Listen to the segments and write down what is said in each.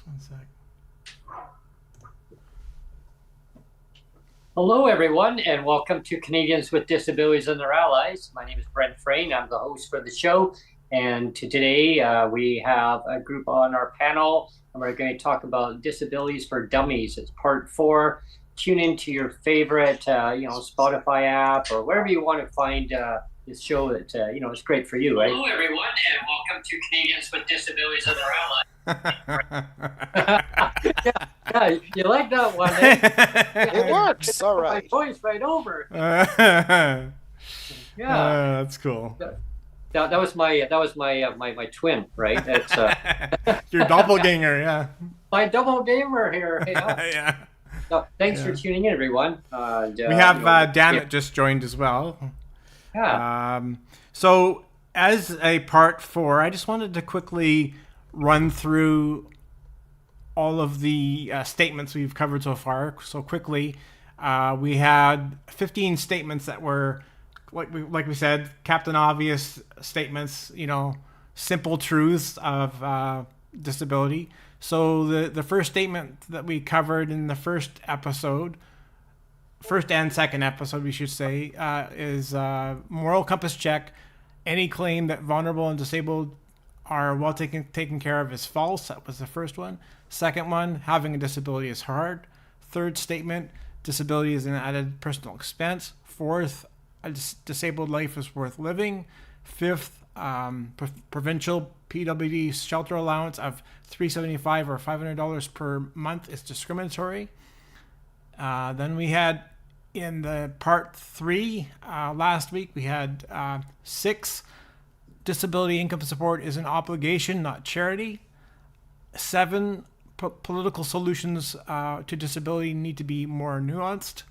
Just one sec. Hello, everyone, and welcome to Canadians with Disabilities and Their Allies. My name is Brent Frain. I'm the host for the show. And today we have a group on our panel, and we're going to talk about disabilities for dummies. It's part 4. Tune into your favorite, Spotify app or wherever you want to find this show that, is great for you, right? Hello, everyone, and welcome to Canadians with Disabilities and Their Allies. yeah, you like that one, eh? It works. All right. My voice right over. That's cool. That was my twin, right? It's your doppelganger, yeah. My doppelganger here. Yeah. So, thanks for tuning in, everyone. We have Dan that just joined as well. Yeah. So as a part 4, I just wanted to quickly run through all of the statements we've covered so far. So quickly, we had 15 statements that were, like we said, Captain Obvious statements, simple truths of disability. So the first statement that we covered in the first and second episode, we should say, is moral compass check. Any claim that vulnerable and disabled are well taken care of is false. That was the first one. Second one, having a disability is hard. Third statement, disability is an added personal expense. Fourth, a disabled life is worth living. Fifth, Provincial PWD Shelter Allowance of $375 or $500 per month is discriminatory. Then we had in the part 3 last week, we had 6, disability income support is an obligation, not charity. 7, political solutions to disability need to be more nuanced.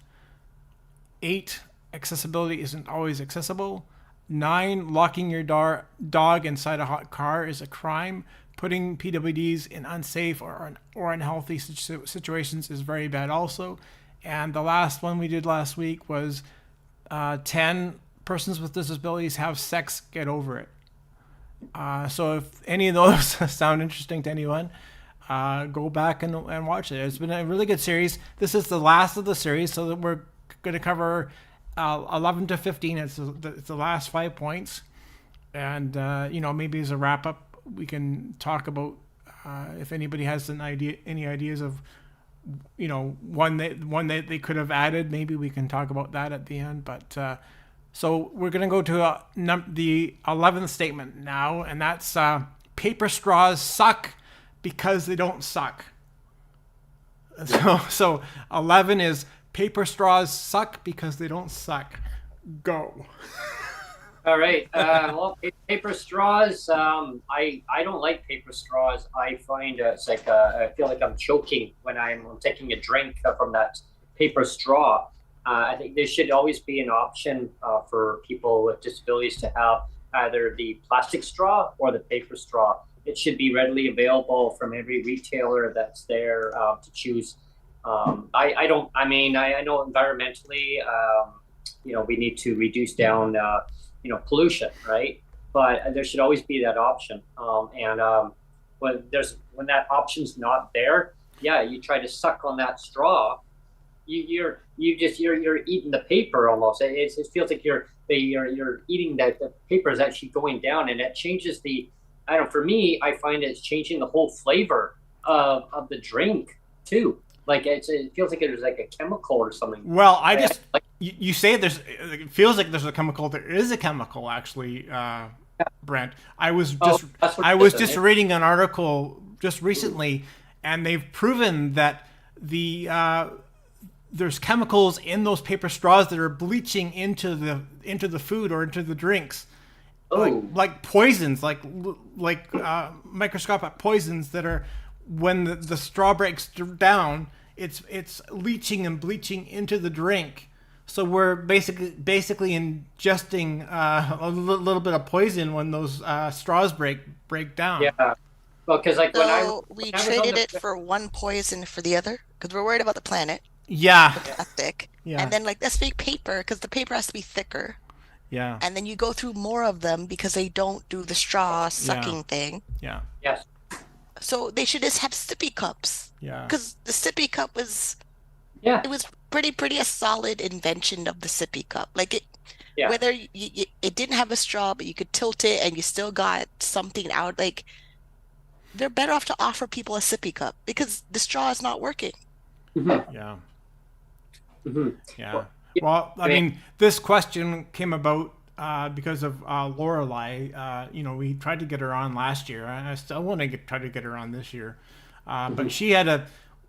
8, accessibility isn't always accessible. 9, locking your dog inside a hot car is a crime. Putting PWDs in unsafe or unhealthy situations is very bad also. And the last one we did last week was 10, persons with disabilities have sex, get over it. So if any of those sound interesting to anyone, go back and watch it. It's been a really good series. This is the last of the series, so that we're going to cover 11 to 15. It's the last 5 points. And, maybe as a wrap up, we can talk about if anybody has any ideas of, one that they could have added. Maybe we can talk about that at the end. But so we're going to go to the 11th statement now, and that's paper straws suck because they don't suck. So 11 is paper straws suck because they don't suck. Go. All right. Well, paper straws. I don't like paper straws. I find it's like I feel like I'm choking when I'm taking a drink from that paper straw. I think there should always be an option for people with disabilities to have either the plastic straw or the paper straw. It should be readily available from every retailer that's there to choose. I know environmentally, we need to reduce down, pollution, right? But there should always be that option. When that option's not there, you try to suck on that straw, you're eating the paper almost. It feels like you're eating the paper is actually going down, and it changes for me, I find it's changing the whole flavor of the drink too. Like it feels like there's like a chemical or something. Well, you say it feels like there's a chemical. There is a chemical actually, Brent. I was just reading an article just recently, and they've proven that there's chemicals in those paper straws that are bleaching into the food or into the drinks. Like poisons, like microscopic poisons that are, when the straw breaks down, it's leaching and bleaching into the drink. So we're basically ingesting a little bit of poison when those straws break down. Yeah. Well, because we traded it for one poison for the other because we're worried about the planet. Yeah. The plastic. Yeah. And then let's make paper because the paper has to be thicker. Yeah. And then you go through more of them because they don't do the straw sucking thing. Yeah. Yes. So they should just have sippy cups. Yeah. Because the sippy cup was Yeah, it was pretty a solid invention of the sippy cup. Like it yeah. whether it didn't have a straw, but you could tilt it and you still got something out. Like they're better off to offer people a sippy cup because the straw is not working. Mhm, Yeah. mhm. Yeah. Yeah, Well, I I mean, this question came about because of Lorelei. We tried to get her on last year. I still want to try to get her on this year. But she had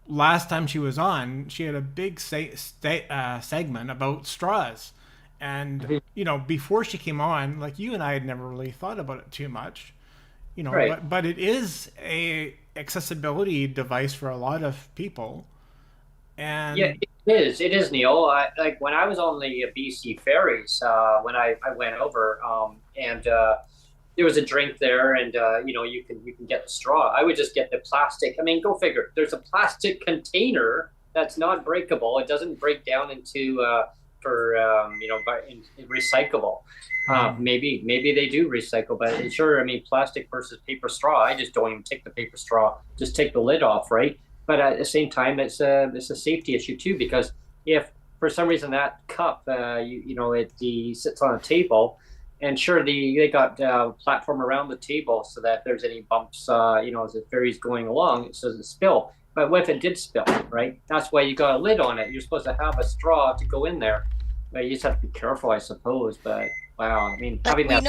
last time she was on, she had a big segment about straws. And, mhm. before she came on, like you and I had never really thought about it too much, Right. but it is a accessibility device for a lot of people. Yeah, And, it is. It is, Neil. Like when I was on the BC ferries, when I went over, and there was a drink there, and you can get the straw. I would just get the plastic. I mean, go figure. There's a plastic container that's not breakable. It doesn't break down into for recyclable. Maybe they do recycle, but sure. I mean, plastic versus paper straw. I just don't even take the paper straw. Just take the lid off, right? But at the same time, it's a safety issue too, because if for some reason that cup it sits on a table, and sure they got platform around the table so that if there's any bumps as the ferry's going along, it doesn't spill. But what if it did spill, right? That's why you got a lid on it. You're supposed to have a straw to go in there, but you just have to be careful, I suppose. But wow, I mean, Like having that.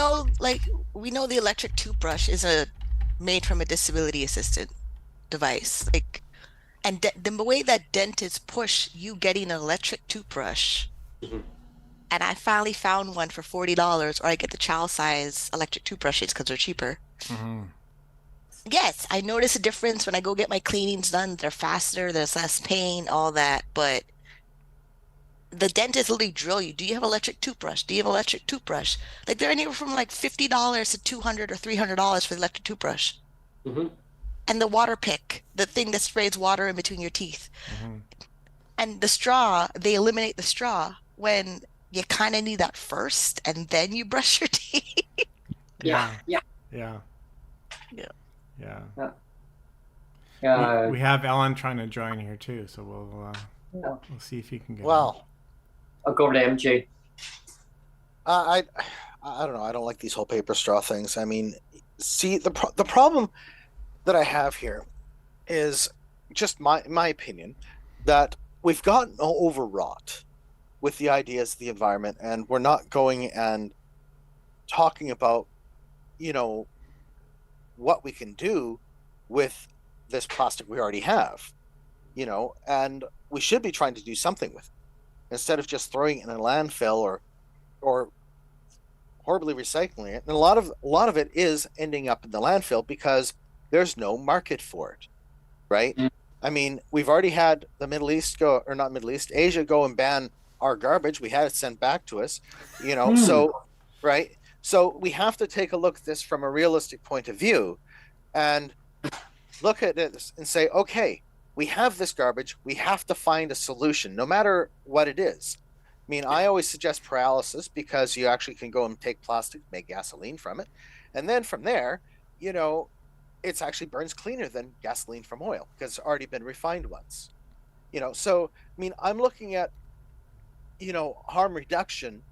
we know the electric toothbrush is a made from a disability assisted device. Like and the way that dentists push you getting an electric toothbrush, Mhm. and I finally found one for $40, or I get the child size electric toothbrushes because they're cheaper. mhm. Yes, I notice a difference when I go get my cleanings done. They're faster, there's less pain, all that. But the dentist literally drill you. Do you have electric toothbrush? Do you have electric toothbrush? Like they're anywhere from like $50 to $200 or $300 for the electric toothbrush. Mhm. And the water pick, the thing that sprays water in between your teeth. And the straw, they eliminate the straw when you kind of need that first, and then you brush your teeth. Yeah, Yeah. yeah, Yeah. Yeah. Yeah. yeah. We have Ellen trying to join here too, so Yeah. we'll see if you can get. Well, I'll go over to MJ. I don't know. I don't like these whole paper straw things. I mean, see, the problem that I have here is just my opinion that we've gotten overwrought with the ideas of the environment, and we're not going and talking about, what we can do with this plastic we already have, and we should be trying to do something with it instead of just throwing it in a landfill or horribly recycling it. And a lot of it is ending up in the landfill because there's no market for it, right? Mm. I mean, we've already had the Middle East go, or not Middle East, Asia go and ban our garbage. We had it sent back to us, so right. So we have to take a look at this from a realistic point of view and look at this and say, okay, we have this garbage. We have to find a solution, no matter what it is. I mean, I always suggest pyrolysis because you actually can go and take plastic, make gasoline from it. And then from there, it's actually burns cleaner than gasoline from oil because it's already been refined once. So, I mean, I'm looking at, harm reduction,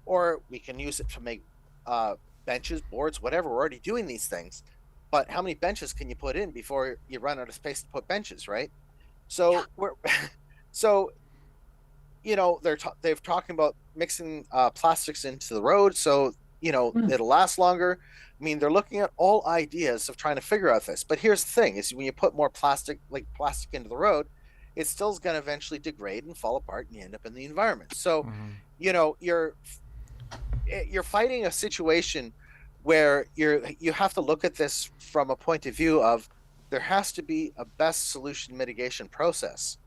or we can use it to make benches, boards, whatever. We're already doing these things. But how many benches can you put in before you run out of space to put benches, right? So so they're talking about mixing plastics into the road, so it'll last longer. I mean, they're looking at all ideas of trying to figure out this. But here's the thing: is when you put more plastic into the road, it still is going to eventually degrade and fall apart, and you end up in the environment. So, you're fighting a situation where you have to look at this from a point of view of there has to be a best solution mitigation process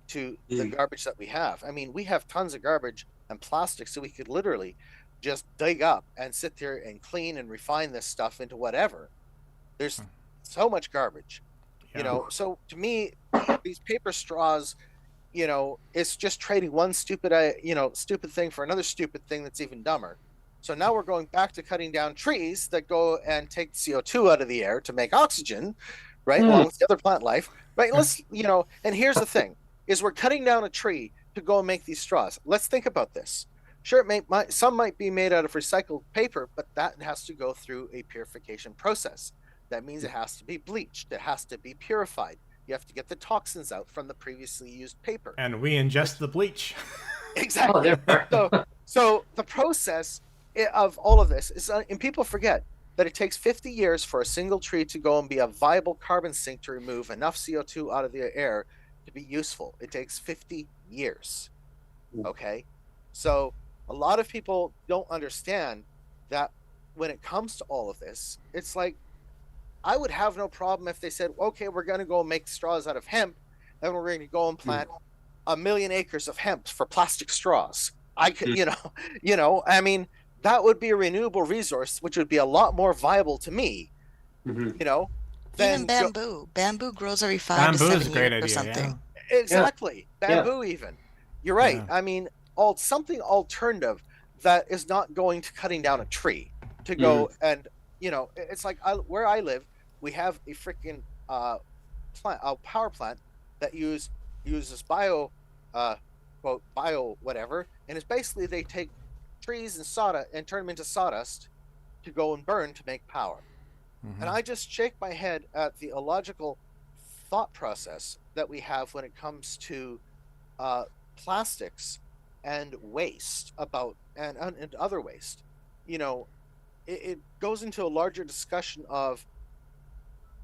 to the garbage that we have. I mean, we have tons of garbage and plastic, so we could literally just dig up and sit there and clean and refine this stuff into whatever. There's so much garbage, So to me, these paper straws, it's just trading one stupid thing for another stupid thing that's even dumber. So now we're going back to cutting down trees that go and take CO2 out of the air to make oxygen, right? Along with the other plant life, right? Let's, and here's the thing, is we're cutting down a tree to go and make these straws. Let's think about this. Sure, some might be made out of recycled paper, but that has to go through a purification process. That means it has to be bleached. It has to be purified. You have to get the toxins out from the previously used paper. And we ingest the bleach. Exactly. So the process of all of this is, and people forget that it takes 50 years for a single tree to go and be a viable carbon sink to remove enough CO2 out of the air to be useful. It takes 50 years. Okay. So a lot of people don't understand that when it comes to all of this, it's like, I would have no problem if they said, okay, we're going to go make straws out of hemp, and we're going to go and plant 1 million acres of hemp for plastic straws. I could, I mean, that would be a renewable resource, which would be a lot more viable to me, than even bamboo. Bamboo grows every 5 to 7 years or something. Yeah. Exactly. Bamboo even. You're right. Yeah. I mean, something alternative that is not going to cutting down a tree to go and, it's like where I live, we have a freaking power plant that uses bio whatever, and it's basically they take trees and soda and turn them into sawdust to go and burn to make power. And I just shake my head at the illogical thought process that we have when it comes to plastics and waste and other waste. It goes into a larger discussion of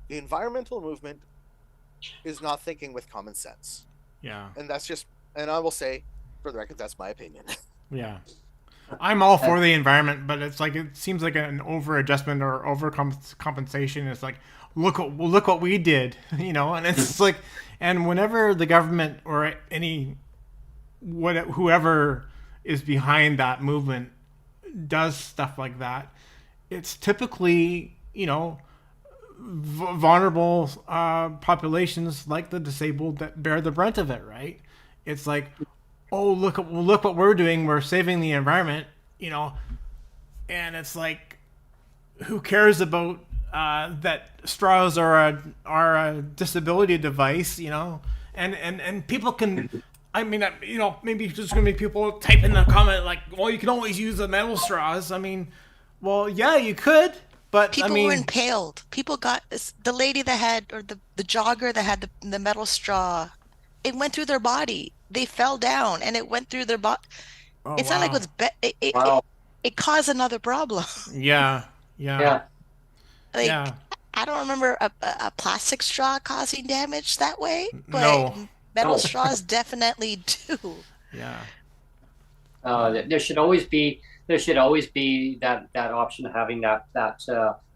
the environmental movement is not thinking with common sense. Yeah. And that's just, and I will say, for the record, that's my opinion. Yeah. I'm all for the environment, but it's like, it seems like an over adjustment or over compensation. It's like, look what we did, and it's like, and whenever the government or whoever is behind that movement does stuff like that, it's typically, vulnerable populations like the disabled that bear the brunt of it, right? It's like, oh, look what we're doing. We're saving the environment, and it's like, who cares about that straws are a disability device, and people can, I mean, maybe there's going to be people type in the comment like, well, you can always use the metal straws. I mean, well, yeah, you could, but people were impaled. People got the lady that had, or the jogger that had the metal straw. It went through their body. They fell down, and it went through their body. Oh, it's not like it caused another problem. Yeah. I don't remember a plastic straw causing damage that way, but no. Metal straws definitely do. Yeah. There should always be that option of having that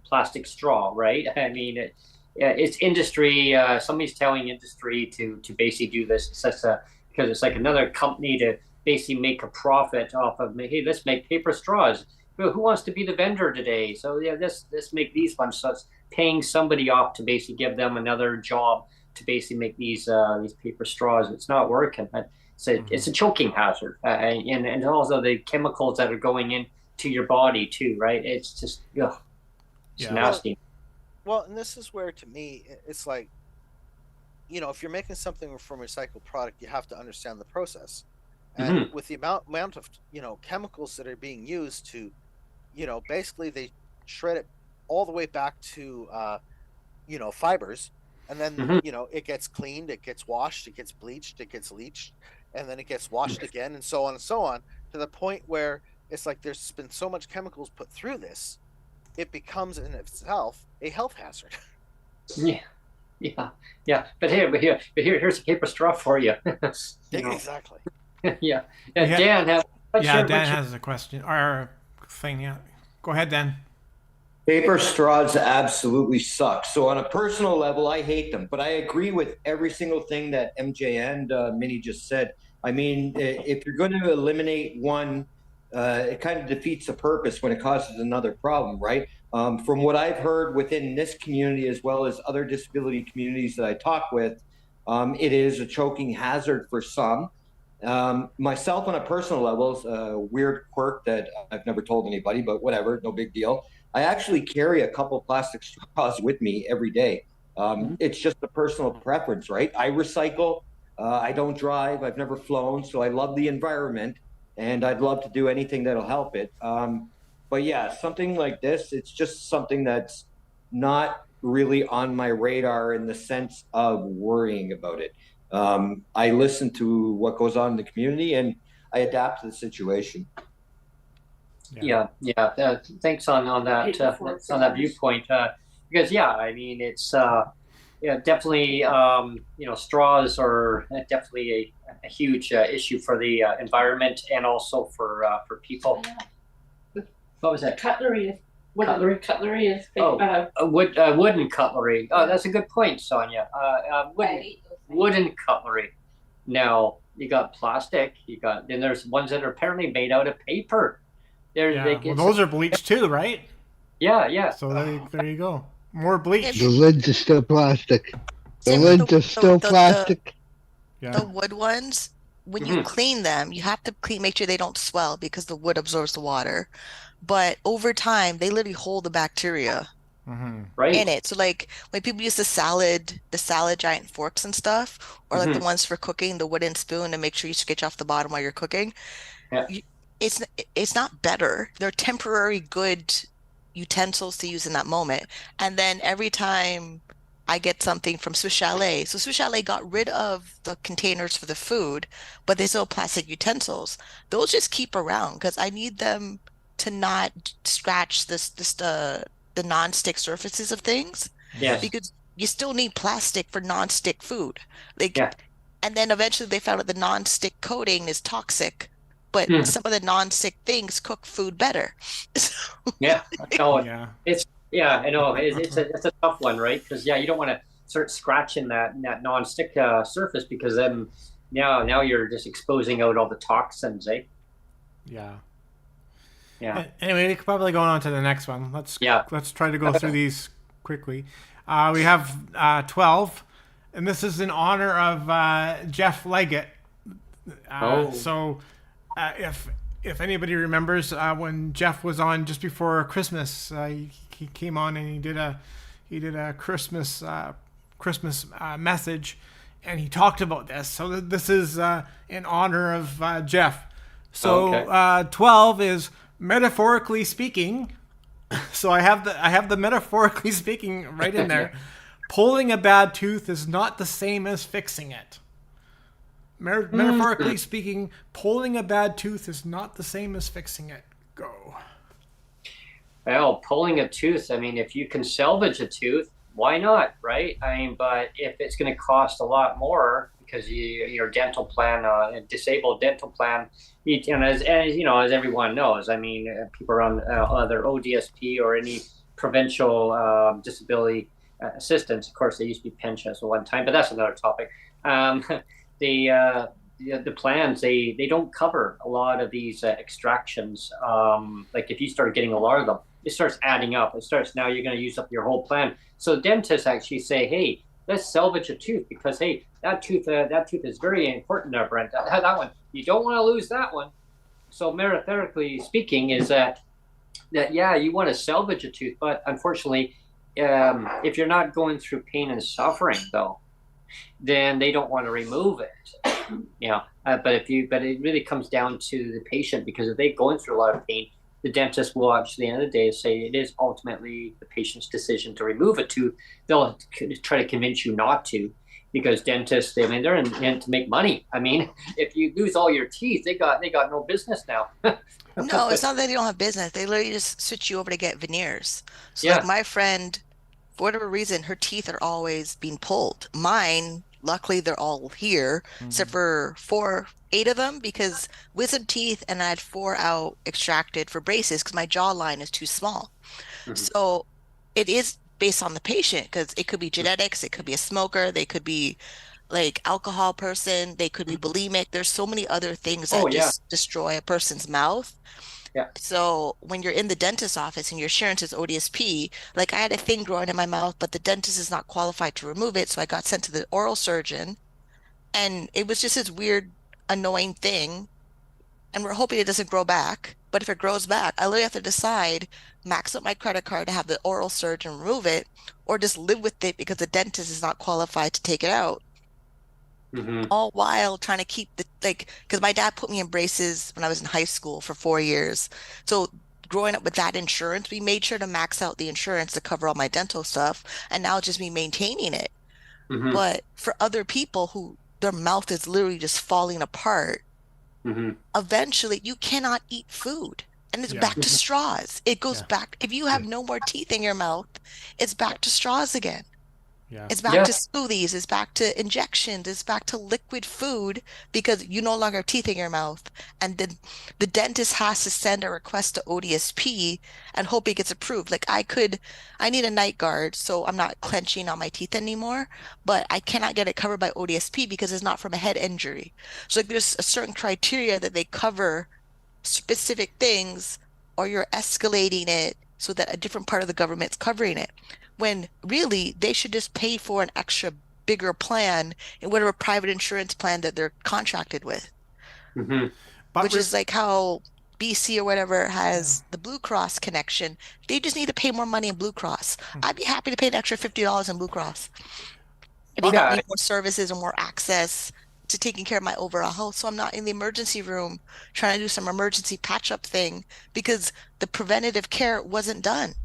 plastic straw, right? I mean, it's industry. Somebody's telling industry to basically do this. Because it's like another company to basically make a profit off of. Hey, let's make paper straws. Well, who wants to be the vendor today? So yeah, let's make these ones. So it's paying somebody off to basically give them another job to basically make these paper straws. It's not working. It's a choking hazard, and also the chemicals that are going into your body too, right? It's just nasty. Well, and this is where, to me, it's like, if you're making something from recycled product, you have to understand the process, and with the amount of chemicals that are being used to, basically they shred it all the way back to fibers. And then, it gets cleaned, it gets washed, it gets bleached, it gets leached, and then it gets washed again, and so on, to the point where it's like there's been so much chemicals put through this, it becomes in itself a health hazard. Yeah. But here's a paper straw for you. Exactly. Yeah. Dan has a question or thing. Yeah. Go ahead, Dan. Paper straws absolutely suck. So on a personal level, I hate them, but I agree with every single thing that MJ and Minnie just said. I mean, if you're going to eliminate one, it kind of defeats the purpose when it causes another problem, right? From what I've heard within this community, as well as other disability communities that I talk with, it is a choking hazard for some. Myself on a personal level, is a weird quirk that I've never told anybody, but whatever, no big deal. I actually carry a couple plastic straws with me every day. It's just a personal preference, right? I recycle. I don't drive. I've never flown, so I love the environment, and I'd love to do anything that'll help it. But yeah, something like this, it's just something that's not really on my radar in the sense of worrying about it. I listen to what goes on in the community and I adapt to the situation. Yeah. Thanks on that on that viewpoint. Because yeah, I mean it's yeah, definitely straws are definitely a huge issue for the environment and also for people. Yeah. What was that? Cutlery is big. Wooden cutlery. Oh, that's a good point, Sonia. Wooden cutlery. Now you got plastic. Then there's ones that are apparently made out of paper. Well, those are bleached too, right? Yeah. So there you go. More bleach. The lids are still plastic. The Tim, lids are still plastic. The wood ones, when you clean them, you have to make sure they don't swell because the wood absorbs the water. But over time, they literally hold the bacteria right in it. So like when people use the salad giant forks and stuff, or like the ones for cooking, the wooden spoon to make sure you sketch off the bottom while you're cooking. Yeah. It's not better. They're temporary good utensils to use in that moment. And then every time I get something from Swiss Chalet, so Swiss Chalet got rid of the containers for the food, but they still have plastic utensils. Those just keep around because I need them to not scratch the non-stick surfaces of things. Yes. Because you still need plastic for non-stick food. And then eventually they found out the non-stick coating is toxic. But some of the non-stick things cook food better. Yeah, I know. It's a tough one, right? Because you don't want to start scratching that non-stick surface because then now you're just exposing out all the toxins, eh? Yeah. Anyway, we could probably go on to the next one. Let's try to go through these quickly. We have 12, and this is in honor of Jeff Leggett. So. If anybody remembers when Jeff was on just before Christmas, he came on and he did a Christmas message, and he talked about this. So this is in honor of Jeff. So 12 is metaphorically speaking. So I have the metaphorically speaking right in there. Pulling a bad tooth is not the same as fixing it. Metaphorically speaking, pulling a bad tooth is not the same as fixing it. Go. Well, pulling a tooth, I mean, if you can salvage a tooth, why not, right? I mean, but if it's going to cost a lot more because your dental plan, disabled dental plan, and as everyone knows, I mean, people are on either ODSP or any provincial disability assistance. Of course, they used to be pensions at one time, but that's another topic. The plans they don't cover a lot of these extractions. Like if you start getting a lot of them, it starts adding up. Now you're going to use up your whole plan. So dentists actually say, hey, let's salvage a tooth because hey, that tooth is very important there, Brent. That one, you don't want to lose that one. So metaphorically speaking, is that you want to salvage a tooth, but unfortunately, if you're not going through pain and suffering though, then they don't want to remove it. But it really comes down to the patient because if they're going through a lot of pain, the dentist will actually, at the end of the day, say it is ultimately the patient's decision to remove a tooth. They'll try to convince you not to, because dentists, they're in to make money. I mean, if you lose all your teeth, they got no business now. No, it's not that they don't have business. They literally just switch you over to get veneers. So like my friend, for whatever reason, her teeth are always being pulled. Mine, luckily, they're all here, except for 8 of them because wisdom teeth, and I had 4 out extracted for braces because my jawline is too small. So it is based on the patient because it could be genetics, it could be a smoker, they could be like alcohol person, they could be bulimic. There's so many other things that just destroy a person's mouth. So when you're in the dentist's office and your insurance is ODSP, like I had a thing growing in my mouth, but the dentist is not qualified to remove it. So I got sent to the oral surgeon, and it was just this weird annoying thing, and we're hoping it doesn't grow back. But if it grows back, I literally have to decide, max out my credit card to have the oral surgeon remove it, or just live with it because the dentist is not qualified to take it out. All while trying to keep because my dad put me in braces when I was in high school for 4 years. So growing up with that insurance, we made sure to max out the insurance to cover all my dental stuff. And now it's just me maintaining it. But for other people who their mouth is literally just falling apart, eventually you cannot eat food. And it's back to straws. It goes back. If you have no more teeth in your mouth, it's back to straws again. It's back to smoothies, it's back to injections, it's back to liquid food because you no longer have teeth in your mouth. And then the dentist has to send a request to ODSP and hope it gets approved. Like I need a night guard, so I'm not clenching on my teeth anymore, but I cannot get it covered by ODSP because it's not from a head injury. So like there's a certain criteria that they cover specific things, or you're escalating it so that a different part of the government's covering it. When really they should just pay for an extra bigger plan in whatever private insurance plan that they're contracted with. Which is like how BC or whatever has the Blue Cross connection. They just need to pay more money in Blue Cross. I'd be happy to pay an extra $50 in Blue Cross. If they don't need more services or more access to taking care of my overall health, so I'm not in the emergency room trying to do some emergency patch-up thing because the preventative care wasn't done.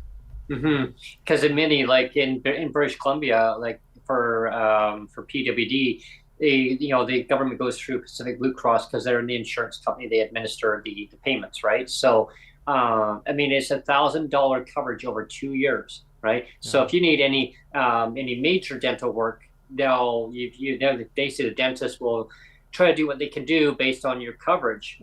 Because in many, like in British Columbia, like for PWD, the government goes through Pacific Blue Cross because they're in the insurance company. They administer the payments, right? So, I mean, it's $1,000 coverage over 2 years, right? So if you need any major dental work, they say the dentist will try to do what they can do based on your coverage.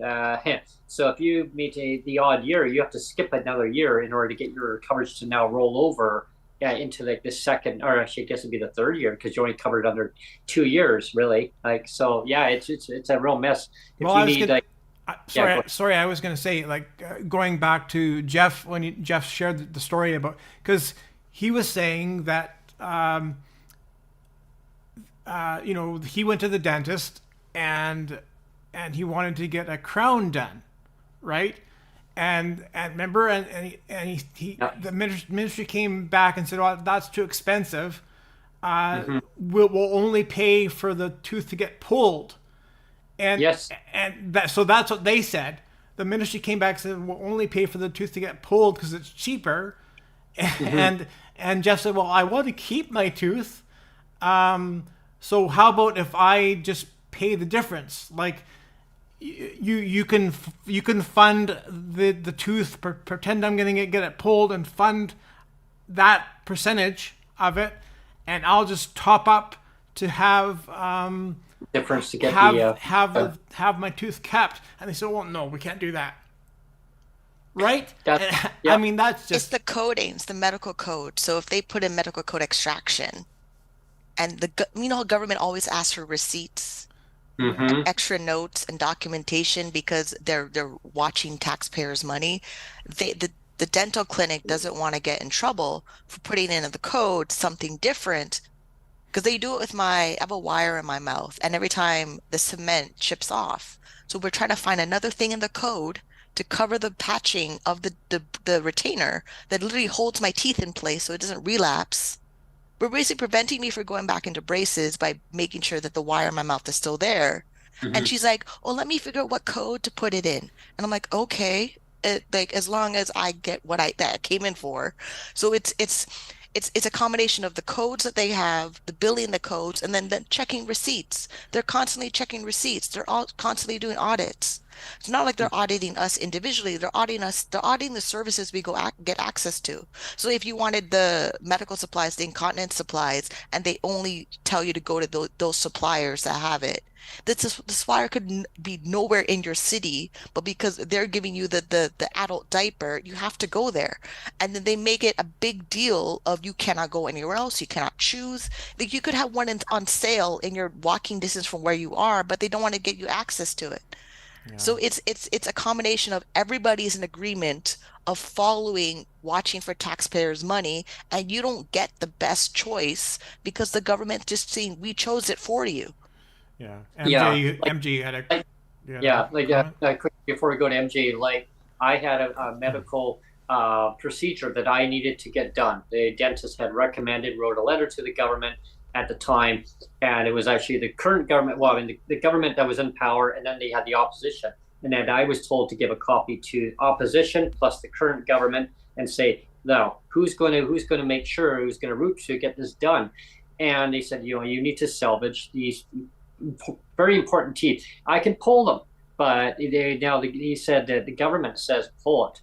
So if you meet the odd year, you have to skip another year in order to get your coverage to now roll over into like the second, or actually I guess it'd be the third year because you only covered under 2 years, really. Like so, yeah, it's a real mess. If Well, you need sorry, I was going to say, like, going back to Jeff when Jeff shared the story about, because he was saying that he went to the dentist and he wanted to get a crown done, right? And remember, the ministry came back and said, "Well, that's too expensive. We'll only pay for the tooth to get pulled." And so that's what they said. The ministry came back and said, "We'll only pay for the tooth to get pulled because it's cheaper." And Jeff said, "Well, I want to keep my tooth. So how about if I just pay the difference? Like, you can fund the tooth, pretend I'm going to get it pulled and fund that percentage of it, and I'll just top up to have difference to get have my tooth kept." And they said, "Well, no, we can't do that." Right? I mean, that's just... It's the codings, the medical code. So if they put in medical code extraction, and government always asks for receipts, and extra notes and documentation because they're watching taxpayers' money. The dental clinic doesn't want to get in trouble for putting in the code something different, because they do it with I have a wire in my mouth, and every time the cement chips off. So we're trying to find another thing in the code to cover the patching of the retainer that literally holds my teeth in place so it doesn't relapse. We're basically preventing me from going back into braces by making sure that the wire in my mouth is still there. And she's like, "Oh, let me figure out what code to put it in." And I'm like, "Okay, like as long as I get what I came in for." So it's a combination of the codes that they have, the billing the codes, and then checking receipts. They're constantly checking receipts. They're all constantly doing audits. It's not like they're auditing us individually. They're auditing us. They're auditing the services we get access to. So if you wanted the medical supplies, the incontinence supplies, and they only tell you to go to those suppliers that have it, the supplier could be nowhere in your city, but because they're giving you the adult diaper, you have to go there. And then they make it a big deal of you cannot go anywhere else. You cannot choose. Like you could have one on sale in your walking distance from where you are, but they don't want to get you access to it. So it's a combination of everybody's in agreement of watching for taxpayers' money, and you don't get the best choice because the government just saying we chose it for you. Yeah. MJ had Yeah, like quick before we go to MJ, like I had a medical procedure that I needed to get done. The dentist had recommended, wrote a letter to the government at the time, and it was actually the current government. Well, I mean, the government that was in power, and then they had the opposition, and then I was told to give a copy to opposition plus the current government and say, now who's going to make sure, who's going to root to get this done. And they said, you need to salvage these very important teeth. I can pull them, but he said that the government says pull it,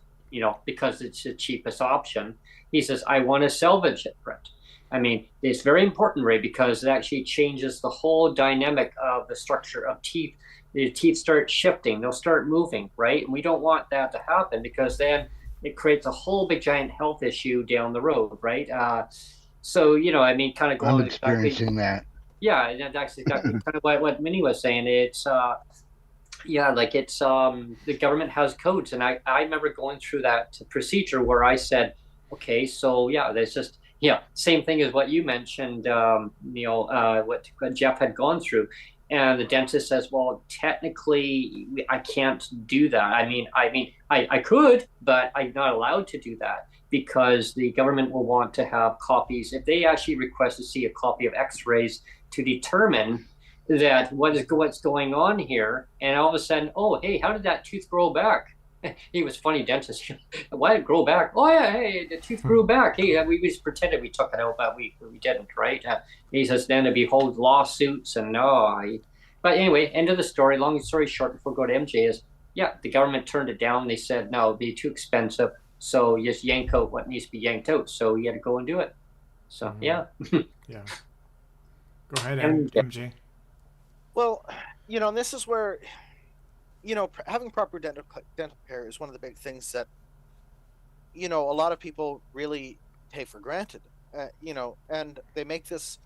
because it's the cheapest option. He says, I want to salvage it, Brent. I mean, it's very important, Ray, because it actually changes the whole dynamic of the structure of teeth. The teeth start shifting, they'll start moving, right? And we don't want that to happen, because then it creates a whole big giant health issue down the road, right? So, I mean, kind of going. I'm experiencing that. Yeah, and that's exactly kind of what Minnie was saying. It's the government has codes, and I remember going through that procedure where I said, okay, so there's just same thing as what you mentioned, what Jeff had gone through, and the dentist says, well, technically I can't do that. I could, but I'm not allowed to do that, because the government will want to have copies. If they actually request to see a copy of x-rays to determine that what's going on here, and all of a sudden, oh, hey, how did that tooth grow back? He was funny dentist. Why did it grow back? Oh yeah, hey, the tooth grew back. Hey, we just pretended we took it out, but we didn't, right? He says then to behold lawsuits and but anyway, end of the story. Long story short, before we go to MJ is, the government turned it down. They said no, it'd be too expensive. So just yank out what needs to be yanked out. So you had to go and do it. So yeah. Yeah. Go ahead, MJ. Well, and this is where, having proper dental care is one of the big things that, a lot of people really take for granted, and they make this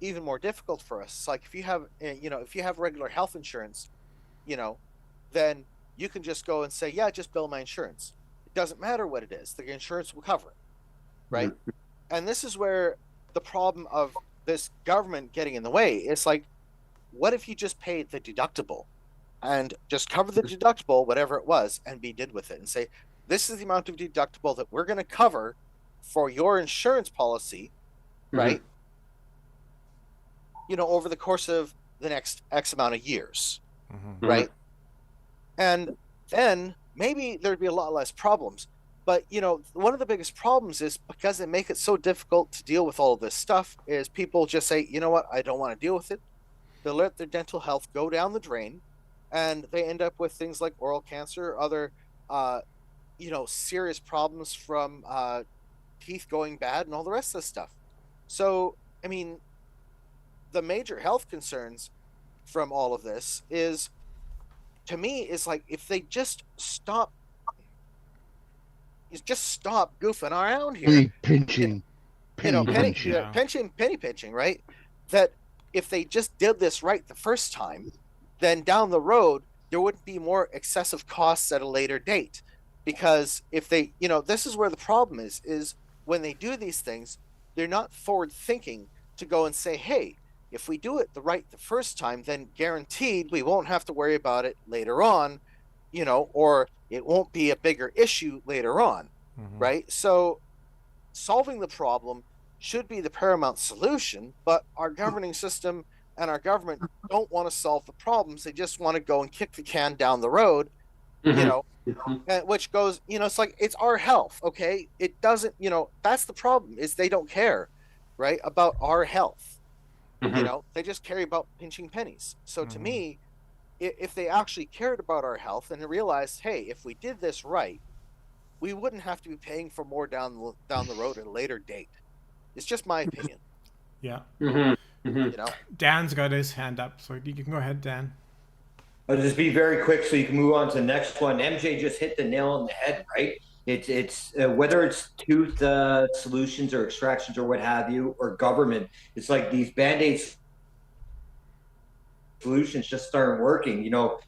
even more difficult for us. It's like if you have regular health insurance, then you can just go and say, just bill my insurance. It doesn't matter what it is. The insurance will cover it, right? Mm-hmm. And this is where the problem of this government getting in the way. It's like, what if you just paid the deductible and just cover the deductible, whatever it was, and be did with it, and say, this is the amount of deductible that we're going to cover for your insurance policy, right? Over the course of the next X amount of years, right? And then maybe there'd be a lot less problems. But, one of the biggest problems is because they make it so difficult to deal with all of this stuff is people just say, you know what, I don't want to deal with it. They'll let their dental health go down the drain, and they end up with things like oral cancer, other, serious problems from teeth going bad and all the rest of the stuff. So, I mean, the major health concerns from all of this is, to me, is like if they just stop goofing around here. Penny pinching, right? That if they just did this right the first time, then down the road there wouldn't be more excessive costs at a later date. Because if they, this is where the problem is when they do these things, they're not forward thinking to go and say, hey, if we do it the first time, then guaranteed we won't have to worry about it later on, or it won't be a bigger issue later on, right? So solving the problem should be the paramount solution, but our governing system and our government don't want to solve the problems. They just want to go and kick the can down the road, which goes, it's like, it's our health, okay? It doesn't, that's the problem, is they don't care, right, about our health. They just care about pinching pennies. So to me, if they actually cared about our health and realized, hey, if we did this right, we wouldn't have to be paying for more down the road at a later date. It's just my opinion. Yeah. Dan's got his hand up, so you can go ahead, Dan. I'll just be very quick so you can move on to the next one. MJ just hit the nail on the head, right? It's whether it's tooth solutions or extractions or what have you, or government, it's like these Band-Aid solutions just aren't working.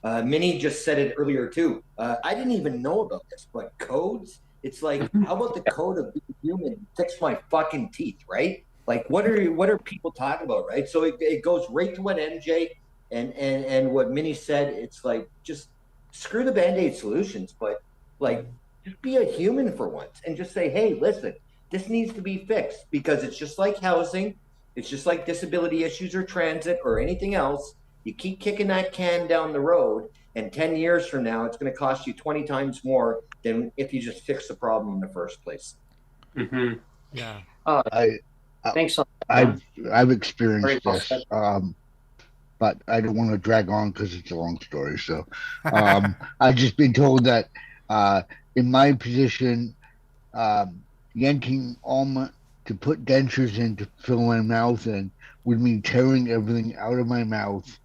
Minnie just said it earlier too. I didn't even know about this, but codes, it's like, how about the code of being human? Fix my fucking teeth, right? Like, what are people talking about, right? So it goes right to what MJ And what Minnie said, it's like, just screw the Band-Aid solutions, but like, just be a human for once and just say, hey, listen, this needs to be fixed, because it's just like housing. It's just like disability issues or transit or anything else. You keep kicking that can down the road, and 10 years from now, it's going to cost you 20 times more than if you just fix the problem in the first place. Mm-hmm. Yeah. Thanks. I've experienced Very well this, said. but I don't want to drag on because it's a long story. So, I've just been told that, in my position, yanking to put dentures in to fill my mouth in would mean tearing everything out of my mouth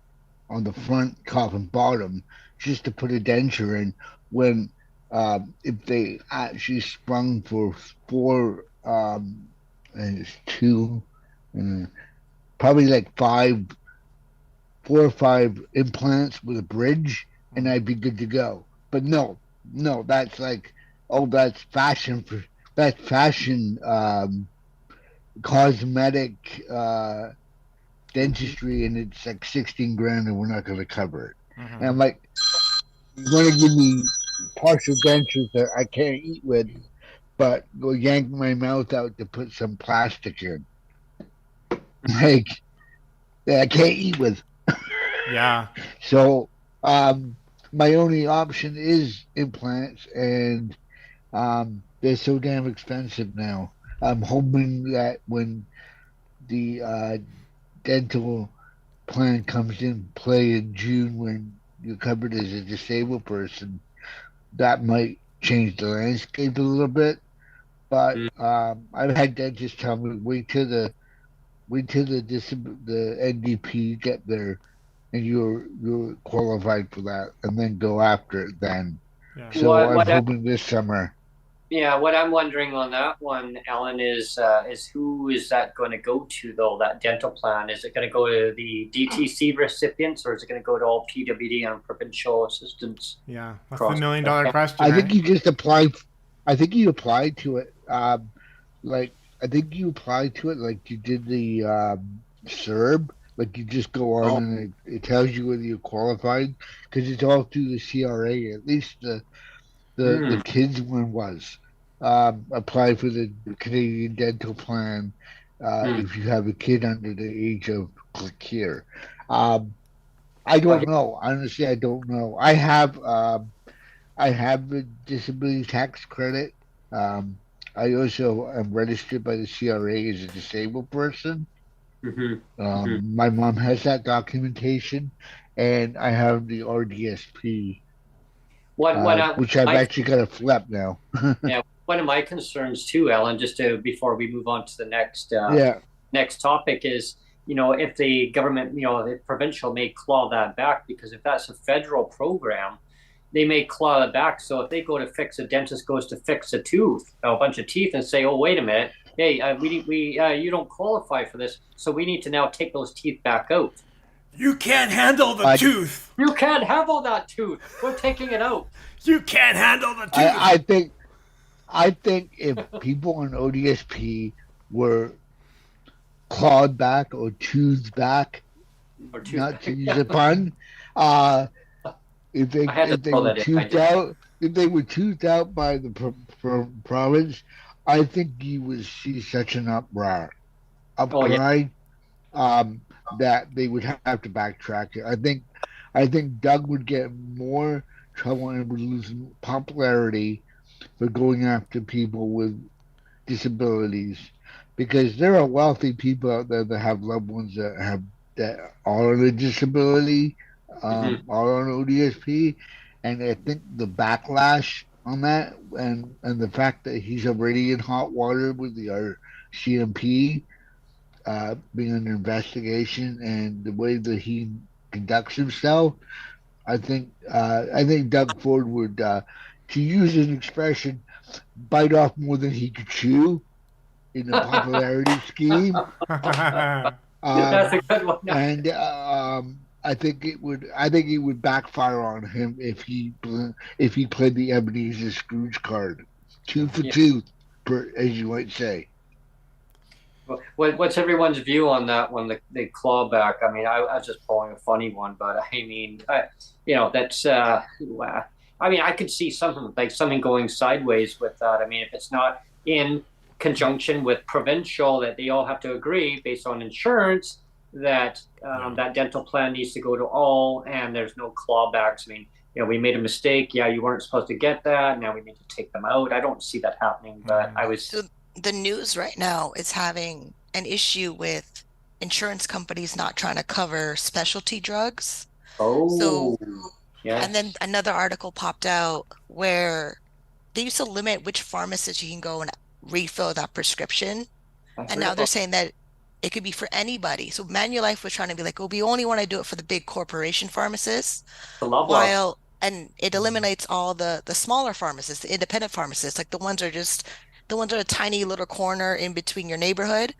on the front, top, and bottom just to put a denture in. When if they actually sprung for four, and it's two, probably like 4 or 5 implants with a bridge, and I'd be good to go. But no, that's like, oh, that's fashion cosmetic dentistry, and it's like 16 grand, and we're not going to cover it. And I'm like, you want to give me partial dentures that I can't eat with, but go yank my mouth out to put some plastic in, like, that I can't eat with. Yeah. So, my only option is implants, and they're so damn expensive now. I'm hoping that when the dental plan comes in play in June, when you're covered as a disabled person, that might change the landscape a little bit. But I've had dentists tell me, wait till the NDP get there, and you're qualified for that, and then go after it then. Yeah. So I'm hoping this summer. Yeah, what I'm wondering on that one, Ellen, is who is that going to go to, though, that dental plan? Is it going to go to the DTC recipients, or is it going to go to all PWD and provincial assistants? Yeah, that's the $1 million question. I think you just applied. I think you applied to it. Like, I think you applied to it like you did the CERB. Like, you just go on and it tells you whether you're qualified, because it's all through the CRA. At least the kids one was. Apply for the Canadian dental plan if you have a kid under the age of click here. I don't know. Honestly, I don't know. I have a disability tax credit. I also am registered by the CRA as a disabled person. My mom has that documentation, and I have the RDSP, which I've actually got to flip now. Yeah, one of my concerns too, Ellen, just before we move on to the next topic, is, if the government, the provincial may claw that back, because if that's a federal program, they may claw it back. So if they go to fix, a dentist goes to fix a tooth, a bunch of teeth, and say, oh, wait a minute, hey, you don't qualify for this, so we need to now take those teeth back out. You can't handle the tooth. You can't have all that tooth. We're taking it out. You can't handle the tooth. I think if people on ODSP were clawed back or toothed back, not to use a pun, if they were toothed out by the province, I think you would see such an uprising that they would have to backtrack it. I think Doug would get more trouble and would lose popularity for going after people with disabilities, because there are wealthy people out there that have loved ones that are on a disability, are on ODSP, and I think the backlash on that, and the fact that he's already in hot water with the RCMP being under investigation, and the way that he conducts himself, I think Doug Ford would, to use an expression, bite off more than he could chew in the popularity scheme. That's a good one. And I think it would backfire on him if he played the Ebenezer Scrooge card, tooth for tooth, as you might say. What's everyone's view on that one, the clawback? I mean, I was just pulling a funny one, but I mean, that's I mean, I could see something going sideways with that. I mean, if it's not in conjunction with provincial, that they all have to agree based on insurance that that dental plan needs to go to all, and there's no clawbacks. I mean, we made a mistake. Yeah, you weren't supposed to get that. Now we need to take them out. I don't see that happening, but I was. So the news right now is having an issue with insurance companies not trying to cover specialty drugs. So, Oh, and then yes. another article popped out where they used to limit which pharmacist you can go and refill that prescription. I And heard now they're about saying that it could be for anybody. So Manulife was trying to be like, oh, we only want to do it for the big corporation pharmacists, the Loblaws. while and it eliminates all the smaller pharmacists, the independent pharmacists, like the ones that are a tiny little corner in between your neighborhood.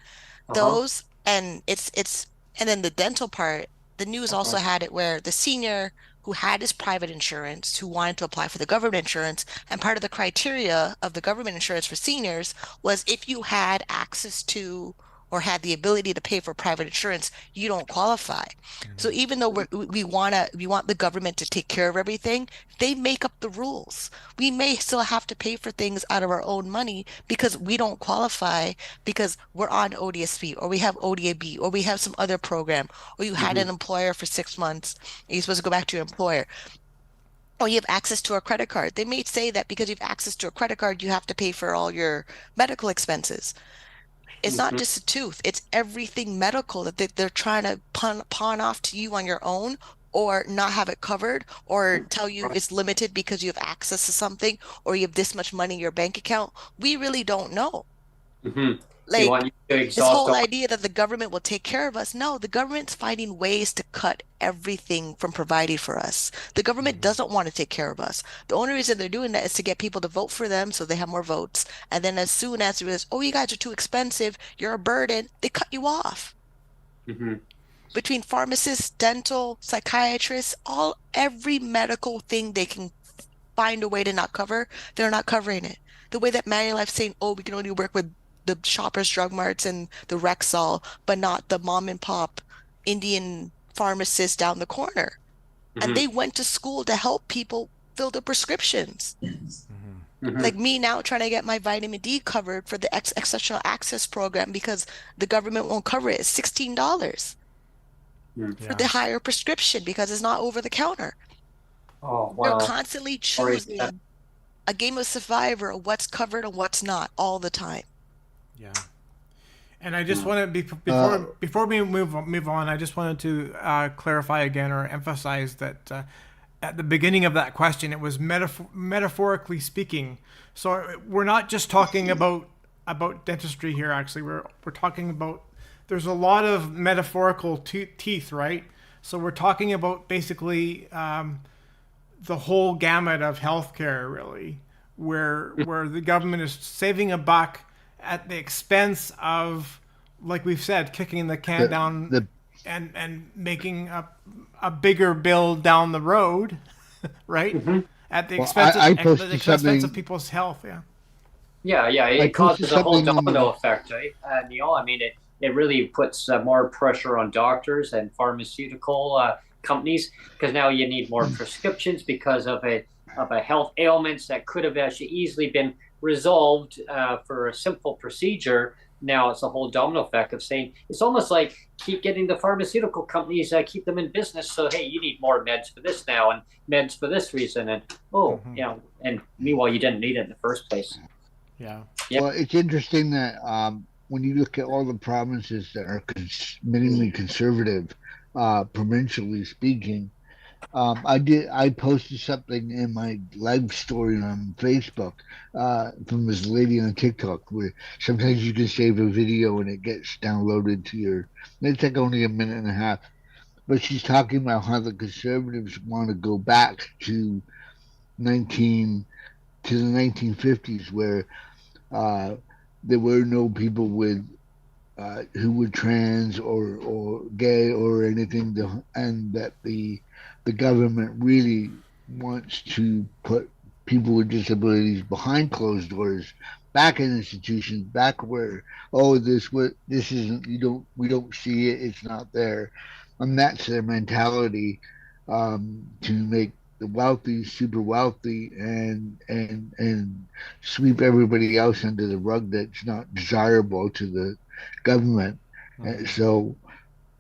Uh-huh. Those and it's and then the dental part, the news Uh-huh. also had it where the senior who had his private insurance who wanted to apply for the government insurance, and part of the criteria of the government insurance for seniors was if you had access to or had the ability to pay for private insurance, you don't qualify. So even though we want the government to take care of everything, they make up the rules. We may still have to pay for things out of our own money because we don't qualify because we're on ODSP or we have ODAB or we have some other program or you had Mhm. an employer for 6 months and you're supposed to go back to your employer or you have access to a credit card. They may say that because you have access to a credit card, you have to pay for all your medical expenses. It's not Mhm. just a tooth, it's everything medical that they're trying to pawn off to you on your own or not have it covered or tell you Right. it's limited because you have access to something or you have this much money in your bank account. We really don't know. Mhm. They want Like you to this exhaust whole all. idea that the government will take care of us. No, the government's finding ways to cut everything from providing for us. The government doesn't want to take care of us. The only reason they're doing that is to get people to vote for them so they have more votes. And then as soon as it is, oh, you guys are too expensive, you're a burden, they cut you off. Mhm. Between pharmacists, dental, psychiatrists, every medical thing they can find a way to not cover, they're not covering it. The way that Manulife's saying, oh, we can only work with the Shoppers Drug Marts and the Rexall, but not the mom and pop Indian pharmacist down the corner. And Mhm. they went to school to help people fill the prescriptions. Like Mhm. me now trying to get my vitamin D covered for the exceptional access program because the government won't cover it. It's $16 Mhm. for Yeah. the higher prescription because it's not over the counter. Oh, They're wow. constantly Sorry. choosing a game of survivor of what's covered and what's not all the time. Yeah. And I just want to Uh, before we move on, I just wanted to clarify again or emphasize that at the beginning of that question, it was metaphorically speaking. So we're not just talking about dentistry here. Actually, we're talking about there's a lot of metaphorical teeth, right? So we're talking about basically the whole gamut of healthcare, really, where the government is saving a buck at the expense of, like we've said, kicking the can the down the and making a bigger bill down the road, right? Mhm. well, I At the posted expense of something. people's health. Yeah. Yeah, yeah. I It posted causes a whole something on domino the. effect, right? Neil, I mean, it really puts more pressure on doctors and pharmaceutical companies because now you need more prescriptions because of a health ailments that could have actually easily been resolved for a simple procedure. Now it's a whole domino effect of saying it's almost like keep getting the pharmaceutical companies, keep them in business. So hey, you need more meds for this now and meds for this reason, and oh, and meanwhile you didn't need it in the first place. Yeah. Yeah. Well, it's interesting that when you look at all the provinces that are minimally conservative, provincially speaking, I posted something in my live story on Facebook from this lady on TikTok where sometimes you can save a video and it gets downloaded to your. It's like only a minute and a half, but she's talking about how the conservatives want to go back to 19 to the 1950s where uh, there were no people with who were trans or gay or anything, and that the government really wants to put people with disabilities behind closed doors back in institutions, back where this isn't, we don't see it, it's not there, and that's their mentality, to make the wealthy super wealthy and sweep everybody else under the rug that's not desirable to the government. And so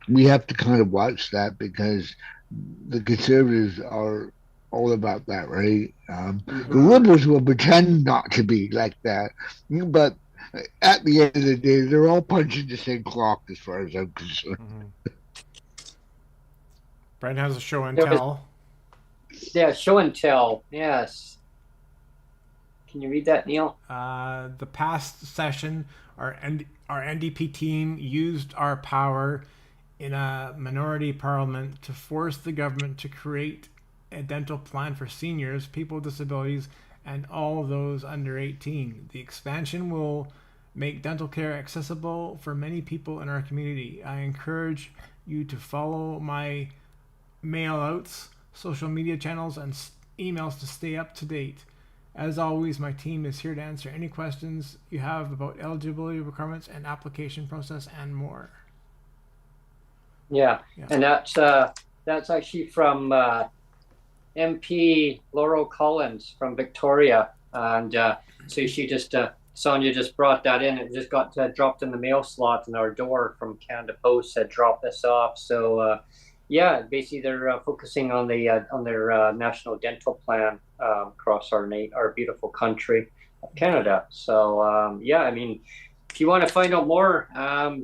we have to kind of watch that, because the conservatives are all about that, right? The liberals will pretend not to be like that, but at the end of the day, they're all punching the same clock, as far as I'm concerned. Brent has a show and There was- tell. Yeah, show and tell. Yes. Can you read that, Neil? The past session, our NDP team used our power in a minority parliament to force the government to create a dental plan for seniors, people with disabilities, and all those under 18. The expansion will make dental care accessible for many people in our community. I encourage you to follow my mail outs, social media channels, and emails to stay up to date. As always, my team is here to answer any questions you have about eligibility requirements and application process and more. Yeah. Yeah. And that's actually from MP Laurel Collins from Victoria, and so she just Sonia just brought that in. It just got dropped in the mail slot in our door from Canada Post. Said drop this off. So yeah, basically they're focusing on their national dental plan across our beautiful country of Canada. So yeah, I mean, if you want to find out more,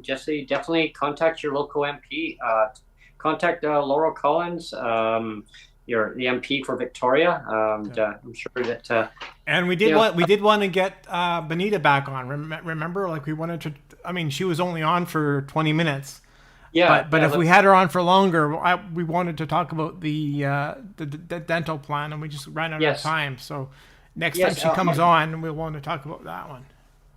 Jesse, definitely contact your local MP. Contact Laurel Collins. You're the MP for Victoria. I'm sure that. And we did want to get Benita back on. Remember, like we wanted to. I mean, she was only on for 20 minutes. Yeah. But if we had her on for longer, we wanted to talk about the dental plan, and we just ran out of time. So next time she comes on, we'll want to talk about that one.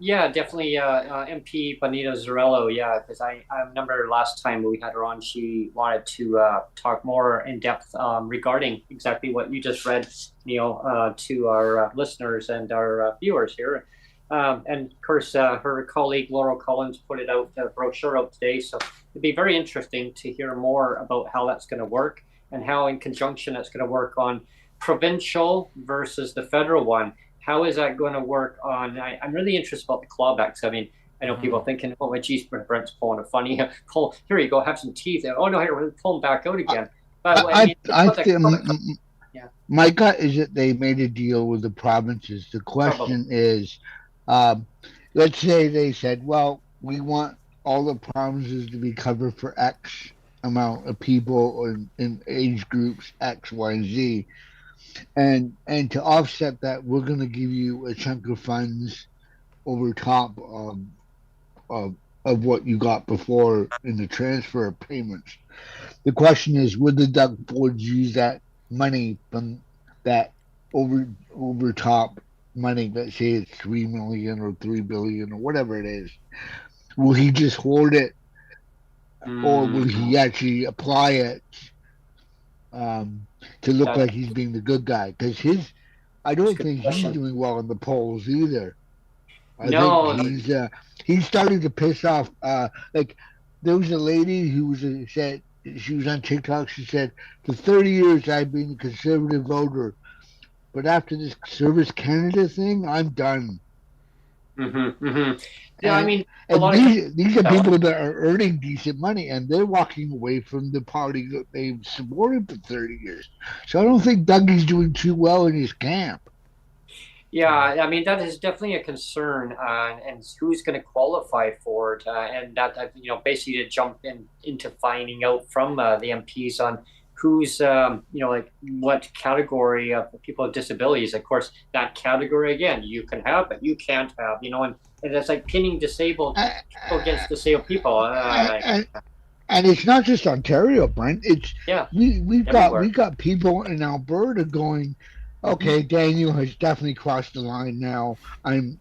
Yeah, definitely MP Bonita Zarello, yeah, because I remember last time we had her on, she wanted to talk more in depth regarding exactly what you just read, Neil, to our listeners and our viewers here. And of course, her colleague Laurel Collins put it out, the brochure out today, so it'd be very interesting to hear more about how that's going to work and how in conjunction it's going to work on provincial versus the federal one. How is that going to work on? I'm really interested about the clawbacks. I mean, I know people are thinking, "Oh, my geez, Brent's pulling a funny pull. Here you go, have some teeth." Oh no, here we're pulling back out again. But I think my gut is that they made a deal with the provinces. The question is, let's say they said, "Well, we want all the provinces to be covered for X amount of people in age groups X, Y, and Z." And to offset that, we're going to give you a chunk of funds over top of what you got before in the transfer of payments. The question is, would the Doug Fords use that money from that over top money? Let's say it's $3 million or $3 billion or whatever it is. Will he just hoard it, or will he actually apply it? To look like he's being the good guy, because I don't think he's doing well in the polls either. I think he's starting to piss off. Like there was a lady who said she was on TikTok. She said, "For 30 years I've been a conservative voter, but after this Service Canada thing, I'm done." Yeah, I mean, these are people that are earning decent money, and they're walking away from the party that they've supported for 30 years. So I don't think Dougie's doing too well in his camp. Yeah, I mean, that is definitely a concern, and who's going to qualify for it, and that basically to jump into finding out from the MPs on who's like what category of people with disabilities. Of course, that category again, you can have, but you can't have, and it's like pinning disabled people against disabled people. And it's not just Ontario, Brent. It's we've got people in Alberta going, okay, Daniel has definitely crossed the line now. I'm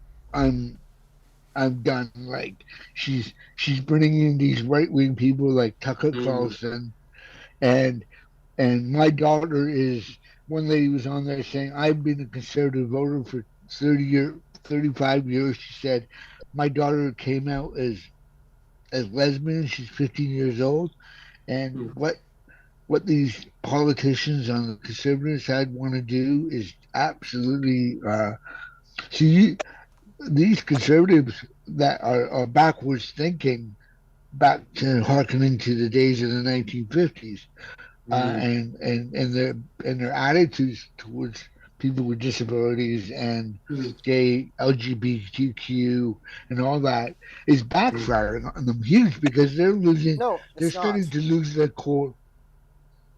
done. Like she's bringing in these right wing people like Tucker Carlson, and my daughter is, one lady was on there saying, I've been a conservative voter for 30 years, 35 years. She said, my daughter came out as lesbian. She's 15 years old, and what these politicians on the conservative side want to do is absolutely see these conservatives that are backwards thinking, back to hearkening to the days of the 1950s, and their attitudes towards people with disabilities and gay LGBTQ and all that is backfiring on them huge, because they're losing. No, They're it's starting not. to lose their core.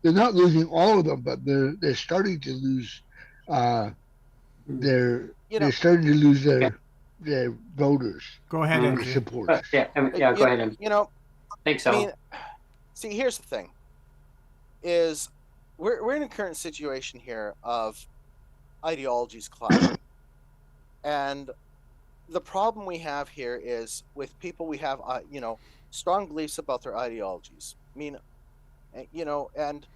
They're not losing all of them, but they're starting to lose their You know, they're starting to lose their voters, Go ahead, their MJ. supporters. Yeah, go ahead. And you know, thanks, I Al. mean, see, here's the thing: is we're in a current situation here of ideologies clashing, and the problem we have here is with people we have, strong beliefs about their ideologies. I mean, and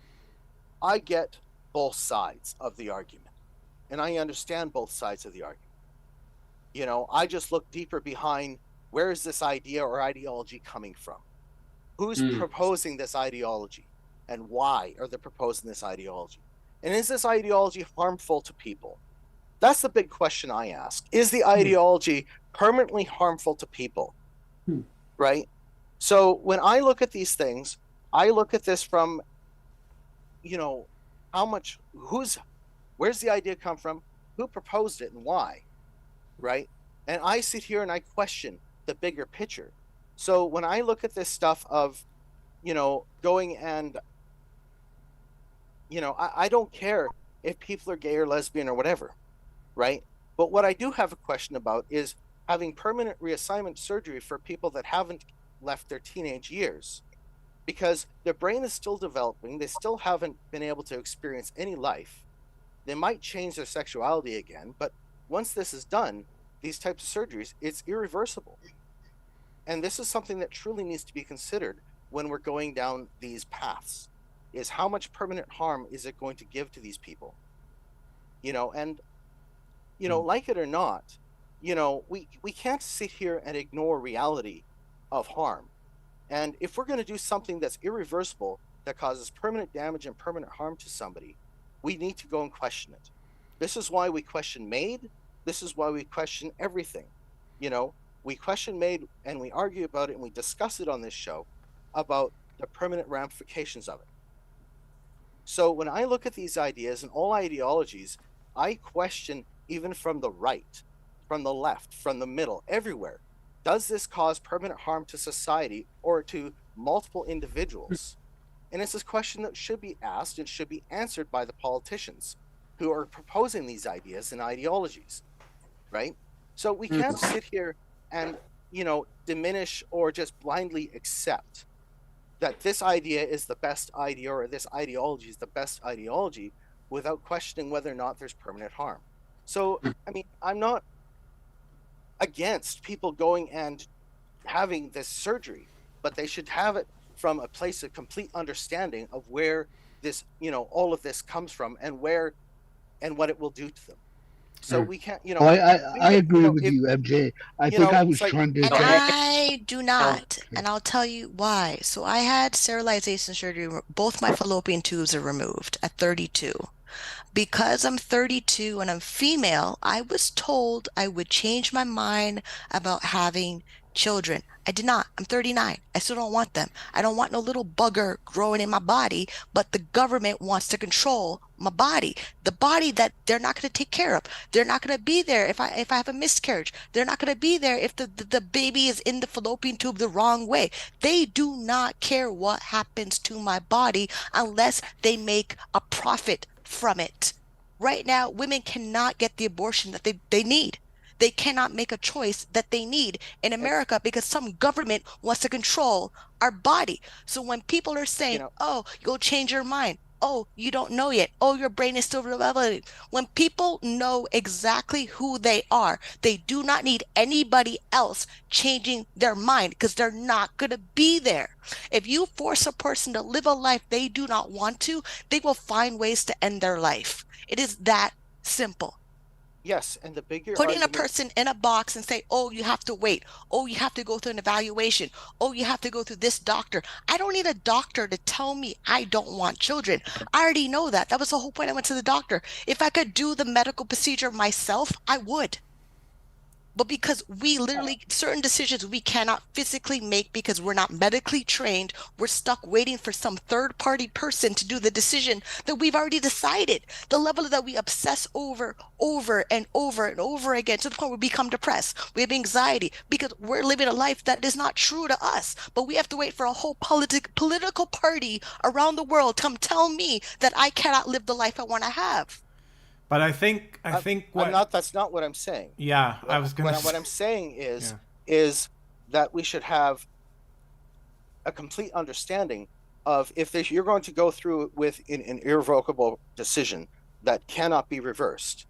I get both sides of the argument, and I understand both sides of the argument. I just look deeper behind, where is this idea or ideology coming from? Who's proposing this ideology, and why are they proposing this ideology? And is this ideology harmful to people? That's the big question I ask. Is the ideology permanently harmful to people? Right? So when I look at these things, I look at this from, where's the idea come from? Who proposed it and why? Right? And I sit here and I question the bigger picture. So when I look at this stuff of, going and, I don't care if people are gay or lesbian or whatever, right? But what I do have a question about is having permanent reassignment surgery for people that haven't left their teenage years, because their brain is still developing. They still haven't been able to experience any life. They might change their sexuality again, but once this is done, these types of surgeries, it's irreversible. And this is something that truly needs to be considered when we're going down these paths, is how much permanent harm is it going to give to these people? Like it or not, we can't sit here and ignore reality of harm. And if we're going to do something that's irreversible, that causes permanent damage and permanent harm to somebody, we need to go and question it. This is why we question MAiD. This is why we question everything. We question MAiD and we argue about it and we discuss it on this show about the permanent ramifications of it. So when I look at these ideas and all ideologies, I question, even from the right, from the left, from the middle, everywhere. Does this cause permanent harm to society or to multiple individuals? And it's this question that should be asked and should be answered by the politicians who are proposing these ideas and ideologies, right? So we can't sit here and, diminish or just blindly accept that this idea is the best idea or this ideology is the best ideology without questioning whether or not there's permanent harm. So, I'm not against people going and having this surgery, but they should have it from a place of complete understanding of where this, all of this comes from and where and what it will do to them. So we can't, I agree with you, MJ. I think I was trying to. And I do not, and I'll tell you why. So I had sterilization surgery. Both my fallopian tubes are removed at 32. Because I'm 32 and I'm female, I was told I would change my mind about having children. I did not. I'm 39. I still don't want them. I don't want no little bugger growing in my body, but the government wants to control my body, the body that they're not going to take care of. They're not going to be there if I have a miscarriage. They're not going to be there if the baby is in the fallopian tube the wrong way. They do not care what happens to my body unless they make a profit from it. Right now, women cannot get the abortion that they need. They cannot make a choice that they need in America because some government wants to control our body. So when people are saying, oh, you'll change your mind. Oh, you don't know yet. Oh, your brain is still developing. When people know exactly who they are, they do not need anybody else changing their mind because they're not going to be there. If you force a person to live a life they do not want to, they will find ways to end their life. It is that simple. Yes, and the bigger Putting a argument, person in a box and say, oh, you have to wait. Oh, you have to go through an evaluation. Oh, you have to go through this doctor. I don't need a doctor to tell me I don't want children. I already know that. That was the whole point I went to the doctor. If I could do the medical procedure myself, I would. But because we literally, certain decisions we cannot physically make because we're not medically trained, we're stuck waiting for some third party person to do the decision that we've already decided. The level that we obsess over and over again, to the point where we become depressed. We have anxiety because we're living a life that is not true to us. But we have to wait for a whole political party around the world to tell me that I cannot live the life I want to have. But I think what I'm not. That's not what I'm saying. yeah, I was gonna What I'm saying is that we should have a complete understanding of if you're going to go through with an irrevocable decision that cannot be reversed,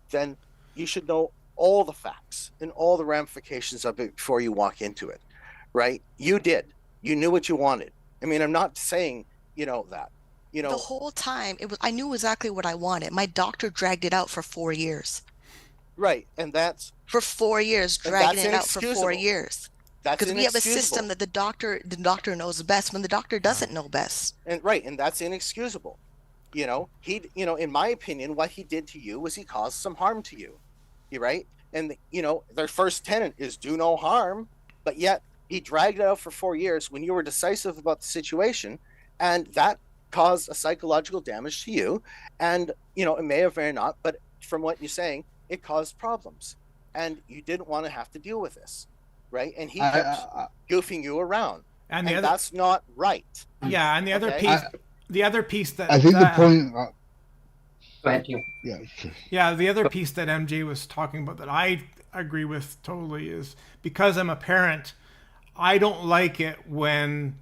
then you should know all the facts and all the ramifications of it before you walk into it, right? You did. You knew what you wanted. I mean, I'm not saying that. The whole time I knew exactly what I wanted. My doctor dragged it out for 4 years. Right, and that's for 4 years, dragging it out for 4 inexcusable. years. That's Because we have a inexcusable. system that the doctor knows best when the doctor doesn't know best. And that's inexcusable. In my opinion, what he did to you was he caused some harm to you. You right? And their first tenet is do no harm, but yet he dragged it out for 4 years when you were decisive about the situation, and that caused a psychological damage to you. And it may have or not, but from what you're saying, it caused problems, and you didn't want to have to deal with this, right? And he kept goofing you around, and that's not right. Yeah, and the other piece that I think the point. Go ahead, you. Yeah. Sure. Yeah, the other piece that MJ was talking about that I agree with totally is because I'm a parent, I don't like it when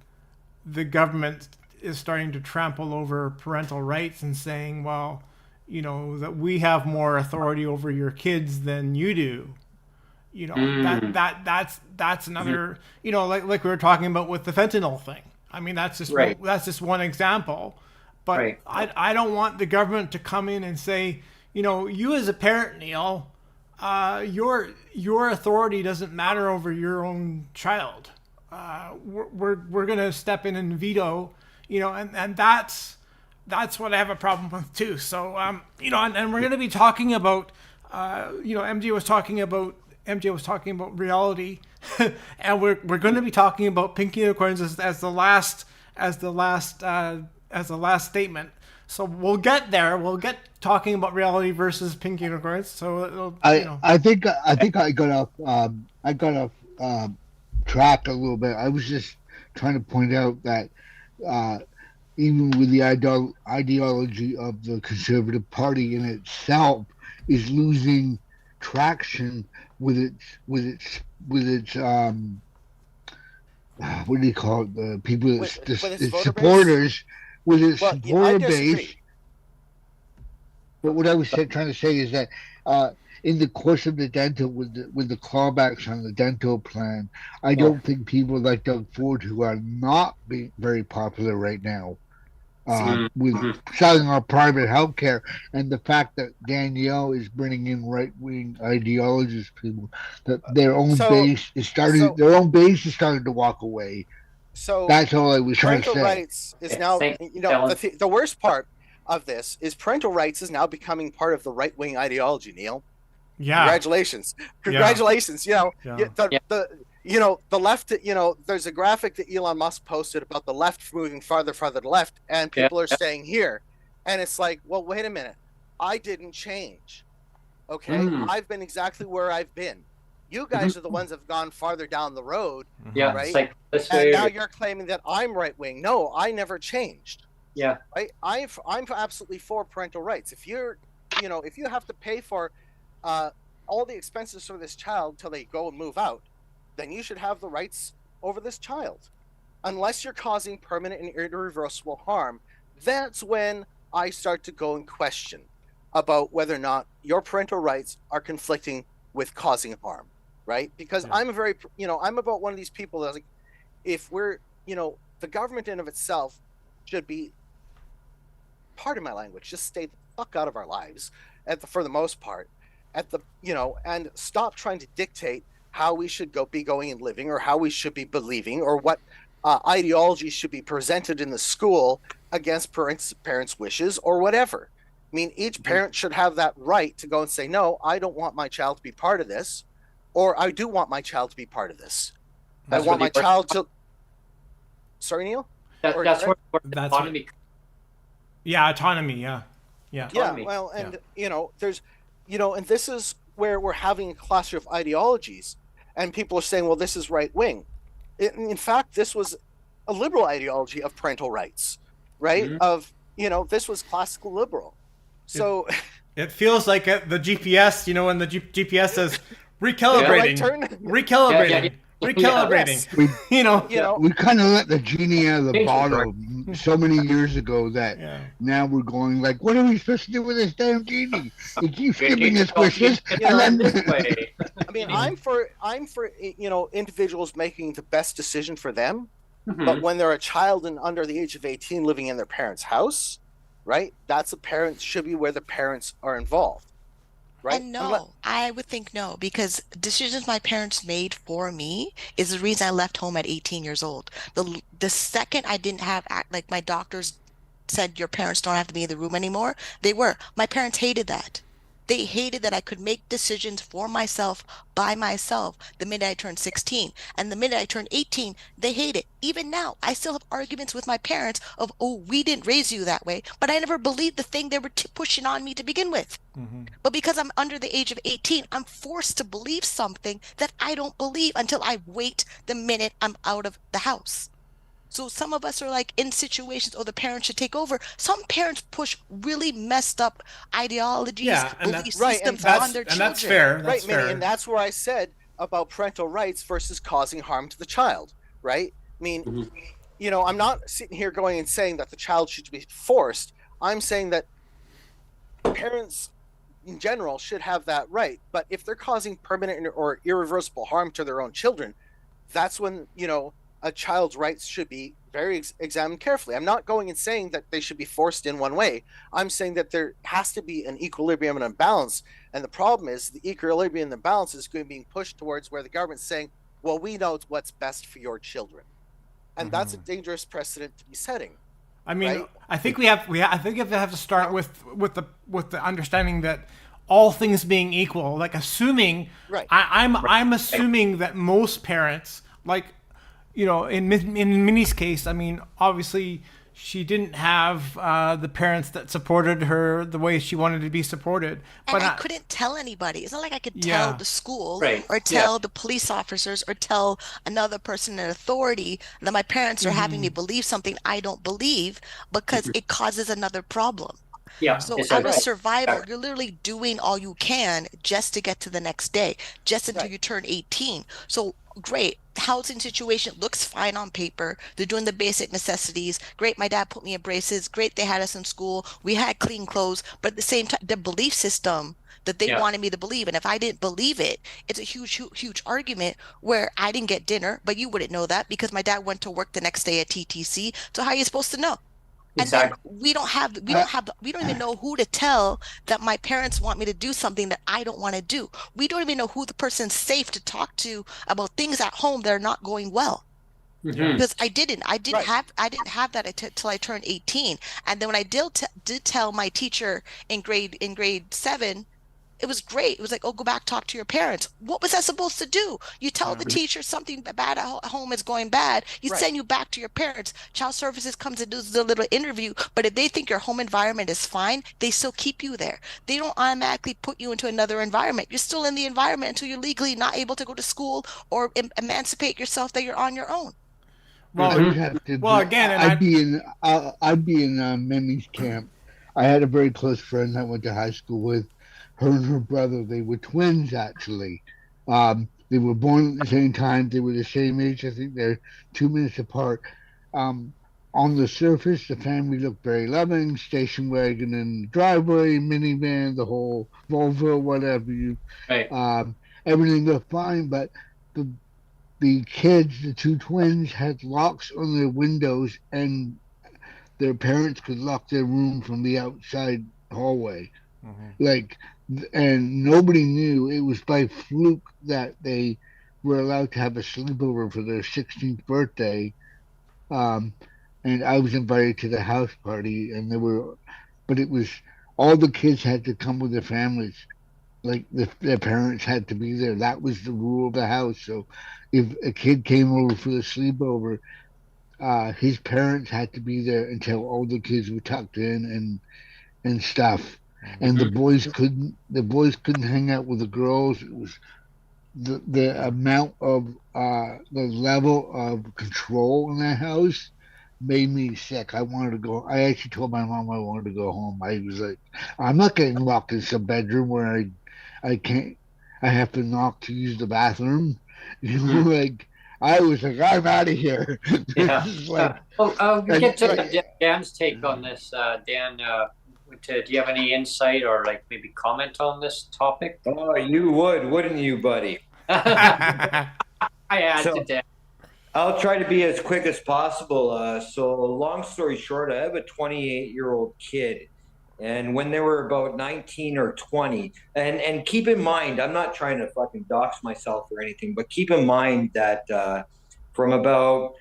the government is starting to trample over parental rights and saying, well, that we have more authority over your kids than you do. That's another, like we were talking about with the fentanyl thing. I mean, that's just one example. But I don't want the government to come in and say, you as a parent, Neil, your authority doesn't matter over your own child. We're going to step in and veto, and that's what I have a problem with too. So, and we're going to be talking about, MJ was talking about reality, and we're going to be talking about pink unicorns as the last statement. So we'll get there. We'll get talking about reality versus pink unicorns. So I think I got off track a little bit. I was just trying to point out that even with the ideology of the Conservative Party in itself is losing traction with its what do you call it? The people, its supporters, with its supporter base. But what I was trying to say is that in the course of the dental, with the clawbacks on the dental plan, I don't think people like Doug Ford, who are not being very popular right now, with selling our private health care, and the fact that Danielle is bringing in right-wing ideologies, people that their own base is starting to walk away. So that's all I was trying to say. Parental rights is now, the worst part of this is parental rights is now becoming part of the right-wing ideology, Neil. Yeah. Congratulations. The left, there's a graphic that Elon Musk posted about the left moving farther to the left, and people are staying here. And it's like, well, wait a minute. I didn't change. Okay? I've been exactly where I've been. You guys are the ones that have gone farther down the road. Yeah. Right? It's like this and way. now you're claiming that I'm right wing. No, I never changed. Yeah. Right? I'm absolutely for parental rights. If you're, if you have to pay for all the expenses for this child till they go and move out, then you should have the rights over this child. Unless you're causing permanent and irreversible harm, that's when I start to go and question about whether or not your parental rights are conflicting with causing harm, right? Because I'm I'm about one of these people that's like, if we're, the government in of itself should be, pardon my language, just stay the fuck out of our lives for the most part. at the, and stop trying to dictate how we should be going and living, or how we should be believing, or what ideology should be presented in the school against parents' wishes or whatever. I mean, each parent should have that right to go and say, no, I don't want my child to be part of this, or I do want my child to be part of this. I want my child to. Sorry, Neil? That's where autonomy. Yeah, autonomy. Yeah. Autonomy. Yeah. Well, and there's, and this is where we're having a cluster of ideologies, and people are saying, well, this is right wing. In fact, this was a liberal ideology of parental rights, right? This was classical liberal. So it feels like the GPS, when the GPS says recalibrating, recalibrating. Recalibrating. We kind of let the genie out of the bottle so many years ago that now we're going like, what are we supposed to do with this damn genie? It keeps giving us wishes. I mean, I'm for individuals making the best decision for them. But when they're a child and under the age of 18 living in their parents' house, right? That's should be where the parents are involved. Right? And no, I would think no, because decisions my parents made for me is the reason I left home at 18 years old. The second I didn't have, like my doctors said, your parents don't have to be in the room anymore. My parents hated that. They hated that I could make decisions for myself by myself the minute I turned 16. And the minute I turned 18, they hate it. Even now, I still have arguments with my parents of, oh, we didn't raise you that way. But I never believed the thing they were pushing on me to begin with. But because I'm under the age of 18, I'm forced to believe something that I don't believe until I wait the minute I'm out of the house. So some of us are like in situations, the parents should take over. Some parents push really messed up ideologies, belief systems on their children. And that's fair. That's fair. And that's where I said about parental rights versus causing harm to the child, right? I mean, I'm not sitting here going and saying that the child should be forced. I'm saying that parents in general should have that right. But if they're causing permanent or irreversible harm to their own children, that's when, a child's rights should be very examined carefully. I'm not going and saying that they should be forced in one way. I'm saying that there has to be an equilibrium and a balance. And the problem is the equilibrium and the balance is going to be pushed towards where the government's saying, well, we know what's best for your children. And that's a dangerous precedent to be setting. I mean, right? I think we have to start with the understanding that all things being equal, like assuming, right. I'm assuming that most parents, like, in Minnie's case, I mean, obviously she didn't have the parents that supported her the way she wanted to be supported. But I couldn't tell anybody. It's not like I could tell the school or tell the police officers or tell another person in authority that my parents are having me believe something I don't believe because it causes another problem. Yeah. So out of survival, you're literally doing all you can just to get to the next day, just until you turn 18. So great. Housing situation looks fine on paper. They're doing the basic necessities. Great. My dad put me in braces. Great. They had us in school. We had clean clothes, but at the same time, the belief system that they wanted me to believe. And if I didn't believe it, it's a huge argument where I didn't get dinner, but you wouldn't know that because my dad went to work the next day at TTC. So how are you supposed to know? Exactly. And then we don't even know who to tell that my parents want me to do something that I don't want to do. We don't even know who the person's safe to talk to about things at home that are not going well. Because I didn't have that until I turned 18. And then when I did tell my teacher in grade 7, it was great. It was like, oh, go back, talk to your parents. What was I supposed to do? You tell the teacher something bad at home is going bad. You send you back to your parents. Child services comes and does the little interview. But if they think your home environment is fine, they still keep you there. They don't automatically put you into another environment. You're still in the environment until you're legally not able to go to school or emancipate yourself that you're on your own. I'd be in Mimi's camp. I had a very close friend I went to high school with. Her and her brother, they were twins, actually. They were born at the same time. They were the same age. I think they're 2 minutes apart. On the surface, the family looked very loving. Station wagon in the driveway, minivan, the whole Volvo, whatever. Everything looked fine, but the kids, the two twins, had locks on their windows, and their parents could lock their room from the outside hallway. Like, and nobody knew. It was by fluke that they were allowed to have a sleepover for their 16th birthday. Um, and I was invited to the house party, and but it was all the kids had to come with their families. Like their parents had to be there. That was the rule of the house. So if a kid came over for the sleepover, his parents had to be there until all the kids were tucked in and stuff. And the boys couldn't hang out with the girls. It was the amount of the level of control in that house made me sick. I wanted to go. I actually told my mom I wanted to go home. I was like, I'm not getting locked in some bedroom where I can't. I have to knock to use the bathroom. You know, like I was like, I'm out of here. Yeah. Like, We get to Dan's take on this. Dan, do you have any insight or like maybe comment on this topic? Oh, you would, wouldn't you, buddy? I add So- to Dan. I'll try to be as quick as possible. So long story short, I have a 28-year-old kid. And when they were about 19 or 20, and keep in mind, I'm not trying to fucking dox myself or anything, but keep in mind that from about,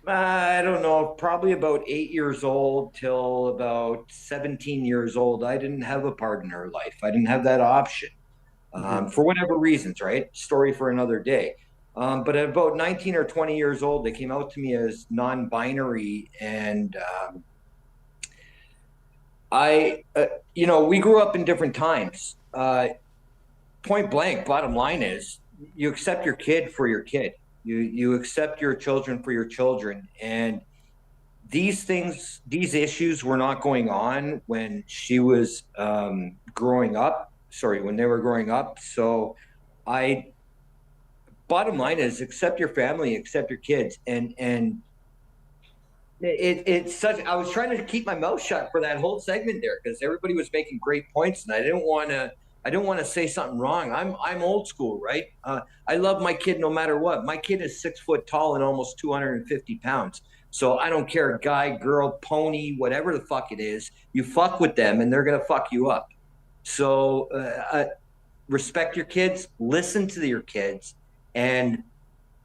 I don't know, probably about 8 years old till about 17 years old, I didn't have a partner in life. I didn't have that option for whatever reasons, right? Story for another day. But at about 19 or 20 years old, they came out to me as non-binary, and we grew up in different times. Point blank, bottom line is you accept your kid for your kid. You accept your children for your children. And these issues were not going on when she was growing up. Sorry, when they were growing up. So bottom line is accept your family, accept your kids. And it's such, I was trying to keep my mouth shut for that whole segment there because everybody was making great points and I didn't want to say something wrong. I'm old school, right? I love my kid no matter what. My kid is 6 foot tall and almost 250 pounds. So I don't care, guy, girl, pony, whatever the fuck it is, you fuck with them and they're going to fuck you up. So respect your kids, listen to your kids. And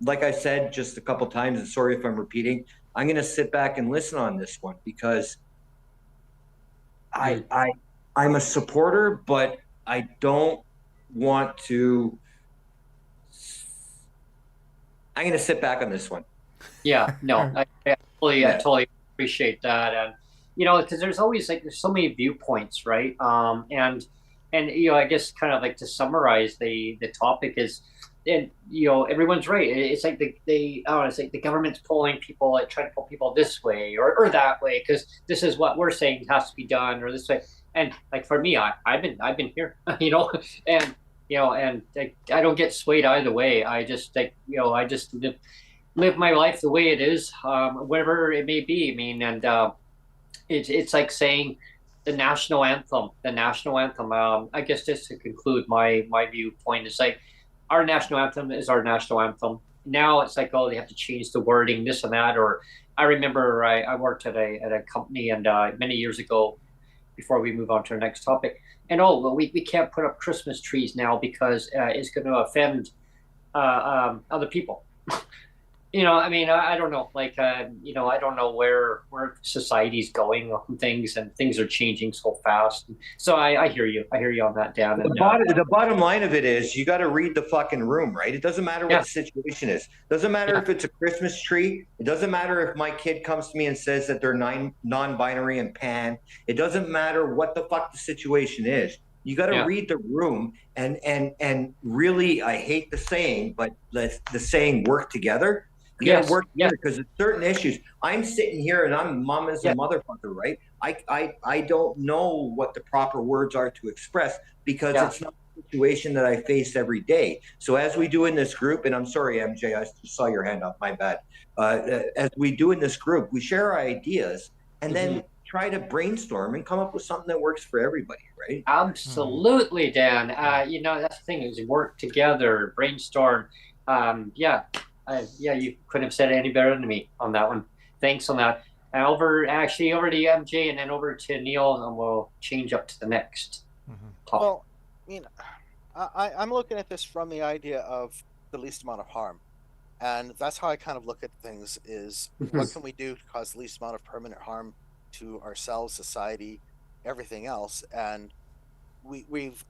like I said just a couple times, and sorry if I'm repeating, I'm going to sit back and listen on this one because I'm a supporter, but I don't want to. I'm going to sit back on this one. Yeah, no, I totally appreciate that, and because there's always there's so many viewpoints, right? And I guess kind of like to summarize the topic is. And everyone's right. It's like it's like the government's pulling people, like trying to pull people this way or that way because this is what we're saying has to be done or this way. And like for me, I've been here, and and I don't get swayed either way. I just I just live my life the way it is, whatever it may be. I mean, and it's like saying the national anthem. The national anthem. I guess just to conclude my viewpoint is like. Our national anthem is our national anthem. Now it's like, oh, they have to change the wording, this and that. Or I remember I worked at a company and many years ago, before we move on to our next topic. And we can't put up Christmas trees now because it's going to offend other people. I mean, I don't know. Like, I don't know where society's going on things, and things are changing so fast. So I hear you. I hear you on that, Dan. The bottom line of it is you got to read the fucking room, right? It doesn't matter what the situation is. It doesn't matter if it's a Christmas tree. It doesn't matter if my kid comes to me and says that they're non-binary and pan. It doesn't matter what the fuck the situation is. You got to read the room and really, I hate the saying, but the saying work together. You got to work together because it's certain issues. I'm sitting here and I'm mom as a motherfucker, right? I don't know what the proper words are to express because it's not a situation that I face every day. So as we do in this group, and I'm sorry, MJ, I saw your hand up, my bad. As we do in this group, we share our ideas and then try to brainstorm and come up with something that works for everybody, right? Absolutely, Dan. That's the thing is work together, brainstorm. You couldn't have said it any better than me on that one. Thanks on that. And over to MJ and then over to Neil, and we'll change up to the next topic. Well, mean, I'm looking at this from the idea of the least amount of harm. And that's how I kind of look at things is what can we do to cause the least amount of permanent harm to ourselves, society, everything else. And we've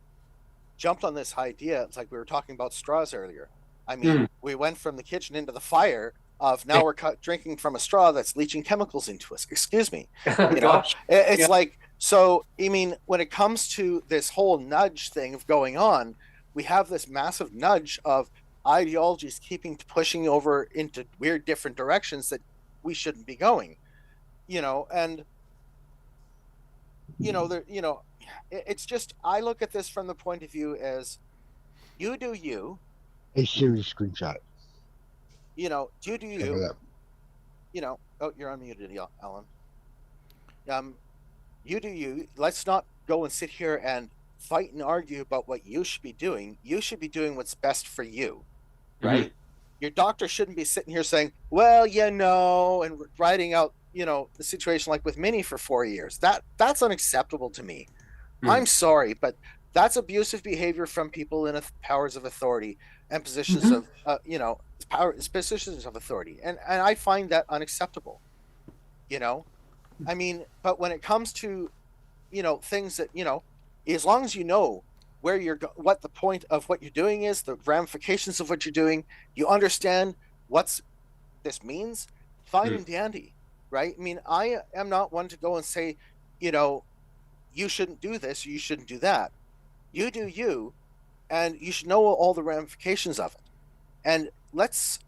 jumped on this idea. It's like we were talking about straws earlier. I mean, we went from the kitchen into the fire of now we're drinking from a straw that's leaching chemicals into us. Excuse me. You know, it's like, so, I mean, when it comes to this whole nudge thing of going on, we have this massive nudge of ideologies keeping pushing over into weird different directions that we shouldn't be going, you know. And you know, there, you know, it's just, I look at this from the point of view as you do you. A serious screenshot. You know, you do you. You know, oh, you're unmuted, Alan. You do you. Let's not go and sit here and fight and argue about what you should be doing. You should be doing what's best for you, right? Your doctor shouldn't be sitting here saying, well, you know, and writing out, you know, the situation like with Minnie for 4 years. That's unacceptable to me. I'm sorry, but that's abusive behavior from people in powers of authority and positions of, you know, positions of authority. And I find that unacceptable, you know? I mean, but when it comes to, you know, things that, you know, as long as you know where you're, what the point of what you're doing is, the ramifications of what you're doing, you understand what's this means, fine and dandy, right? I mean, I am not one to go and say, you know, you shouldn't do this, you shouldn't do that. You do you, and you should know all the ramifications of it. And let's,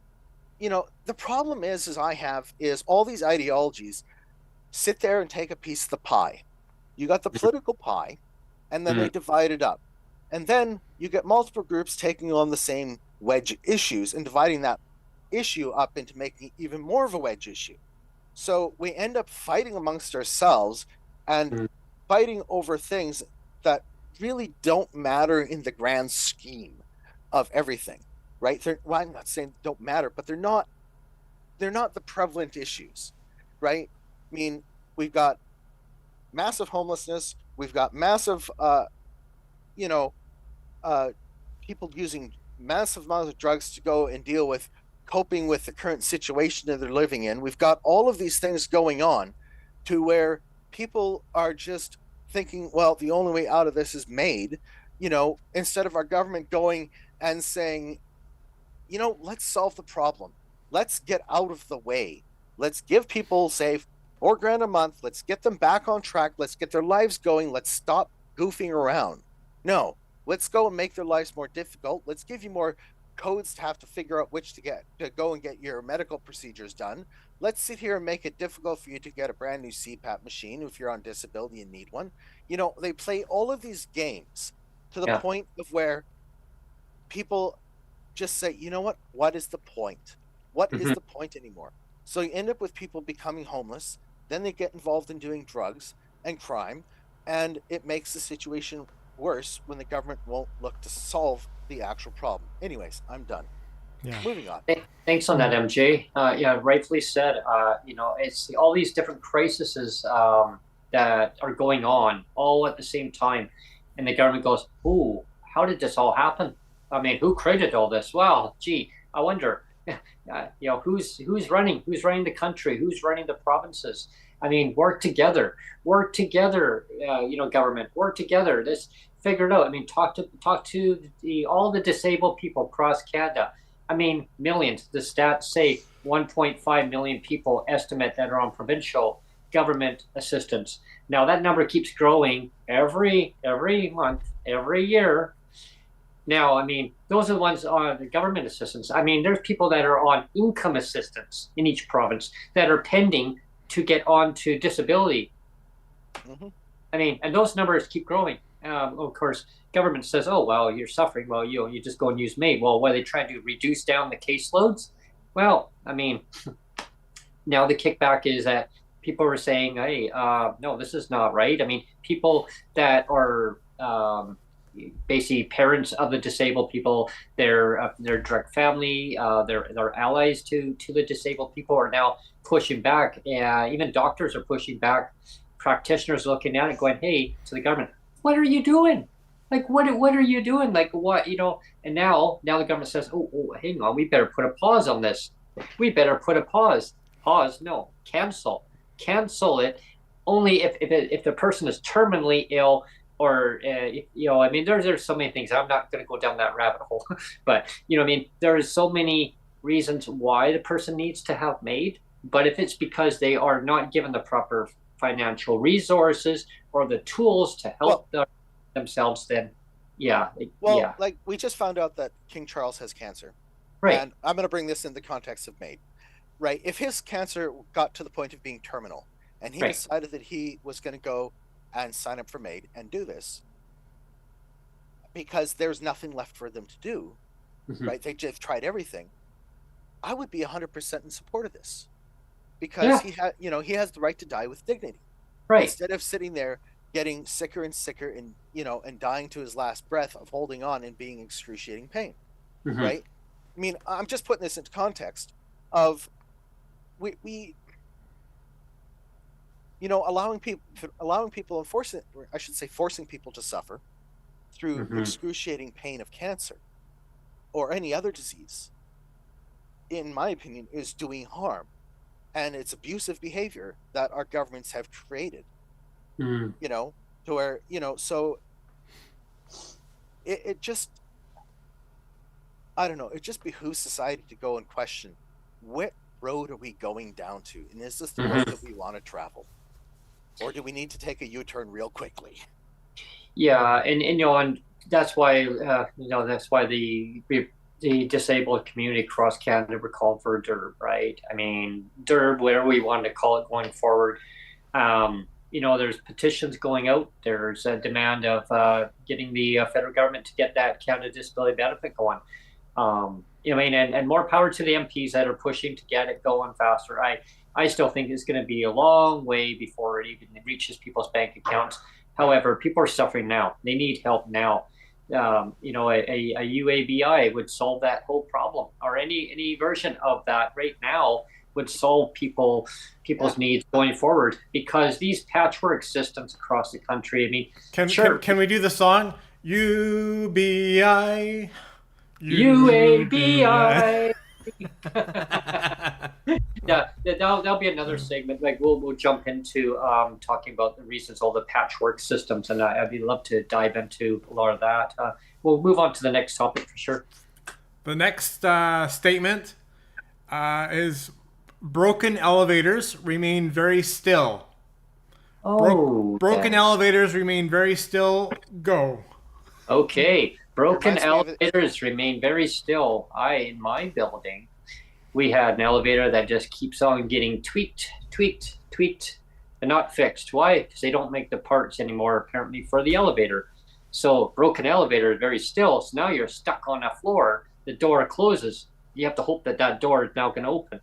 you know, the problem is I have is all these ideologies sit there and take a piece of the pie. You got the political pie, and then they divide it up. And then you get multiple groups taking on the same wedge issues and dividing that issue up into making even more of a wedge issue. So we end up fighting amongst ourselves and fighting over things that really don't matter in the grand scheme of everything, right? Well, I'm not saying don't matter, but they're not the prevalent issues, right? I mean, we've got massive homelessness, we've got massive, you know, people using massive amounts of drugs to go and deal with coping with the current situation that they're living in. We've got all of these things going on to where people are just thinking, well, the only way out of this is MAiD, you know, instead of our government going and saying, you know, let's solve the problem. Let's get out of the way. Let's give people, say, $4,000 a month. Let's get them back on track. Let's get their lives going. Let's stop goofing around. No, let's go and make their lives more difficult. Let's give you more codes to have to figure out which to go and get your medical procedures done. Let's sit here and make it difficult for you to get a brand new CPAP machine if you're on disability and need one. You know, they play all of these games to the point of where people just say, you know what is the point? What is the point anymore? So you end up with people becoming homeless, then they get involved in doing drugs and crime, and it makes the situation worse when the government won't look to solve the actual problem. Anyways, I'm done. Yeah. Moving on. Thanks on that, MJ. Yeah, rightfully said. You know, it's all these different crises that are going on all at the same time, and the government goes, "Ooh, how did this all happen? I mean, who created all this? Well, gee, I wonder. You know, who's running the country? Who's running the provinces? I mean, work together. You know, government, work together. This figure it out. I mean, talk to all the disabled people across Canada. I mean, millions. The stats say 1.5 million people estimate that are on provincial government assistance. Now that number keeps growing every month, every year. Now, I mean, those are the ones on the government assistance. I mean, there's people that are on income assistance in each province that are pending to get onto disability. I mean, and those numbers keep growing. Of course, government says, "Oh, well, you're suffering. Well, you just go and use MAiD." Well, what are they trying to reduce down the caseloads? Well, I mean, now the kickback is that people are saying, "Hey, no, this is not right." I mean, people that are basically parents of the disabled people, their direct family, their allies to the disabled people are now pushing back. Even doctors are pushing back. Practitioners looking at it, going, "Hey," to the government, "What are you doing? Like, what are you doing? Like, what, and now the government says, oh, hang on, we better put a pause on this. We better put a pause. Pause, no, cancel it. Only if the person is terminally ill, or I mean, there's so many things. I'm not going to go down that rabbit hole, but I mean, there's so many reasons why the person needs to have MAiD. But if it's because they are not given the proper financial resources or the tools to help themselves, then like we just found out that King Charles has cancer, right? And I'm going to bring this in the context of MAiD, right? If his cancer got to the point of being terminal, and he decided that he was going to go and sign up for MAiD and do this, because there's nothing left for them to do, right? They've tried everything. I would be 100% in support of this, because he has the right to die with dignity, right? Instead of sitting there getting sicker and sicker and and dying to his last breath of holding on and being excruciating pain, right? I mean, I'm just putting this into context of we allowing people and forcing people to suffer through excruciating pain of cancer or any other disease, in my opinion, is doing harm, and it's abusive behavior that our governments have created. To where so it just, I don't know, it just behooves society to go and question, what road are we going down to, and is this the road that we want to travel, or do we need to take a U-turn real quickly? Yeah, and that's why the disabled community across Canada were called for DURB, right? I mean, DURB, whatever we want to call it going forward. There's petitions going out. There's a demand of getting the federal government to get that Canada Disability Benefit going. And more power to the MPs that are pushing to get it going faster. I still think it's going to be a long way before it even reaches people's bank accounts. However, people are suffering now. They need help now. A UABI would solve that whole problem, or any version of that right now would solve people's needs going forward, because these patchwork systems across the country, I mean, can we do the song UBI? UABI. Yeah, that'll be another segment. Like we'll jump into talking about the reasons all the patchwork systems, and I'd love to dive into a lot of that. We'll move on to the next topic for sure. The next statement is broken elevators remain very still. Broken elevators remain very still. Go. Okay. Broken elevators remain very still. In my building, we had an elevator that just keeps on getting tweaked, and not fixed. Why? Because they don't make the parts anymore, apparently, for the elevator. So broken elevator is very still. So now you're stuck on a floor. The door closes. You have to hope that door is now going to open.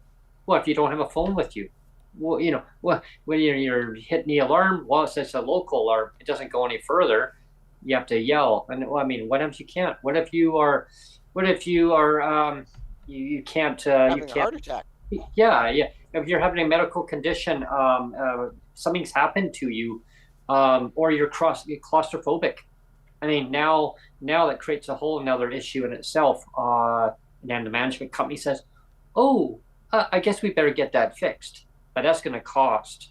Well, if you don't have a phone with you, when you're hitting the alarm, well, it says a local alarm. It doesn't go any further. You have to yell. And what if you can't? What if you are you can't having a heart attack? Yeah. If you're having a medical condition, something's happened to you, or you're claustrophobic. I mean, now that creates a whole another issue in itself. And then the management company says, I guess we better get that fixed, but that's going to cost.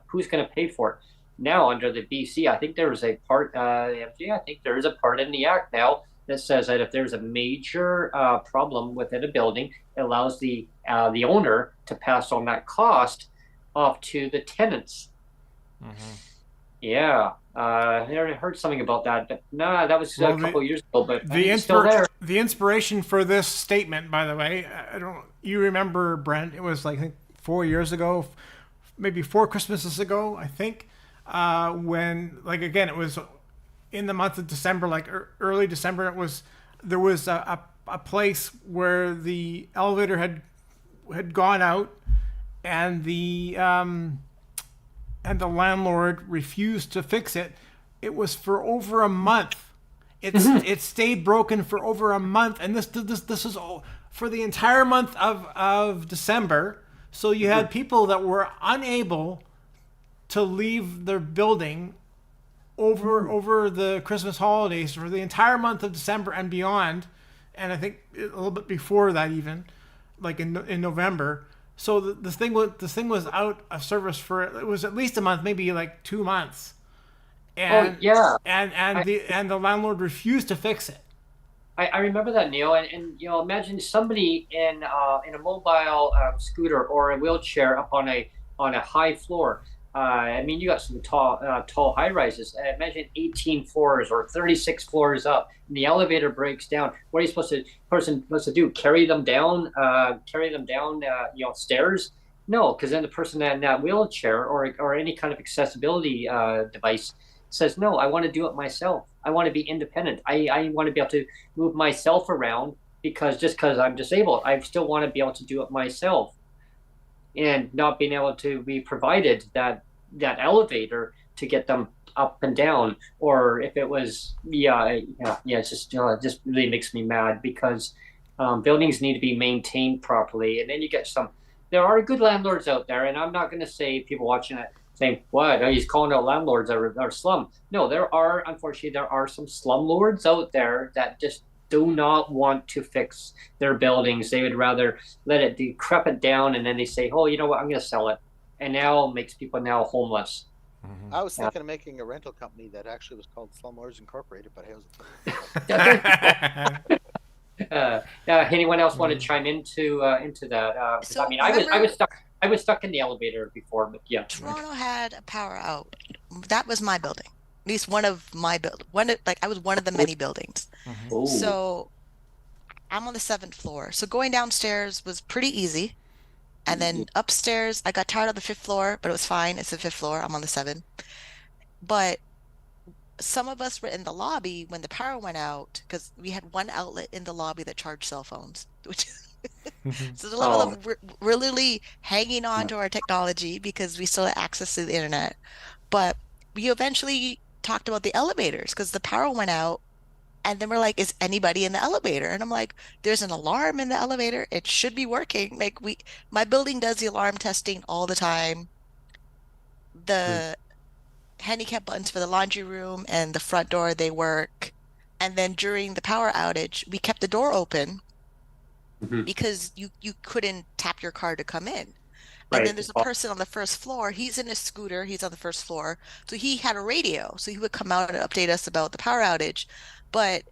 Who's going to pay for it? Now, under the BC, I think there is a part, I think there is a part in the Act now that says that if there's a major problem within a building, it allows the owner to pass on that cost off to the tenants. Yeah, I heard something about that, but that was a couple of years ago. But the inspiration for this statement, by the way, you remember, Brent? It was like I think 4 years ago, maybe 4 Christmases ago, I think, when it was in the month of December, early December. There was a place where the elevator had gone out, and the landlord refused to fix it. It was for over a month. It stayed broken for over a month, and this is for the entire month of December. So you had people that were unable to leave their building over the Christmas holidays for the entire month of December and beyond, and I think a little bit before that even, like in November. So this thing was out of service for it was at least a month, maybe like 2 months, and and the landlord refused to fix it. I remember that, Neil, and imagine somebody in a mobile scooter or a wheelchair up on a high floor. I mean, you got some tall high rises. Imagine 18 floors or 36 floors up, and the elevator breaks down. What are you person supposed to do? Carry them down? Stairs? No, because then the person in that wheelchair or any kind of accessibility device says, no, I want to do it myself. I want to be independent. I want to be able to move myself around because I'm disabled, I still want to be able to do it myself. And not being able to be provided that elevator to get them up and down, or if it was, it's just it just really makes me mad because buildings need to be maintained properly. And then you get there are good landlords out there, and I'm not going to say people watching it saying, what, he's calling out landlords are slum. No, unfortunately, there are some slumlords out there that just do not want to fix their buildings. They would rather let it decrepit down, and then they say, oh, you know what, I'm going to sell it. And now makes people now homeless. I was thinking of making a rental company that actually was called Slumlords Incorporated, but anyone else want to chime into that? So I mean, I was stuck in the elevator before, but yeah. Toronto had a power out. That was my building. At least one of my I was one of the many buildings. Ooh. So I'm on the 7th floor. So going downstairs was pretty easy. And then upstairs, I got tired of the 5th floor, but it was fine. It's the 5th floor. I'm on the 7th. But some of us were in the lobby when the power went out because we had one outlet in the lobby that charged cell phones, which so the level of we're literally hanging on to our technology because we still have access to the internet. But we eventually talked about the elevators because the power went out, and then we're like, is anybody in the elevator? And I'm like, there's an alarm in the elevator. It should be working. Like my building does the alarm testing all the time. The handicap buttons for the laundry room and the front door, they work. And then during the power outage, we kept the door open because you couldn't tap your card to come in. Right. And then there's a person on the 1st floor. He's in a scooter. He's on the 1st floor. So he had a radio. So he would come out and update us about the power outage. But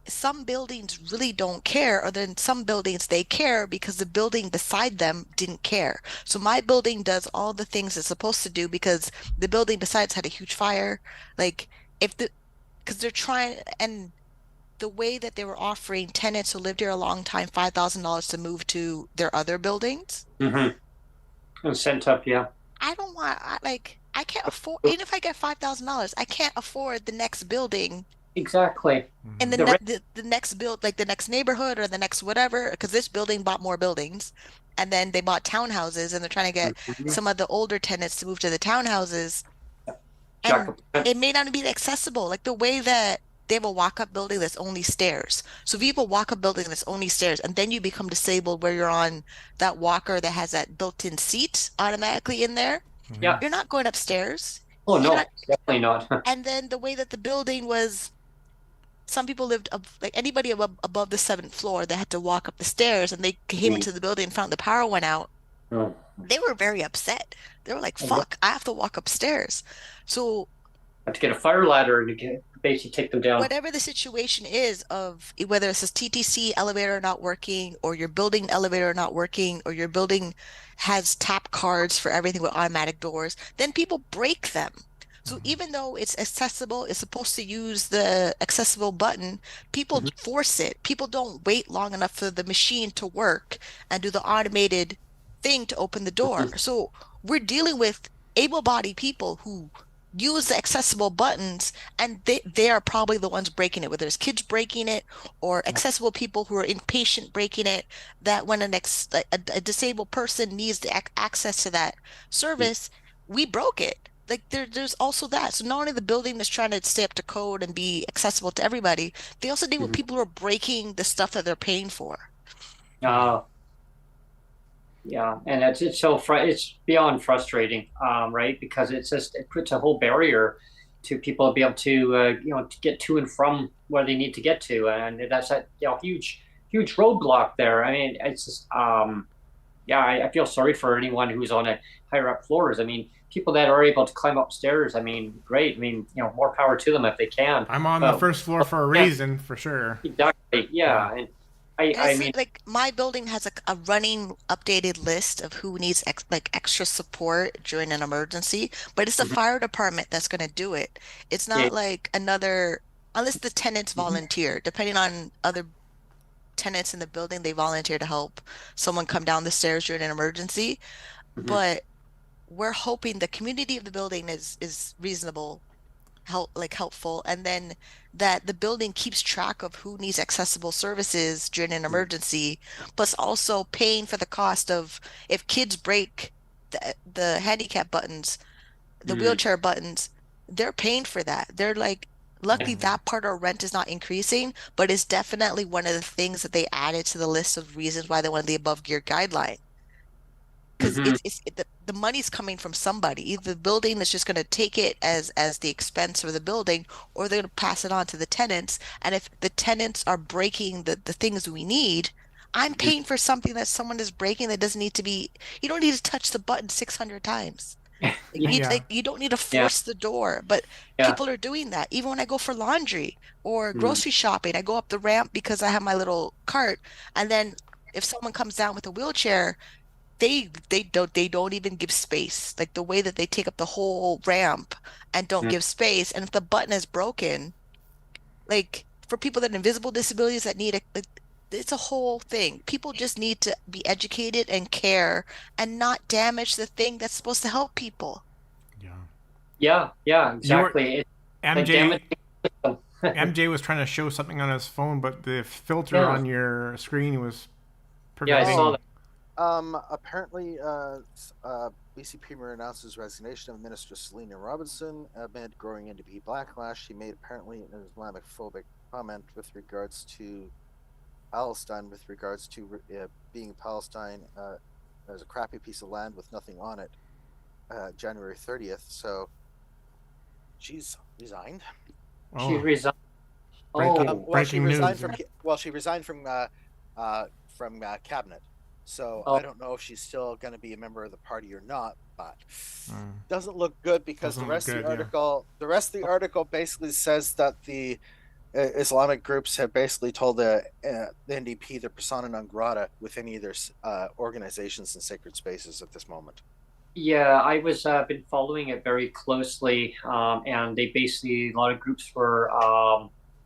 some buildings really don't care, or then some buildings they care because the building beside them didn't care. So my building does all the things it's supposed to do because the building besides had a huge fire. Like because they're trying, and the way that they were offering tenants who lived here a long time $5,000 to move to their other buildings. And sent up, yeah. I can't afford, even if I get $5,000, I can't afford the next building. Exactly. And the next build, like the next neighborhood or the next whatever, because this building bought more buildings, and then they bought townhouses, and they're trying to get some of the older tenants to move to the townhouses. And it may not be accessible, like the way that they have a walk-up building that's only stairs. So if you have a walk-up building that's only stairs, and then you become disabled where you're on that walker that has that built-in seat automatically in there, you're not going upstairs. Oh, no, definitely not. And then the way that the building was, some people lived like anybody above the 7th floor, they had to walk up the stairs, and they came into the building and found the power went out. They were very upset. They were like, fuck, I have to walk upstairs. So I have to get a fire ladder to basically take them down. Whatever the situation is, of whether it's this TTC elevator not working, or your building elevator not working, or your building has tap cards for everything with automatic doors, then people break them. So even though it's accessible, it's supposed to use the accessible button, people force it. People don't wait long enough for the machine to work and do the automated thing to open the door. So we're dealing with able-bodied people who use the accessible buttons, and they are probably the ones breaking it, whether it's kids breaking it or accessible people who are impatient breaking it, that when a disabled person needs the access to that service, we broke it. Like there's also that. So not only the building is trying to stay up to code and be accessible to everybody, they also deal with people who are breaking the stuff that they're paying for. Yeah, and it's beyond frustrating, right? Because it puts a whole barrier to people be able to to get to and from where they need to get to, and that's a huge roadblock there. I mean, it's just yeah, I feel sorry for anyone who's on a higher up floors. I mean, people that are able to climb upstairs, I mean, great. I mean, more power to them if they can. I'm on the first floor for a reason, for sure. Exactly. Yeah. And I mean, like my building has a running updated list of who needs extra support during an emergency, but it's the fire department that's going to do it. It's not like another, unless the tenants volunteer, depending on other tenants in the building, they volunteer to help someone come down the stairs during an emergency. But we're hoping the community of the building is reasonable, helpful, and then that the building keeps track of who needs accessible services during an emergency, plus also paying for the cost of if kids break the handicap buttons, the wheelchair buttons, they're paying for that. They're like, luckily that part of rent is not increasing, but it's definitely one of the things that they added to the list of reasons why they wanted the above gear guideline. Because the money's coming from somebody. Either the building is just going to take it as the expense for the building, or they're going to pass it on to the tenants. And if the tenants are breaking the things we need, I'm paying for something that someone is breaking that doesn't need to be. You don't need to touch the button 600 times. You don't need to force the door, but people are doing that. Even when I go for laundry or grocery shopping, I go up the ramp because I have my little cart, and then if someone comes down with a wheelchair, they don't even give space. Like the way that they take up the whole ramp and don't give space. And if the button is broken, like for people that have invisible disabilities that need it's a whole thing. People just need to be educated and care and not damage the thing that's supposed to help people. Yeah, exactly. MJ was trying to show something on his phone, but the filter on your screen was perfect. Yeah, I saw that. Apparently, BC Premier announces resignation of Minister Selina Robinson amid growing NDP backlash. She made apparently an Islamophobic comment with regards to Palestine, with regards to being Palestine as a crappy piece of land with nothing on it, January 30th. So she's resigned. Oh. She resigned. She resigned from cabinet. So I don't know if she's still going to be a member of the party or not, but doesn't look good because the rest of the article basically says that the Islamic groups have basically told the NDP they're persona non grata with any of their organizations and sacred spaces at this moment. Yeah, I was been following it very closely, and they basically, a lot of groups were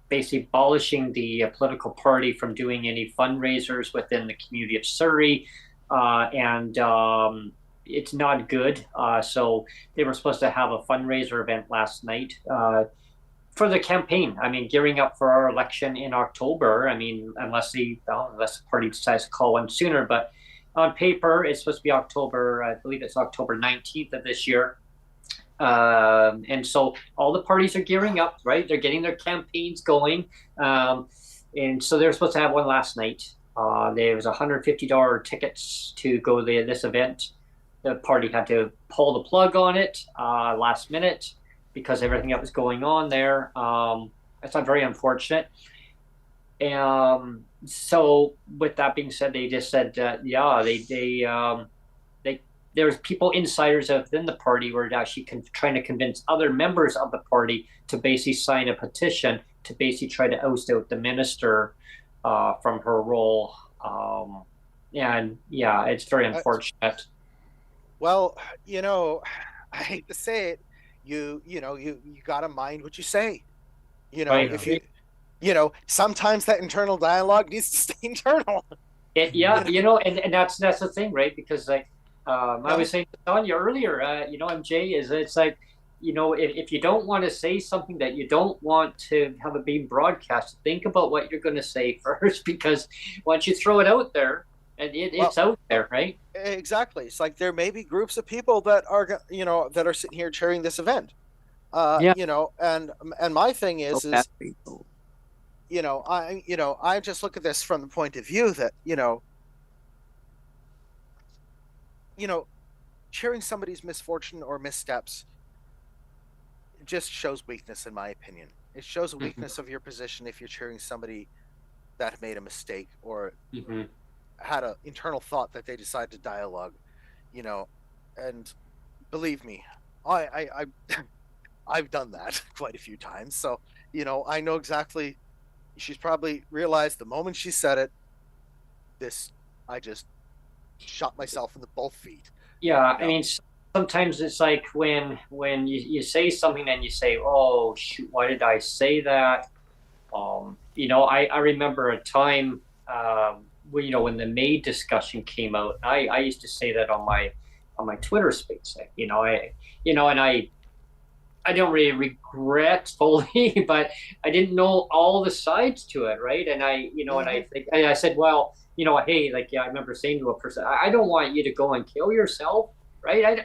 basically abolishing the political party from doing any fundraisers within the community of Surrey, and it's not good. So they were supposed to have a fundraiser event last night for the campaign. I mean, gearing up for our election in October. I mean, unless the party decides to call one sooner, but on paper it's supposed to be October. I believe it's October 19th of this year. And so all the parties are gearing up, right? They're getting their campaigns going. And so they were supposed to have one last night. There was $150 tickets to go to this event. The party had to pull the plug on it last minute because everything that was going on there. It's not very unfortunate. So with that being said, they just said, there was people, insiders within the party, were actually trying to convince other members of the party to basically sign a petition to basically try to oust out the minister from her role. And yeah, it's very unfortunate. Well, I hate to say it, you gotta mind what you say. If sometimes that internal dialogue needs to stay internal. And that's the thing, right? Because I was saying to Tanya earlier, MJ, it's like, if you don't want to say something that you don't want to have it being broadcast, think about what you're going to say first, because once you throw it out there, it's out there, right? Exactly. It's like there may be groups of people that are, that are sitting here chairing this event. And my thing is I just look at this from the point of view that, sharing somebody's misfortune or missteps just shows weakness, in my opinion. It shows a weakness of your position if you're cheering somebody that made a mistake or had an internal thought that they decided to dialogue, you know. And believe me, I've done that quite a few times. So, you know, I know exactly. She's probably realized the moment she said it, I just shot myself in both feet. Yeah, You know? I mean, sometimes it's like when you say something and you say, "Oh shoot, why did I say that?" You know, I remember a time, when, you know, when the MAiD discussion came out. I used to say that on my Twitter space. You know, and I don't really regret fully, but I didn't know all the sides to it, right? And I said, well, you know, hey, like, yeah, I remember saying to a person, I don't want you to go and kill yourself, right?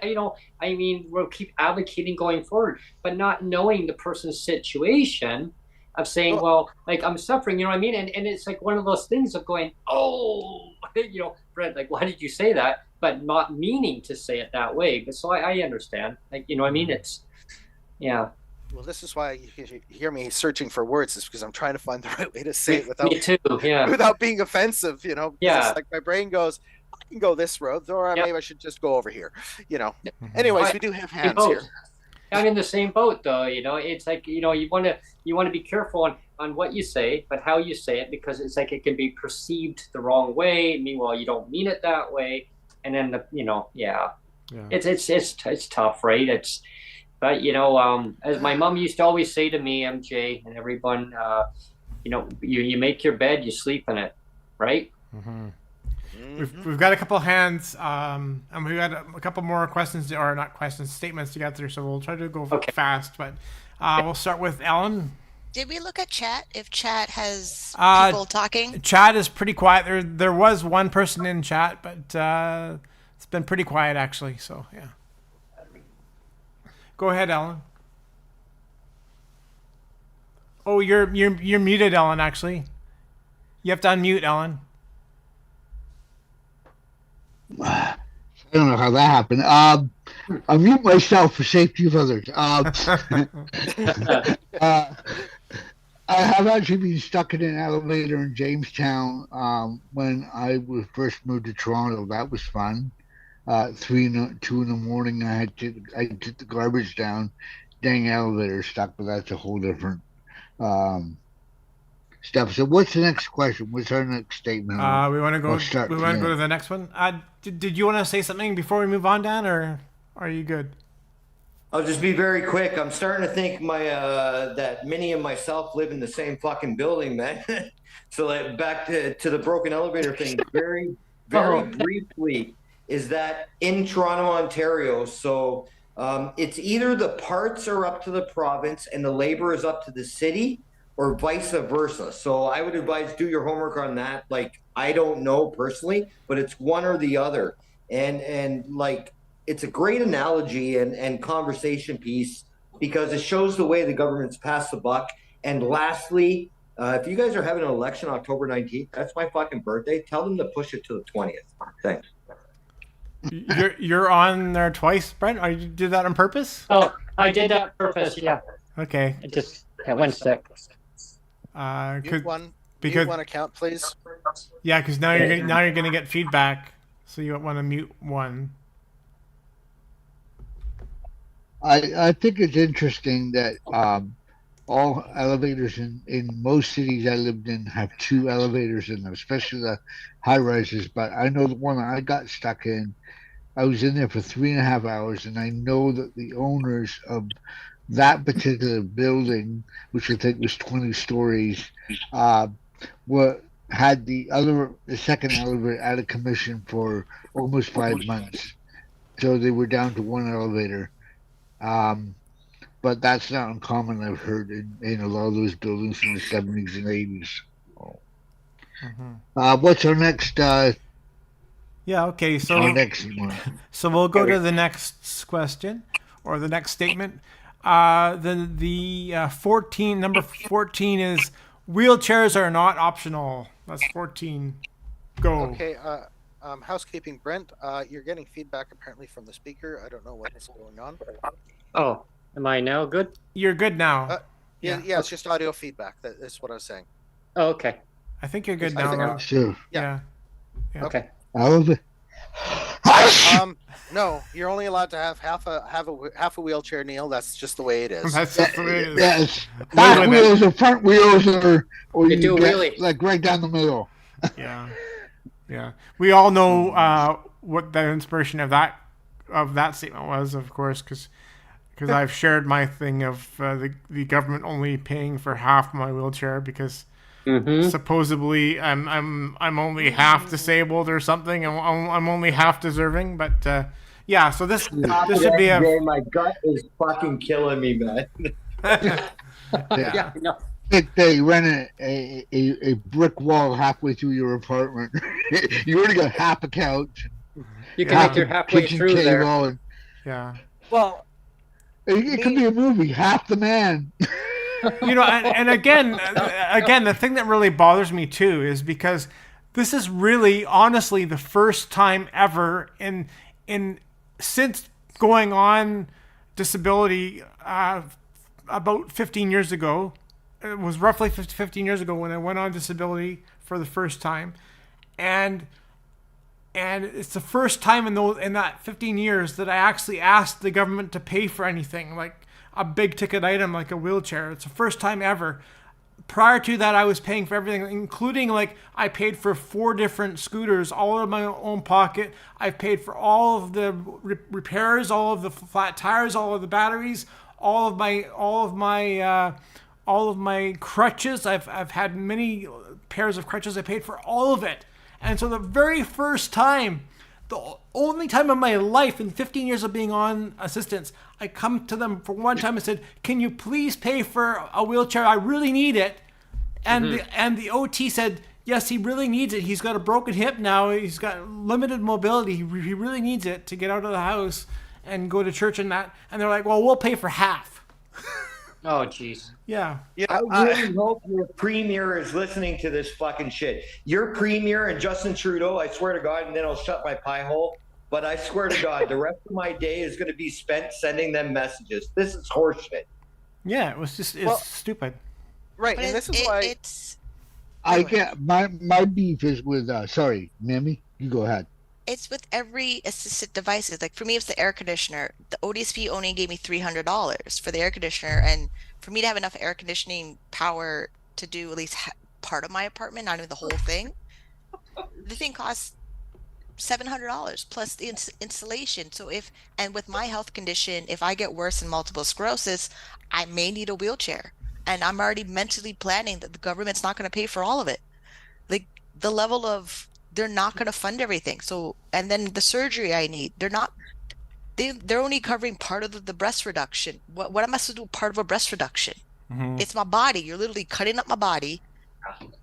I mean, we'll keep advocating going forward, but not knowing the person's situation of saying, well, like, I'm suffering, you know what I mean? And it's like one of those things of going, oh, you know, Brent, like, why did you say that? But not meaning to say it that way. But so I understand, like, you know what I mean? It's, yeah. Well, this is why you hear me searching for words, is because I'm trying to find the right way to say it Me too, yeah. without being offensive, you know. Yeah. It's like my brain goes, I can go this road, or maybe I should just go over here, you know. Anyways, we do have hands here. I'm in the same boat, though. You know, it's like, you know, you want to be careful on what you say, but how you say it, because it's like it can be perceived the wrong way. Meanwhile, you don't mean it that way, and then it's tough, right? But, you know, as my mom used to always say to me, MJ, and everyone, you know, you make your bed, you sleep in it, right? We've got a couple hands, and we've got a couple more questions, or not questions, statements to get through. So we'll try to go fast, but we'll start with Ellen. Did we look at chat? If chat has people talking? Chat is pretty quiet. There was one person in chat, but it's been pretty quiet actually. So yeah. Go ahead, Ellen. Oh, you're muted, Ellen. Actually, you have to unmute, Ellen. I don't know how that happened. I mute myself for safety of others. I have actually been stuck in an elevator in Jamestown when I was first moved to Toronto. That was fun. 2 in the morning, I took the garbage down. Dang elevator stuck, but that's a whole different stuff. So, what's the next question? What's our next statement? We want to go. We want to go to the next one. Did you want to say something before we move on, Dan, or are you good? I'll just be very quick. I'm starting to think that Minnie and myself live in the same fucking building, man. So, like, back to the broken elevator thing. Very briefly. Is that in Toronto, Ontario? So it's either the parts are up to the province and the labor is up to the city, or vice versa. So I would advise do your homework on that. Like, I don't know personally, but it's one or the other. And like, it's a great analogy and conversation piece, because it shows the way the government's passed the buck. And lastly, if you guys are having an election October 19th, that's my fucking birthday. Tell them to push it to the 20th. Thanks. You're on there twice, Brent? Or you did that on purpose? Oh, I did that on purpose, yeah. Okay. I just 1 sec. Mute one account, please. Yeah, because now you're gonna get feedback, so you want to mute one. I think it's interesting that all elevators in most cities I lived in have 2 elevators in them, especially the high rises. But I know the one I got stuck in, I was in there for 3.5 hours, and I know that the owners of that particular building, which I think was 20 stories, had the second elevator out of commission for almost 5 months. So they were down to 1 elevator. But that's not uncommon. I've heard in a lot of those buildings in the 70s and 80s. What's our next? Okay. So our next one. So we'll go to the next question, or the next statement. Then the 14, number 14 is wheelchairs are not optional. That's 14. Go. Okay. Housekeeping, Brent. You're getting feedback apparently from the speaker. I don't know what is going on. Oh. Am I now good? You're good now. Yeah, Yeah. it's just audio feedback. That's what I was saying. Oh, okay. I think you're good I now. think Though. Sure. Yeah. Okay. All of it. No, you're only allowed to have half a wheelchair, Neil. That's just the way it is. That's just the way it is. Yes. Live Back with wheels or front wheels or You you do get, really. like right down the middle. Yeah. Yeah. We all know what the inspiration of that statement was, of course, because I've shared my thing of the government only paying for half my wheelchair because supposedly I'm only half disabled or something, and I'm only half deserving. But yeah, so this should be a. My gut is fucking killing me, man. Yeah. No. They ran a brick wall halfway through your apartment. You already got half a couch, You can Yeah. make your halfway kitchen through there. table, and Yeah. Well, it could be a movie. Half the man. And again, the thing that really bothers me too is because this is really, honestly, the first time ever in since going on disability about 15 years ago. It was roughly 15 years ago when I went on disability for the first time, and it's the first time in that 15 years that I actually asked the government to pay for anything like a big ticket item like a wheelchair. It's the first time ever. Prior to that, I was paying for everything, including like I paid for 4 different scooters, all out of my own pocket. I've paid for all of the repairs, all of the flat tires, all of the batteries, all of my crutches. I've had many pairs of crutches. I paid for all of it. And so the very first time, the only time in my life in 15 years of being on assistance, I come to them for one time and said, "Can you please pay for a wheelchair? I really need it." And the OT said, "Yes, he really needs it. He's got a broken hip now. He's got limited mobility. He really needs it to get out of the house and go to church and that." And they're like, "Well, we'll pay for half." Oh, jeez. Yeah. I really hope your premier is listening to this fucking shit. Your premier and Justin Trudeau, I swear to God, and then I'll shut my pie hole. But I swear to God, the rest of my day is going to be spent sending them messages. This is horseshit. Yeah, it's stupid. right, But and this is why it's I get my beef is with sorry, Mimi, you go ahead. it's with every assisted devices. Like for me, it's the air conditioner. The ODSP only gave me $300 for the air conditioner, and for me to have enough air conditioning power to do at least part of my apartment, not even the whole thing, the thing costs $700 plus the installation. So and with my health condition, if I get worse in multiple sclerosis, I may need a wheelchair, and I'm already mentally planning that the government's not going to pay for all of it. Like the level of they're not going to fund everything. So, and then the surgery I need, they're only covering part of the breast reduction. What am I supposed to do part of a breast reduction? It's my body. You're literally cutting up my body,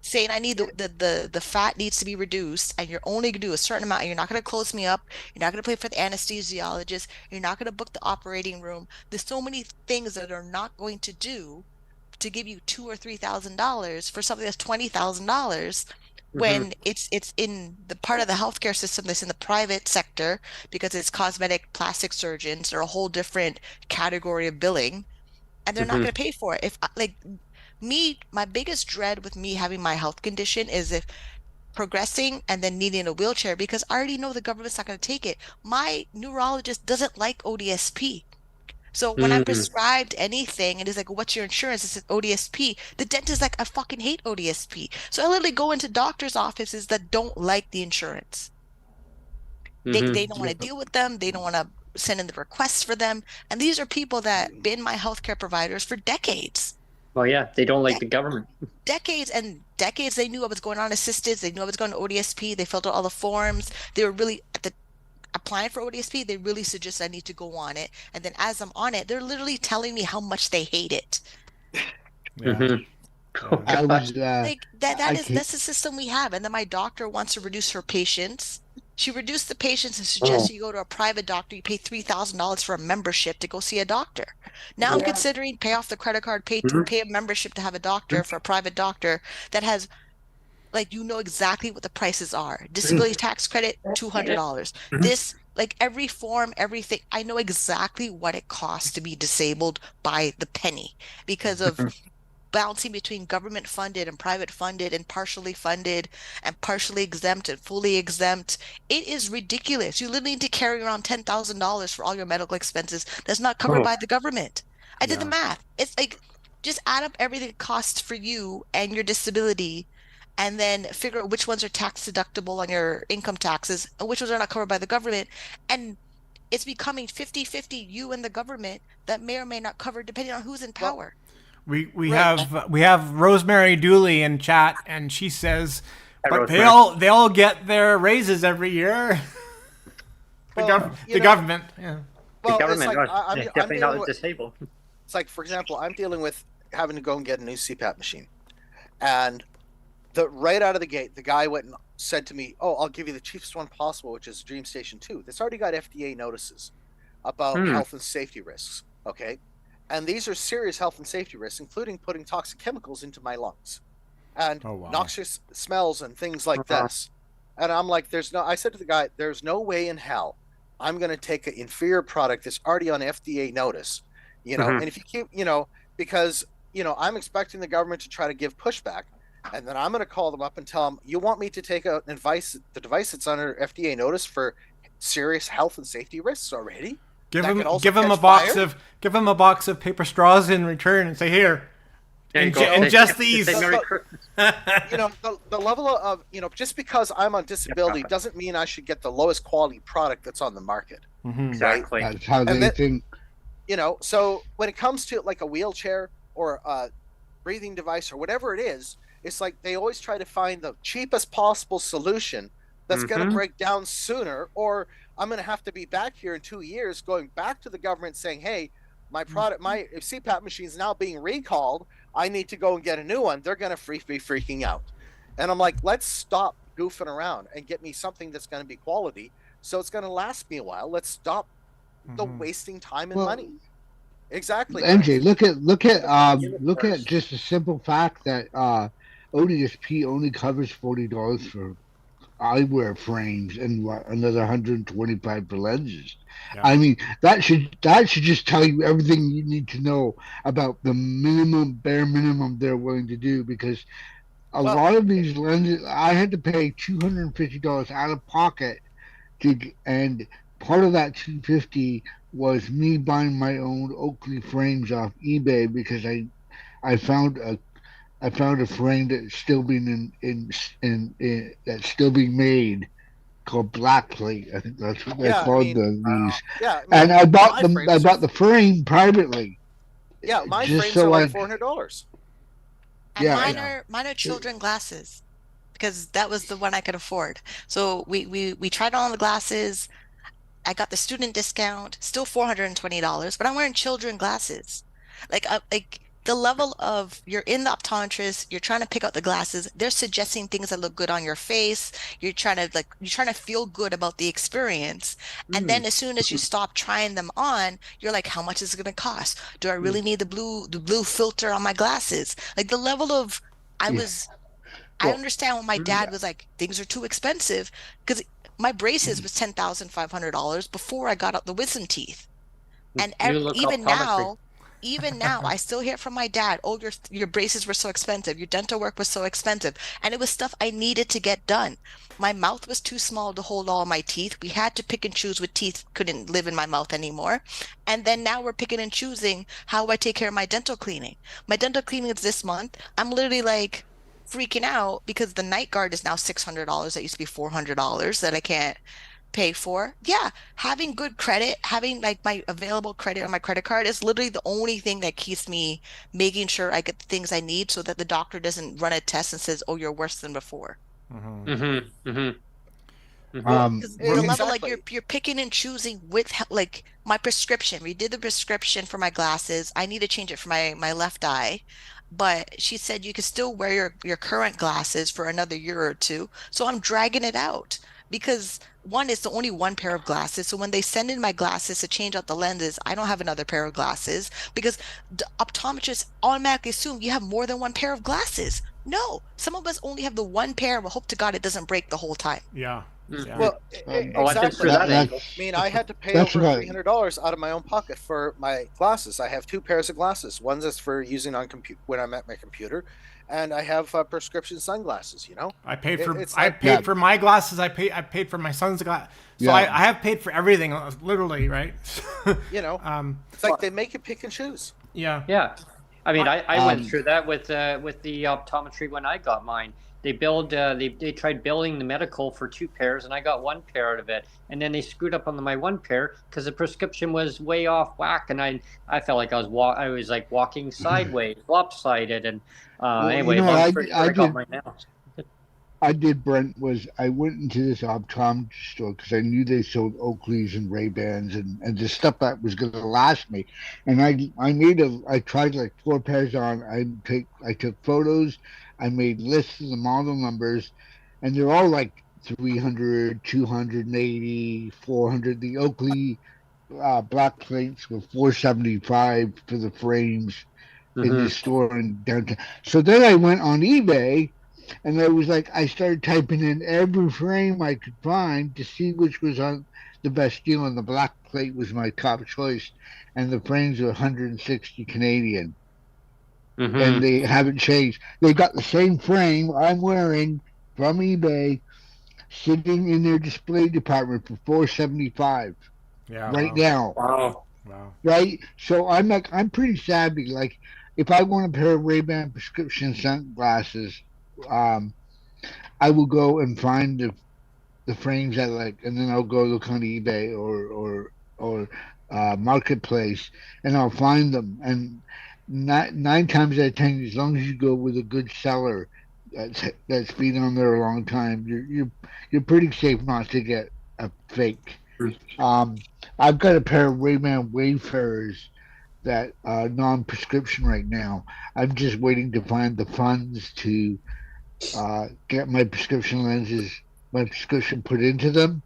saying I need the fat needs to be reduced, and you're only going to do a certain amount, and you're not going to close me up. You're not going to pay for the anesthesiologist. You're not going to book the operating room. There's so many things that are not going to do to give you $2,000 or $3,000 for something that's $20,000. When it's in the part of the healthcare system that's in the private sector, because it's cosmetic plastic surgeons or a whole different category of billing, and they're not going to pay for it. If like me, my biggest dread with me having my health condition is if progressing and then needing a wheelchair, because I already know the government's not going to take it. My neurologist doesn't like ODSP. So when I'm prescribed anything and it's like, what's your insurance? It says ODSP. The dentist is like, I fucking hate ODSP. So I literally go into doctor's offices that don't like the insurance. They don't want to deal with them. They don't want to send in the requests for them. And these are people that been my healthcare providers for decades. Well, yeah, they don't like the government. Decades and decades. They knew I was going on assistance. They knew I was going to ODSP. They filled out all the forms. They were really applying for ODSP, they really suggest I need to go on it. And then as I'm on it, they're literally telling me how much they hate it. Yeah. I was Like that's the system we have. And then my doctor wants to reduce her patients. She reduced the patients and suggests you go to a private doctor. You pay $3,000 for a membership to go see a doctor. Now I'm considering pay off the credit card, pay a membership to have a doctor for a private doctor that has, like, you know exactly what the prices are. Disability tax credit, $200. This like every form, everything. I know exactly what it costs to be disabled by the penny because of bouncing between government funded and private funded and partially exempt and fully exempt. It is ridiculous. You literally need to carry around $10,000 for all your medical expenses that's not covered by the government. I did the math. It's like just add up everything it costs for you and your disability and then figure out which ones are tax deductible on your income taxes and which ones are not covered by the government. And it's becoming 50-50 you and the government that may or may not cover depending on who's in power. We have Rosemary Dooley in chat, and she says, but they Rosemary. all get their raises every year. The government, yeah. Well, The government, it's like, I'm definitely dealing not with, disabled. it's like, for example, I'm dealing with having to go and get a new CPAP machine, and right out of the gate, the guy went and said to me, "Oh, I'll give you the cheapest one possible, which is Dream Station 2. That's already got FDA notices about health and safety risks." Okay, and these are serious health and safety risks, including putting toxic chemicals into my lungs and noxious smells and things like this. And I'm like, I said to the guy, there's no way in hell I'm going to take an inferior product that's already on FDA notice, and if you keep, because, I'm expecting the government to try to give pushback, and then I'm going to call them up and tell them, you want me to take the device that's under FDA notice for serious health and safety risks already? Give him a box of paper straws in return and say, here, ingest these. The level of, just because I'm on disability doesn't mean I should get the lowest quality product that's on the market. Exactly. Right? That's how they think. So when it comes to like a wheelchair or a breathing device or whatever it is, it's like they always try to find the cheapest possible solution that's going to break down sooner, or I'm going to have to be back here in 2 years going back to the government saying, hey, my CPAP machine is now being recalled. I need to go and get a new one. They're going to be freaking out. And I'm like, let's stop goofing around and get me something that's going to be quality. So it's going to last me a while. Let's stop the wasting time and money. Exactly. MJ, look at just a simple fact that ODSP only covers $40 for eyewear frames and another 125 for lenses. Yeah. I mean, that should just tell you everything you need to know about the bare minimum they're willing to do, because a lot of these lenses, I had to pay $250 out of pocket and part of that $250 was me buying my own Oakley frames off eBay, because I found a frame that's still being that's still being made, called black plate. I think that's what they called these. And I bought the frame privately. Yeah, my frames are like $400. And mine are children glasses, because that was the one I could afford. So we tried on the glasses. I got the student discount, still $420, but I'm wearing children glasses. Like the level of, you're in the optometrist, you're trying to pick out the glasses, they're suggesting things that look good on your face. You're trying to feel good about the experience. And then as soon as you stop trying them on, you're like, how much is it going to cost? Do I really need the blue filter on my glasses? Like the level of, I understand when my dad was like, things are too expensive, because my braces was $10,500 before I got out the wisdom teeth. And even now, I still hear from my dad, oh, your braces were so expensive, your dental work was so expensive. And it was stuff I needed to get done. My mouth was too small to hold all my teeth. We had to pick and choose what teeth couldn't live in my mouth anymore. And then now we're picking and choosing how I take care of my dental cleaning. My dental cleaning is this month. I'm literally like freaking out because the night guard is now $600. That used to be $400 that I can't pay for. Yeah, having good credit, having like my available credit on my credit card is literally the only thing that keeps me making sure I get the things I need, so that the doctor doesn't run a test and says, oh, you're worse than before. The level, like you're picking and choosing with, like, my prescription. We did the prescription for my glasses. I need to change it for my left eye, but she said you could still wear your current glasses for another year or two. So I'm dragging it out, because one, it's the only one pair of glasses. So when they send in my glasses to change out the lenses, I don't have another pair of glasses, because the optometrists automatically assume you have more than one pair of glasses. No, some of us only have the one pair, and we hope to God it doesn't break the whole time. Yeah. Yeah. Well, Oh, I exactly. consider that That- angle. I mean, I had to pay That's over right. $300 out of my own pocket for my glasses. I have 2 pairs of glasses. One's is for using on when I'm at my computer, and I have prescription sunglasses. You know, I paid for It's I like- paid Yeah. for my glasses. I paid for my son's glass. So Yeah. I have paid for everything, literally, right? you know, um, it's like they make you pick and choose. yeah. Yeah, I mean, I went Um, through that with the optometry when I got mine. They tried billing the medical for 2 pairs, and I got 1 pair out of it. And then they screwed up on my 1 pair because the prescription was way off whack, and I felt like I was like walking sideways, lopsided, and anyway, you know, long story short, I got did- mine now. I did, Brent, was I went into this optometry store because I knew they sold Oakleys and Ray-Bans and the stuff that was going to last me. And I tried like 4 pairs on. I took photos. I made lists of the model numbers, and they're all like 300, 280, 400. The Oakley black plates were 475 for the frames in the store in downtown. So then I went on eBay, and I started typing in every frame I could find to see which was on the best deal, and the black plate was my top choice, and the frames were 160 Canadian, and they haven't changed. They got the same frame I'm wearing from eBay sitting in their display department for 475 Yeah. right now. Wow. Wow. Right? So I'm pretty savvy. Like, if I want a pair of Ray-Ban prescription sunglasses, I will go and find the frames I like, and then I'll go look on eBay or Marketplace, and I'll find them. And 9 times out of 10, as long as you go with a good seller that's been on there a long time, you're pretty safe not to get a fake. I've got a pair of Ray-Ban Wayfarers that are non-prescription right now. I'm just waiting to find the funds to get my prescription lenses, my prescription put into them,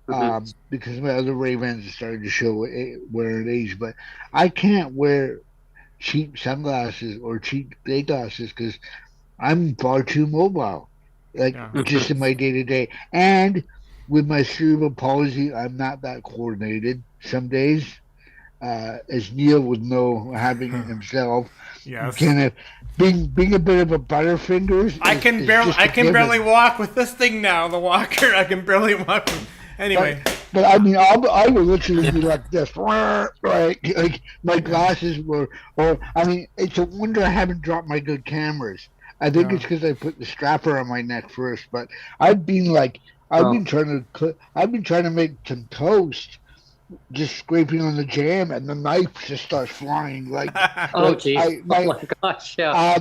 because my other Ray-Bans are starting to show wear an age. But I can't wear cheap sunglasses or cheap day glasses because I'm far too mobile, like just in my day-to-day. And with my cerebral palsy, I'm not that coordinated some days. As Neil would know, having it himself, Yes. kind of being a bit of a butterfingers. I can barely walk with this thing now. The walker, I can barely walk. Anyway. But I mean, I would literally be like this, right? Like my glasses were, or I mean, it's a wonder I haven't dropped my good cameras. I think it's because I put the strapper on my neck first. But I've been trying to make some toast, just scraping on the jam, and the knife just starts flying. Like, oh geez, oh my gosh, yeah.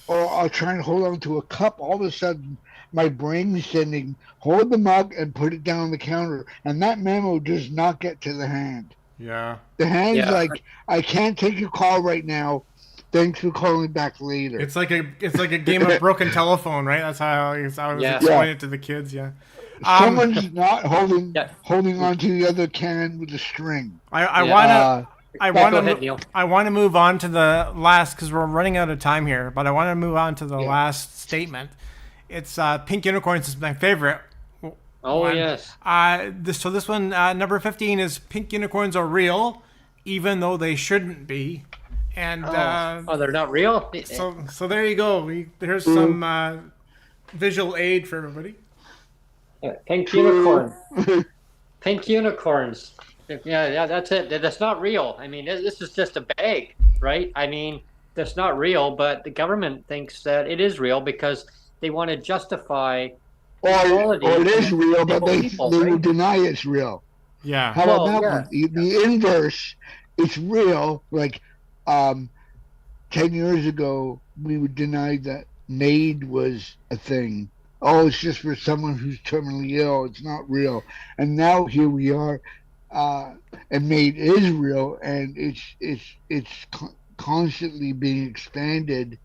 Or I'll try and hold on to a cup. All of a sudden, my brain's sending, hold the mug and put it down on the counter, and that memo does not get to the hand. Yeah. The hand's like, I can't take your call right now. Thanks for calling back later. It's like a game of broken telephone, right? That's how I was explaining it to the kids. Yeah. Someone's not holding on to the other can with a string. I want to move on to the last, because we're running out of time here. But I want to move on to the last statement. It's pink unicorns is my favorite. Oh one. Yes. This one, number 15, is pink unicorns are real, even though they shouldn't be. And they're not real. So there you go. There's some visual aid for everybody. Pink unicorn. Pink unicorns. Yeah, that's it. That's not real. I mean, this is just a bag, right? I mean, that's not real, but the government thinks that it is real because they want to justify or it is real, but they people, will deny it's real. Yeah. How about that one? The inverse, it's real. Like 10 years ago, we would deny that MAiD was a thing. Oh, it's just for someone who's terminally ill. It's not real. And now here we are, and MAiD is real, and it's constantly being expanded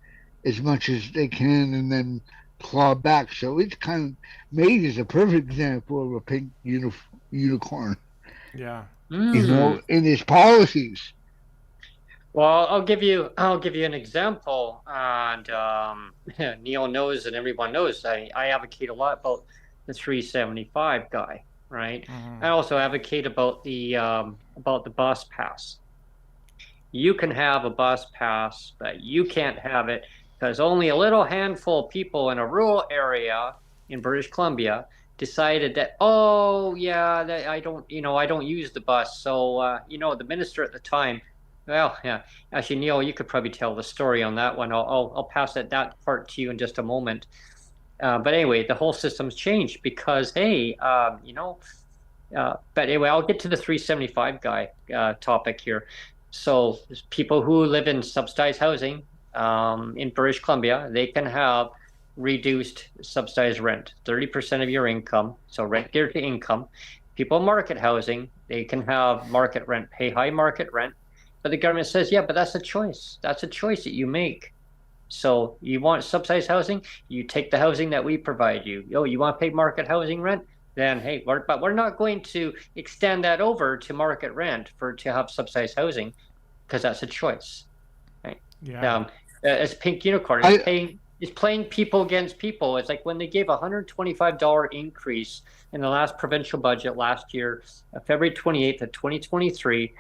as much as they can, and then claw back. So it's kind of, MAiD is a perfect example of a pink unicorn. Yeah. You know, in its policies. Well, I'll give you an example, and Neil knows, and everyone knows. I advocate a lot about the 375 guy, right? I also advocate about the bus pass. You can have a bus pass, but you can't have it because only a little handful of people in a rural area in British Columbia decided that, oh yeah, that I don't use the bus. So the minister at the time, well, yeah, actually, Neil, you could probably tell the story on that one. I'll pass that part to you in just a moment. But anyway, the whole system's changed because hey, but anyway, I'll get to the 375 guy topic here. So people who live in subsidized housing in British Columbia, they can have reduced subsidized rent, 30% of your income. So rent geared to income. People in market housing, they can have market rent, pay high market rent. But the government says, yeah, but that's a choice. That's a choice that you make. So you want subsidized housing, you take the housing that we provide you. You want to pay market housing rent? Then hey, but we're not going to extend that over to market rent to have subsidized housing because that's a choice, right? Yeah. As Pink Unicorn is playing people against people. It's like when they gave $125 increase in the last provincial budget last year, February 28th of 2023.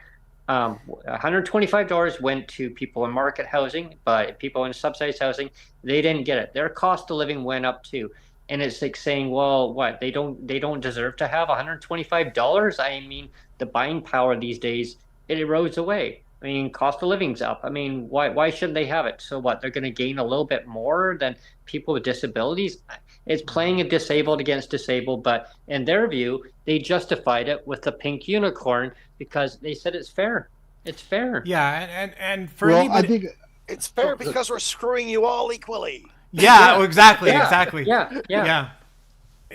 $125 went to people in market housing, but people in subsidized housing, they didn't get it. Their cost of living went up too. And it's like saying, well, what, they don't deserve to have $125? I mean, the buying power these days, it erodes away. I mean, cost of living's up. I mean, why shouldn't they have it? So what, they're going to gain a little bit more than people with disabilities? It's playing a disabled against disabled, but in their view, they justified it with the pink unicorn because they said it's fair. It's fair. Yeah, and for Well, anybody, I think It's fair because we're screwing you all equally. yeah, exactly. Yeah.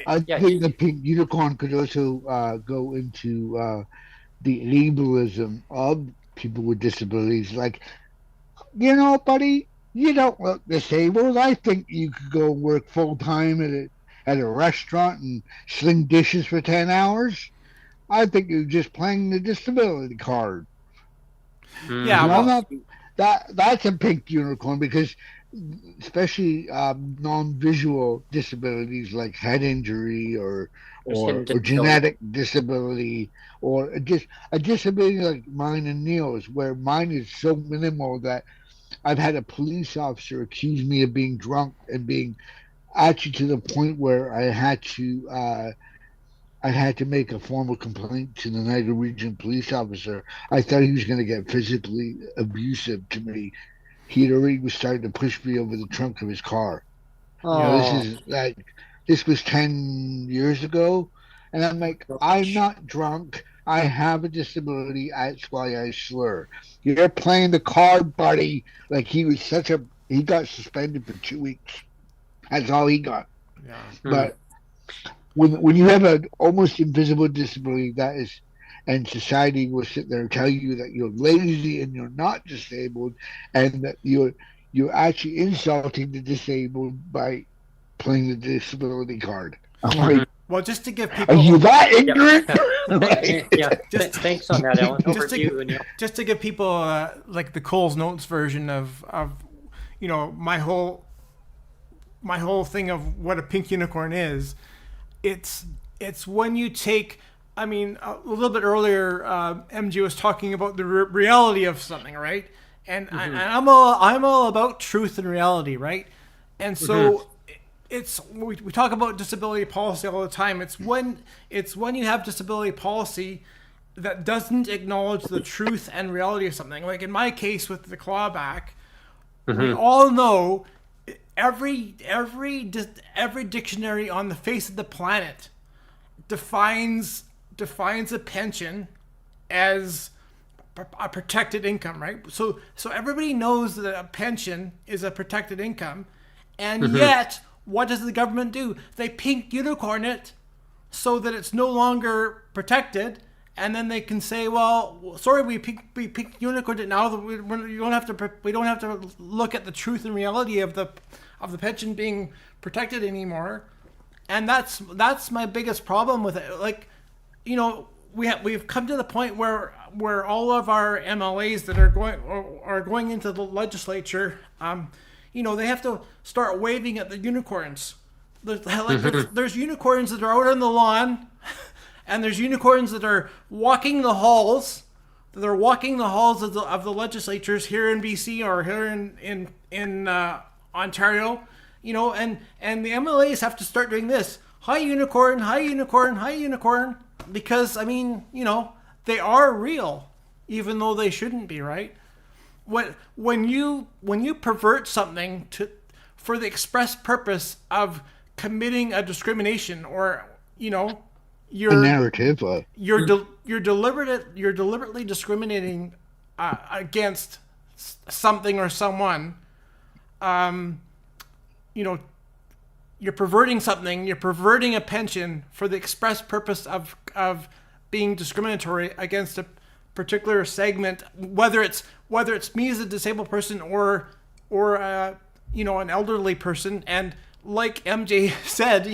I think the pink unicorn could also go into the ableism of people with disabilities. Like, buddy, you don't look disabled. I think you could go work full time at a restaurant and sling dishes for 10 hours. I think you're just playing the disability card. Yeah, No, that's a pink unicorn because especially non-visual disabilities like head injury or genetic disability or just a disability like mine and Neil's, where mine is so minimal that I've had a police officer accuse me of being drunk and being actually to the point where I had to make a formal complaint to the Niagara Region police officer. I thought he was going to get physically abusive to me. He'd already started to push me over the trunk of his car. This was 10 years ago, and I'm like, I'm not drunk. I have a disability. That's why I slur. You're playing the card, buddy. Like he got suspended for 2 weeks. That's all he got. Yeah. But when you have an almost invisible disability, and society will sit there and tell you that you're lazy and you're not disabled, and that you're actually insulting the disabled by playing the disability card. Well, just to give people, are you that ignorant? Thanks on that, Alan. Over to you, Neil. Just to give people like the Cole's Notes version of my whole thing of what a pink unicorn is. It's when you take. I mean, a little bit earlier, MG was talking about the reality of something, right? And I'm all about truth and reality, right? And so we talk about disability policy all the time. It's when you have disability policy that doesn't acknowledge the truth and reality of something. Like in my case with the clawback, we all know every dictionary on the face of the planet defines a pension as a protected income, right? So everybody knows that a pension is a protected income, and yet what does the government do? They pink unicorn it so that it's no longer protected, and then they can say, well, sorry, we pink unicorned it now. We don't have to look at the truth and reality of the pension being protected anymore, and that's my biggest problem with it. Like, we've come to the point where all of our MLAs that are going into the legislature, they have to start waving at the unicorns. There's unicorns that are out on the lawn, and there's unicorns that are walking the halls. They're walking the halls of the legislatures here in BC or here in Ontario, and the MLAs have to start doing this. Hi unicorn, hi unicorn, hi unicorn, because they are real, even though they shouldn't be, right? When you pervert something for the express purpose of committing a discrimination, or a narrative. You're deliberately discriminating against something or someone. You're perverting something. You're perverting a pension for the express purpose of being discriminatory against a particular segment, whether it's me as a disabled person or an elderly person. And like MJ said,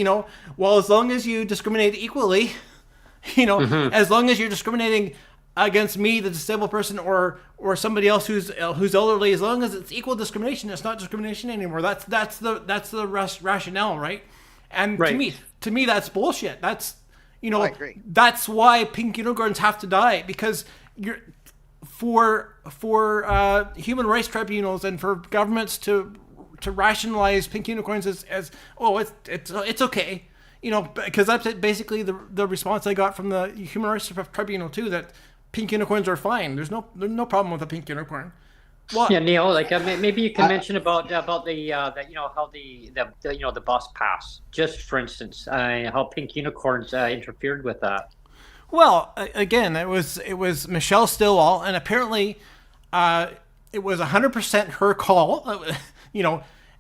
well, as long as you discriminate equally, as long as you're discriminating against me, the disabled person, or somebody else who's elderly, as long as it's equal discrimination, it's not discrimination anymore. That's the rationale, right? And right. to me, that's bullshit. That's I agree. That's why pink unicorns have to die, because for human rights tribunals and for governments to rationalize pink unicorns as it's okay, because that's basically the response I got from the Human Rights Tribunal too, that pink unicorns are fine. There's no problem with a pink unicorn. Well, yeah, Neil, maybe you can mention about the how the bus pass, just for instance, how pink unicorns interfered with that. Well, again, it was Michelle Stilwell, and apparently it was 100% her call.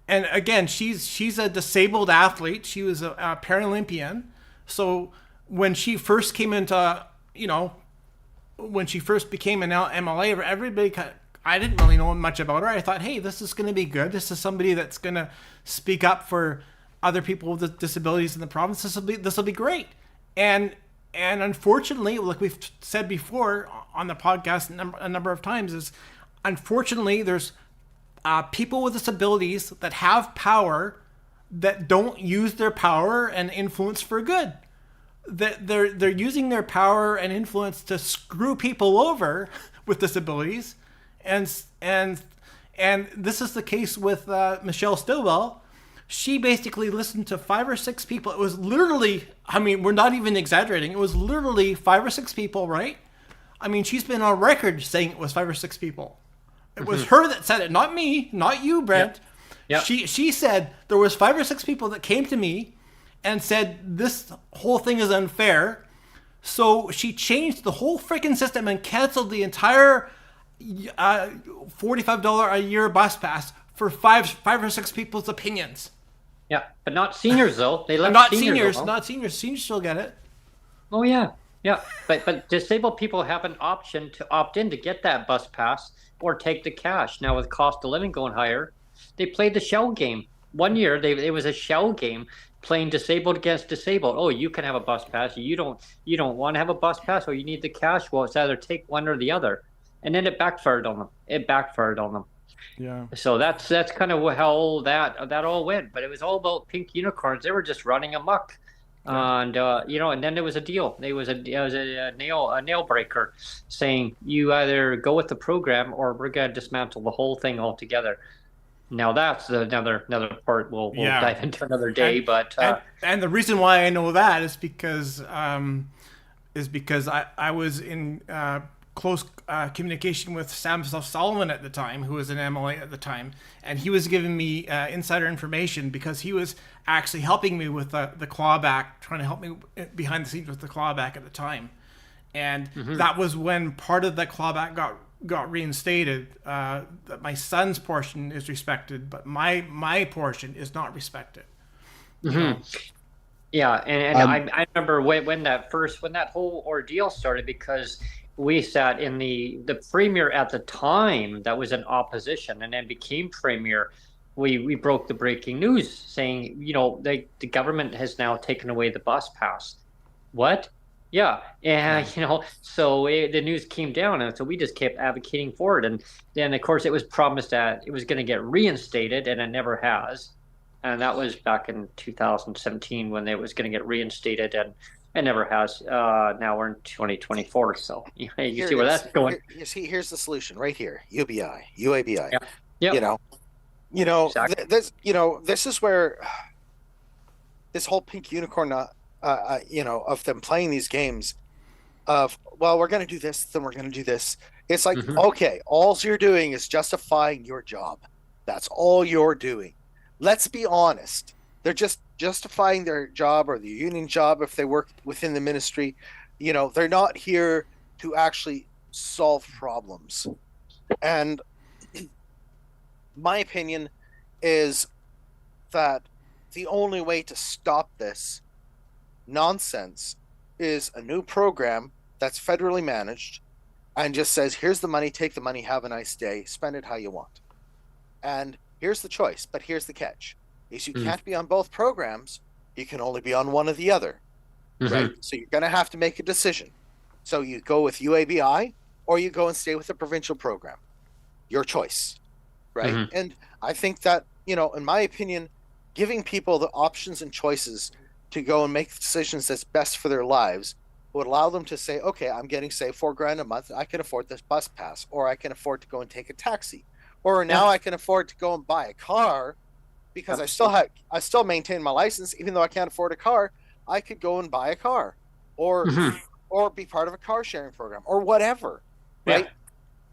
And again, she's a disabled athlete. She was a Paralympian. So when she first came into, when she first became an MLA, everybody I didn't really know much about her. I thought, hey, this is going to be good. This is somebody that's going to speak up for other people with disabilities in the province. This will be great. And unfortunately, like we've said before on the podcast a number of times, is unfortunately there's people with disabilities that have power that don't use their power and influence for good. That they're using their power and influence to screw people over with disabilities, and this is the case with Michelle Stilwell. She basically listened to 5 or 6 people. It was literally, we're not even exaggerating. It was literally 5 or 6 people, right? She's been on record saying it was 5 or 6 people. It was her that said it, not me, not you, Brent. Yep. She said there was 5 or 6 people that came to me and said this whole thing is unfair. So she changed the whole freaking system and canceled the entire $45 a year bus pass for 5 or 6 people's opinions. Yeah, but not seniors though. They left not seniors. Not seniors. Seniors still get it. Oh yeah, yeah. But disabled people have an option to opt in to get that bus pass or take the cash. Now with cost of living going higher, they played the shell game. One year it was a shell game, playing disabled against disabled. Oh, you can have a bus pass. You don't want to have a bus pass, or you need the cash. Well, it's either take one or the other, and then it backfired on them. Yeah. So that's kind of how that all went. But it was all about pink unicorns. They were just running amok, and and then there was a deal. There was a nail breaker, saying you either go with the program or we're going to dismantle the whole thing altogether. Now that's another part we'll dive into another day. And the reason why I know that is because I was in close communication with Sam Solomon at the time, who was an MLA at the time, and he was giving me insider information because he was actually helping me with the clawback, trying to help me behind the scenes with the clawback at the time, and that was when part of the clawback got reinstated. That my son's portion is respected, but my portion is not respected. Yeah, and I remember when that whole ordeal started, because we sat in the premier at the time that was in opposition and then became premier. We broke the breaking news saying, the government has now taken away the bus pass. What? Yeah, and so the news came down, and so we just kept advocating for it. And then, of course, it was promised that it was going to get reinstated, and it never has. And that was back in 2017 when it was going to get reinstated, and it never has. Now we're in 2024, so you see where that's going. Here's the solution right here: UABI. Yeah. Yep. Exactly. This is where this whole pink unicorn, of them playing these games of, well, we're going to do this, then we're going to do this. It's like, okay, all you're doing is justifying your job. That's all you're doing. Let's be honest. They're just justifying their job or the union job if they work within the ministry. They're not here to actually solve problems. And my opinion is that the only way to stop this nonsense is a new program that's federally managed and just says, here's the money, take the money, have a nice day, spend it how you want. And here's the choice, but here's the catch. Is you can't be on both programs, you can only be on one or the other. Right? So you're going to have to make a decision. So you go with UABI or you go and stay with the provincial program. Your choice. Right? And I think that, in my opinion, giving people the options and choices to go and make decisions that's best for their lives would allow them to say, okay, I'm getting, say, $4,000 a month. I can afford this bus pass, or I can afford to go and take a taxi, or now I can afford to go and buy a car because I still maintain my license. Even though I can't afford a car, I could go and buy a car or be part of a car sharing program or whatever. Right.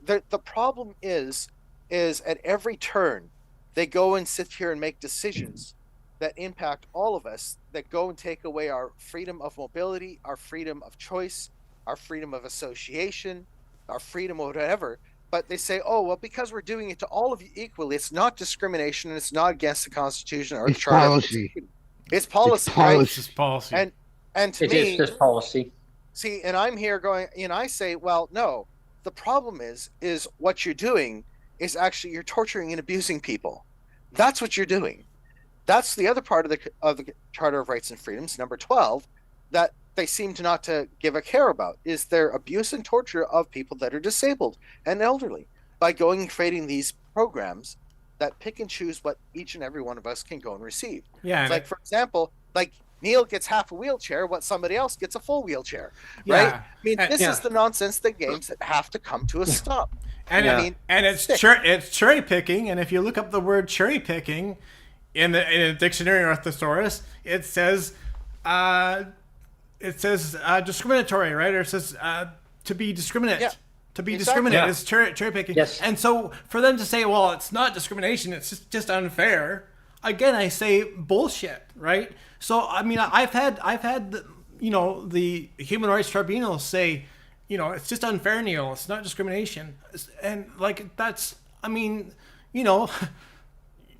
Yeah. The problem is at every turn, they go and sit here and make decisions that impact all of us, that go and take away our freedom of mobility, our freedom of choice, our freedom of association, our freedom of whatever. But they say, oh, well, because we're doing it to all of you equally, it's not discrimination and it's not against the Constitution or the Charter. Policy. It's policy. It's policy. Right? It's policy. And to it me, is just policy. See, and I'm here going, I say, well, no, the problem is what you're doing is actually you're torturing and abusing people. That's what you're doing. That's the other part of the Charter of Rights and Freedoms, number 12, that they seem to not to give a care about, is their abuse and torture of people that are disabled and elderly by going and creating these programs that pick and choose what each and every one of us can go and receive. Yeah. Like, for example, like Neil gets half a wheelchair, what somebody else gets a full wheelchair, right? Yeah. I mean, this is the nonsense, the games that have to come to a stop. And it's cherry picking. And if you look up the word cherry picking in a dictionary or thesaurus, it says discriminatory, right? Or it says to be discriminate. Yeah. To be discriminate is cherry picking. Yes. And so for them to say, well, it's not discrimination, it's just unfair. Again, I say bullshit, right? So I mean, I've had the Human Rights Tribunal say, it's just unfair, Neil. It's not discrimination. And like that's, I mean,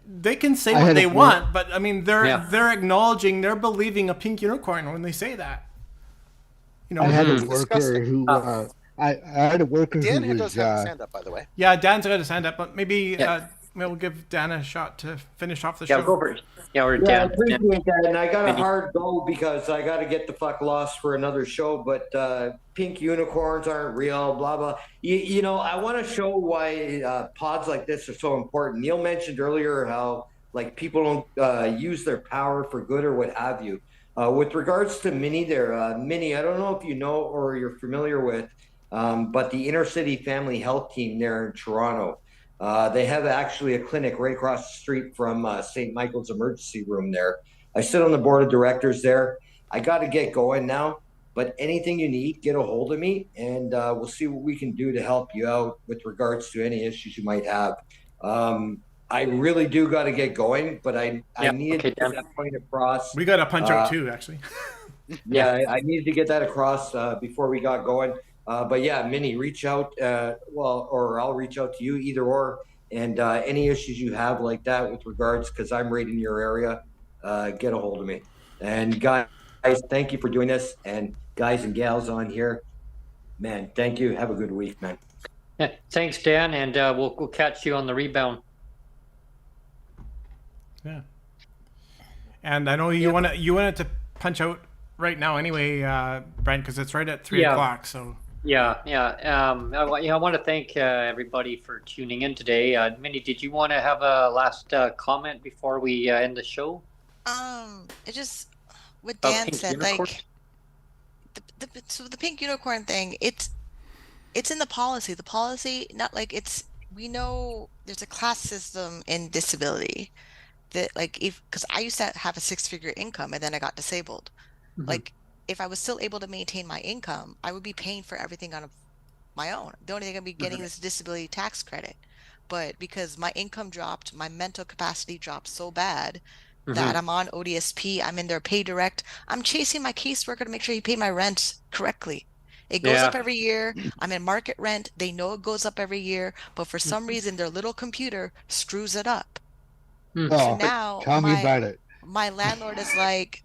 they can say what they want, but I mean, they're acknowledging, they're believing a pink unicorn when they say that. I had a worker who I had a worker Dan who does was have a stand up, by the way. Yeah, Dan's got his hand up, but maybe we'll give Dan a shot to finish off the show. Go for it. We're I Dan. appreciate that, and I got a hard go because I got to get the fuck lost for another show. But pink unicorns aren't real, blah blah. I want to show why pods like this are so important. Neil mentioned earlier how like people don't use their power for good or what have you. With regards to Minnie, Minnie, I don't know if you know or you're familiar with, but the Inner City Family Health Team there in Toronto. They have actually a clinic right across the street from St. Michael's Emergency Room there. I sit on the board of directors there. I got to get going now, but anything you need, get a hold of me, and we'll see what we can do to help you out with regards to any issues you might have. I really do got to get going, but I needed to get that point across. We got to punch out too, actually. I needed to get that across before we got going. But yeah, Minnie, reach out, or I'll reach out to you, either or, and any issues you have like that with regards, because I'm right in your area, get a hold of me. And guys, thank you for doing this, and guys and gals on here, man, thank you. Have a good week, man. Yeah, thanks, Dan, and we'll catch you on the rebound. Yeah. And I know you wanted to punch out right now anyway, Brent, because it's right at 3 Yeah. o'clock. So Yeah. I want to thank everybody for tuning in today. Minnie, did you want to have a last comment before we end the show? It just what About Dan pink said, unicorns? like so the pink unicorn thing, it's in the policy. The policy, not like it's we know there's a class system in disability that like because I used to have a 6-figure income and then I got disabled. Mhm. Like if I was still able to maintain my income, I would be paying for everything on my own. The only thing I'd be getting is disability tax credit. But because my income dropped, my mental capacity dropped so bad that I'm on ODSP, I'm in their pay direct. I'm chasing my caseworker to make sure he paid my rent correctly. It goes Yeah. up every year. I'm in market rent. They know it goes up every year, but for some reason their little computer screws it up. So Oh, now tell me about it. my landlord is like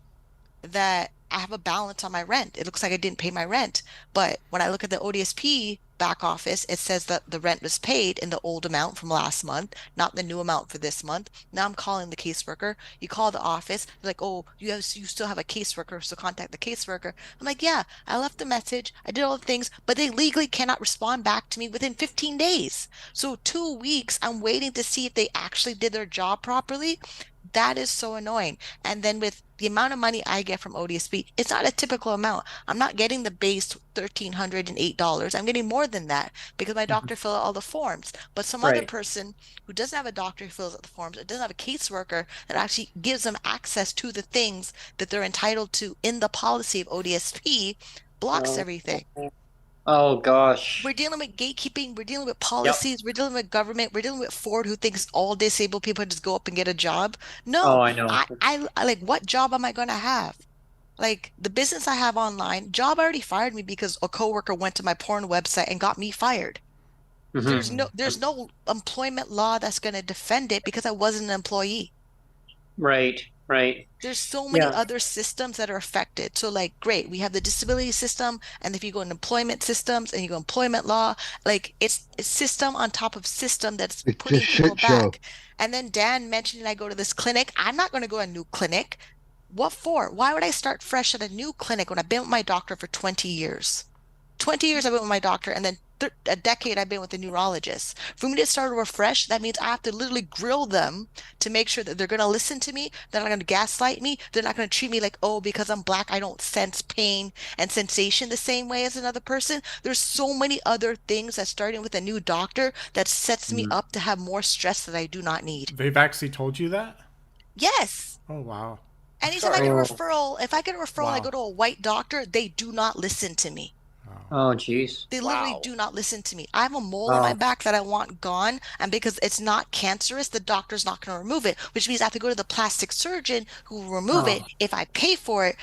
that I have a balance on my rent. It looks like I didn't pay my rent. But when I look at the ODSP back office, it says that the rent was paid in the old amount from last month, not the new amount for this month. Now I'm calling the caseworker. You call the office, they're like, oh, you still have a caseworker, so contact the caseworker. I'm like, yeah, I left a message, I did all the things, but they legally cannot respond back to me within 15 days. So 2 weeks, I'm waiting to see if they actually did their job properly. That is so annoying. And then with the amount of money I get from ODSP, it's not a typical amount. I'm not getting the base $1,308. I'm getting more than that because my doctor fills out all the forms. But some other Right. person who doesn't have a doctor who fills out the forms, it doesn't have a caseworker that actually gives them access to the things that they're entitled to in the policy of ODSP, blocks everything. Oh gosh. We're dealing with gatekeeping. We're dealing with policies. We're dealing with government. We're dealing with Ford, who thinks all disabled people just go up and get a job. No, Oh, I know. I like, what job am I going to have? Like the business I have online, job already fired me because a coworker went to my porn website and got me fired. There's no employment law that's going to defend it because I wasn't an employee. Right. There's so many Yeah. other systems that are affected. So like, great, we have the disability system, and if you go in employment systems and you go employment law, like it's system on top of system that's It's putting a people shit show. back. And then Dan mentioned I go to this clinic. I'm not going to go to a new clinic. What for? Why would I start fresh at a new clinic when I've been with my doctor for 20 years? 20 years I've been with my doctor, and then a decade I've been with the neurologist. For me to start over fresh, that means I have to literally grill them to make sure that they're going to listen to me. They're not going to gaslight me. They're not going to treat me like, oh, because I'm black, I don't sense pain and sensation the same way as another person. There's so many other things that starting with a new doctor that sets me up to have more stress that I do not need. they've actually told you that? Yes. Oh wow. Anytime I get a Oh. referral, if I get a referral, I Wow. go to a white doctor, they do not listen to me. Oh jeez. They literally Wow. do not listen to me. I have a mole on my back that I want gone, and because it's not cancerous, the doctor's not going to remove it, which means I have to go to the plastic surgeon who will remove it if I pay for it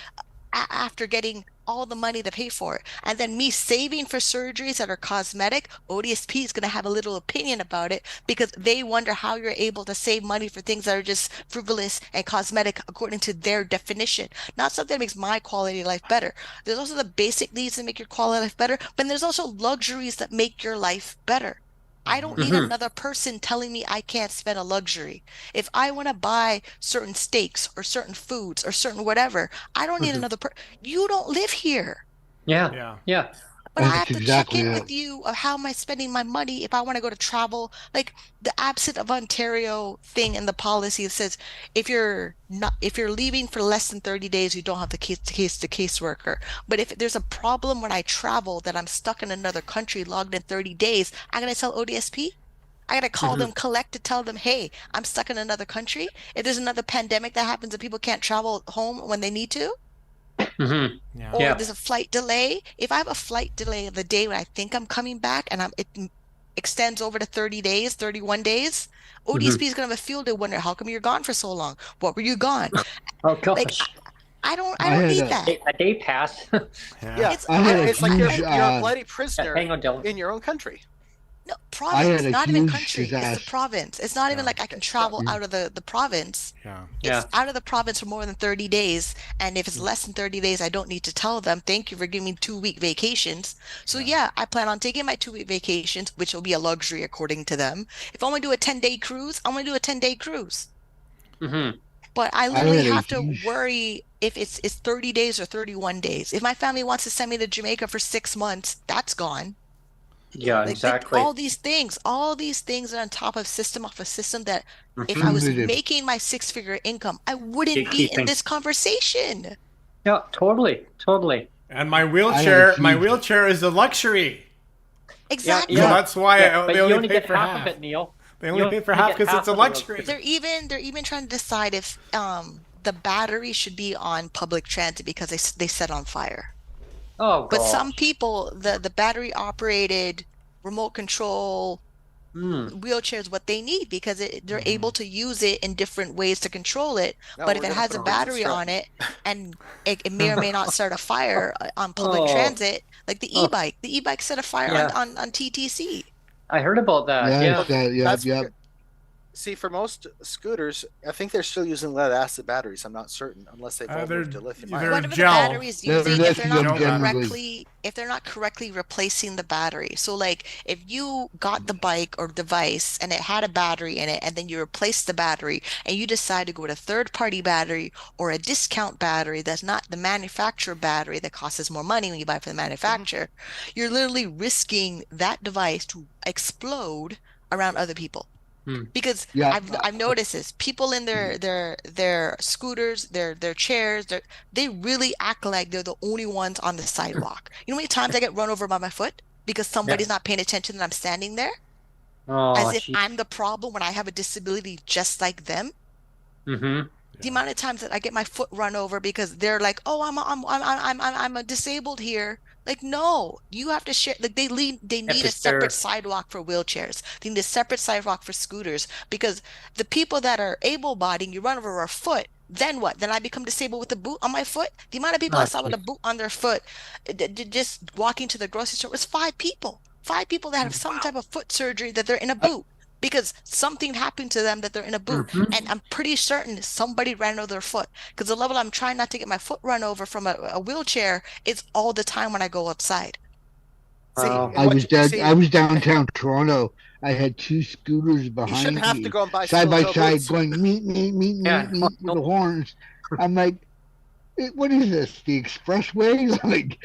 after getting all the money to pay for it. And then me saving for surgeries that are cosmetic, ODSP is going to have a little opinion about it because they wonder how you're able to save money for things that are just frivolous and cosmetic according to their definition. Not something that makes my quality of life better. There's also the basic needs that make your quality of life better, but there's also luxuries that make your life better. I don't need another person telling me I can't spend a luxury. If I want to buy certain steaks or certain foods or certain whatever, I don't need another person. You don't live here. Yeah. But I That's have to exactly check in it. with you of how am I spending my money if I want to go to travel. Like the absent of Ontario thing in the policy, it says if you're leaving for less than 30 days, you don't have the caseworker. But if there's a problem when I travel that I'm stuck in another country logged in 30 days, I'm gonna tell ODSP. I gotta call them, collect to tell them, hey, I'm stuck in another country. If there's another pandemic that happens and people can't travel home when they need to, Yeah. or there's a flight delay. If I have a flight delay the day when I think I'm coming back and it extends over to 30 days, 31 days, ODSP is going to have a field day wonder, how come you're gone for so long? What were you gone? Oh gosh. Like, I don't had need a- that. A day pass. Yeah, It's, I had a it's like you're huge, a bloody prisoner Hang on, Dylan. in your own country. no, I province, had a not even huge country. It's the disaster. province. It's not even like I can travel out of the province. Yeah. It's out of the province for more than 30 days. And if it's less than 30 days, I don't need to tell them, thank you for giving me 2-week vacations. So yeah, I plan on taking my 2-week vacations, which will be a luxury according to them. If I want to do a 10-day cruise, I'm going to do a 10-day cruise. But I I literally had a have to huge- worry if it's 30 days or 31 days. If my family wants to send me to Jamaica for 6 months, that's gone. Yeah, Like exactly. all these things are on top of system off a system that if I Mhm. was Cumulative. making my six-figure income, I wouldn't be in Gatekeeping. this conversation. Yeah, totally, totally. And my I had a wheelchair is a luxury. Exactly. So Yeah. that's why Yeah, but they you only only pay get for half half. of it, Neil. They You only pay only for half get because half it's a of the luxury. They're even trying to decide if the battery should be on public transit because they set on fire. Oh, But God. some people, the battery operated remote control wheelchairs what they need because they're able to use it in different ways to control it. No, But we're if it gonna has put a a battery reason on it and it may or may not start a fire on public Oh. transit, like the Oh. e-bike set a fire Yeah. on TTC. I heard about that. Yeah, Yeah. it's that, yep, That's yep. See, for most scooters, I think they're still using lead acid batteries. I'm not certain, unless they've all They're- moved to lithium they're ion. Whatever the gel. battery is They're using, if they're not lithium generally. correctly replacing the battery. So like if you got the bike or device and it had a battery in it and then you replaced the battery and you decide to go with a third-party battery or a discount battery that's not the manufacturer battery that costs more money when you buy it from the manufacturer, you're literally risking that device to explode around other people. Because Yeah. I've noticed this. People in their scooters, their chairs, they really act like they're the only ones on the sidewalk. You know how many times I get run over by my foot because somebody's not paying attention and I'm standing there Oh, as if geez. I'm the problem when I have a disability just like them. Mm-hmm. The amount of times that I get my foot run over because they're like, "Oh, I'm a disabled here." Like, no, you have to share. Like, they need to a separate share. sidewalk for wheelchairs. They need a separate sidewalk for scooters because the people that are able-bodied, you run over a foot. Then what? Then I become disabled with a boot on my foot. The amount of people I saw with a boot on their foot, just walking to the grocery store was 5 people. 5 people that have some type of foot surgery that they're in a boot. Because something happened to them that they're in a boot. And I'm pretty certain somebody ran over their foot. Because the level I'm trying not to get my foot run over from a wheelchair is all the time when I go outside. Wow. I was downtown Toronto. I had 2 scooters behind shouldn't have to me, go and buy side by steel-toe side, boots. going meet with the horns. I'm like, what is this? The expressway?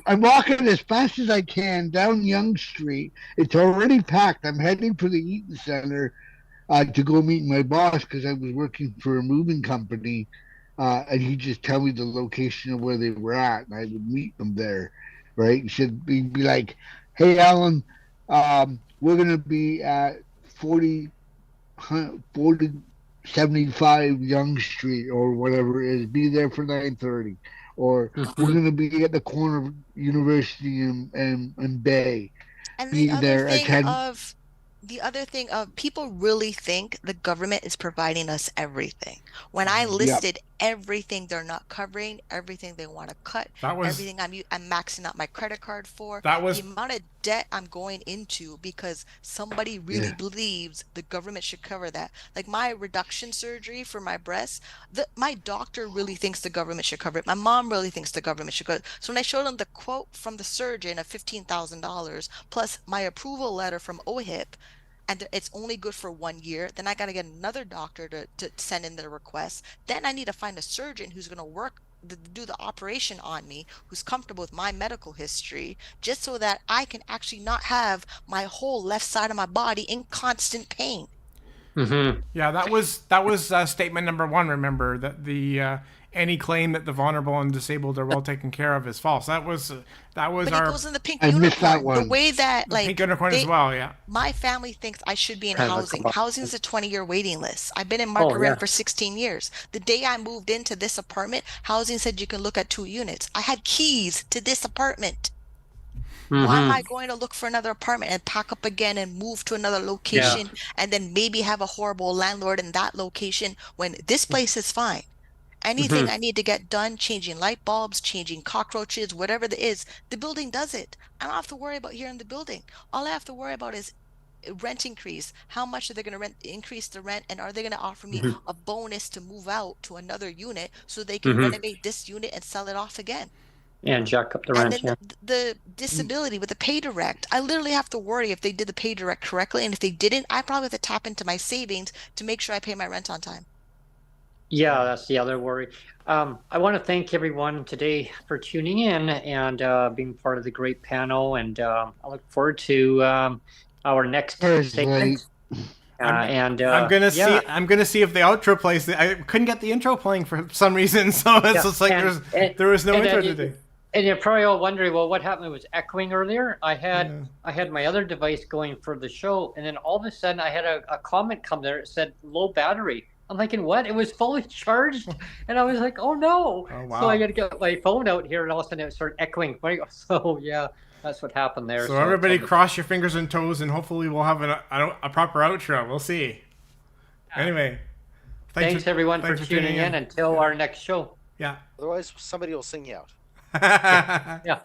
I'm walking as fast as I can down Yonge Street. It's already packed. I'm heading for the Eaton Center to go meet my boss because I was working for a moving company, and he'd just tell me the location of where they were at, and I would meet them there. Right? He'd be like, "Hey, Alan, we're gonna be at 75 Yonge Street or whatever it is. Be there for 9:30, or we're gonna be at the corner of University and Bay. And Be the there other at thing 10. of people really think the government is providing us everything. When I listed everything they're not covering, everything they want to cut, everything I'm maxing out my credit card for, the amount of debt I'm going into because somebody really believes the government should cover that. Like my reduction surgery for my breast, my doctor really thinks the government should cover it. My mom really thinks the government should cover it. So when I showed them the quote from the surgeon of $15,000 plus my approval letter from OHIP, and it's only good for 1 year, then I got to get another doctor to send in the request. Then I need to find a surgeon who's going to do the operation on me, who's comfortable with my medical history, just so that I can actually not have my whole left side of my body in constant pain. Yeah, that was statement number 1. Remember that the any claim that the vulnerable and disabled are well taken care of is false. That was But our. it goes in the pink I missed that unicorn. The one. way that like pink unicorn as well. Yeah. my family thinks I should be in Kind of housing. a- Housing is a 20-year waiting list. I've been in market rent yeah. for 16 years. The day I moved into this apartment, housing said you can look at 2 units. I had keys to this apartment. Why am I going to look for another apartment and pack up again and move to another location and then maybe have a horrible landlord in that location when this place is fine? Anything I need to get done, changing light bulbs, changing cockroaches, whatever it is, the building does it. I don't have to worry about here in the building. All I have to worry about is rent increase. How much are they going to increase the rent, and are they going to offer me a bonus to move out to another unit so they can renovate this unit and sell it off again? And jack up the And rent. then the disability with the pay direct, I literally have to worry if they did the pay direct correctly, and if they didn't, I probably have to tap into my savings to make sure I pay my rent on time. Yeah, that's the other worry. I want to thank everyone today for tuning in and being part of the great panel. And I look forward to our next segment. I'm gonna see if the outro plays. I couldn't get the intro playing for some reason, so it's just like there was no intro today. And you're probably all wondering, well, what happened? It was echoing earlier. I had my other device going for the show, and then all of a sudden I had a comment come there. It said low battery. I'm thinking, what? It was fully charged, and I was like, oh no! Oh, wow. So I got to get my phone out here, and all of a sudden it started echoing. So yeah, that's what happened there. So everybody, cross your fingers and toes, and hopefully we'll have a proper outro. We'll see. Anyway, thanks everyone for tuning in. Until our next show. Yeah. Otherwise, somebody will sing you out. Yeah.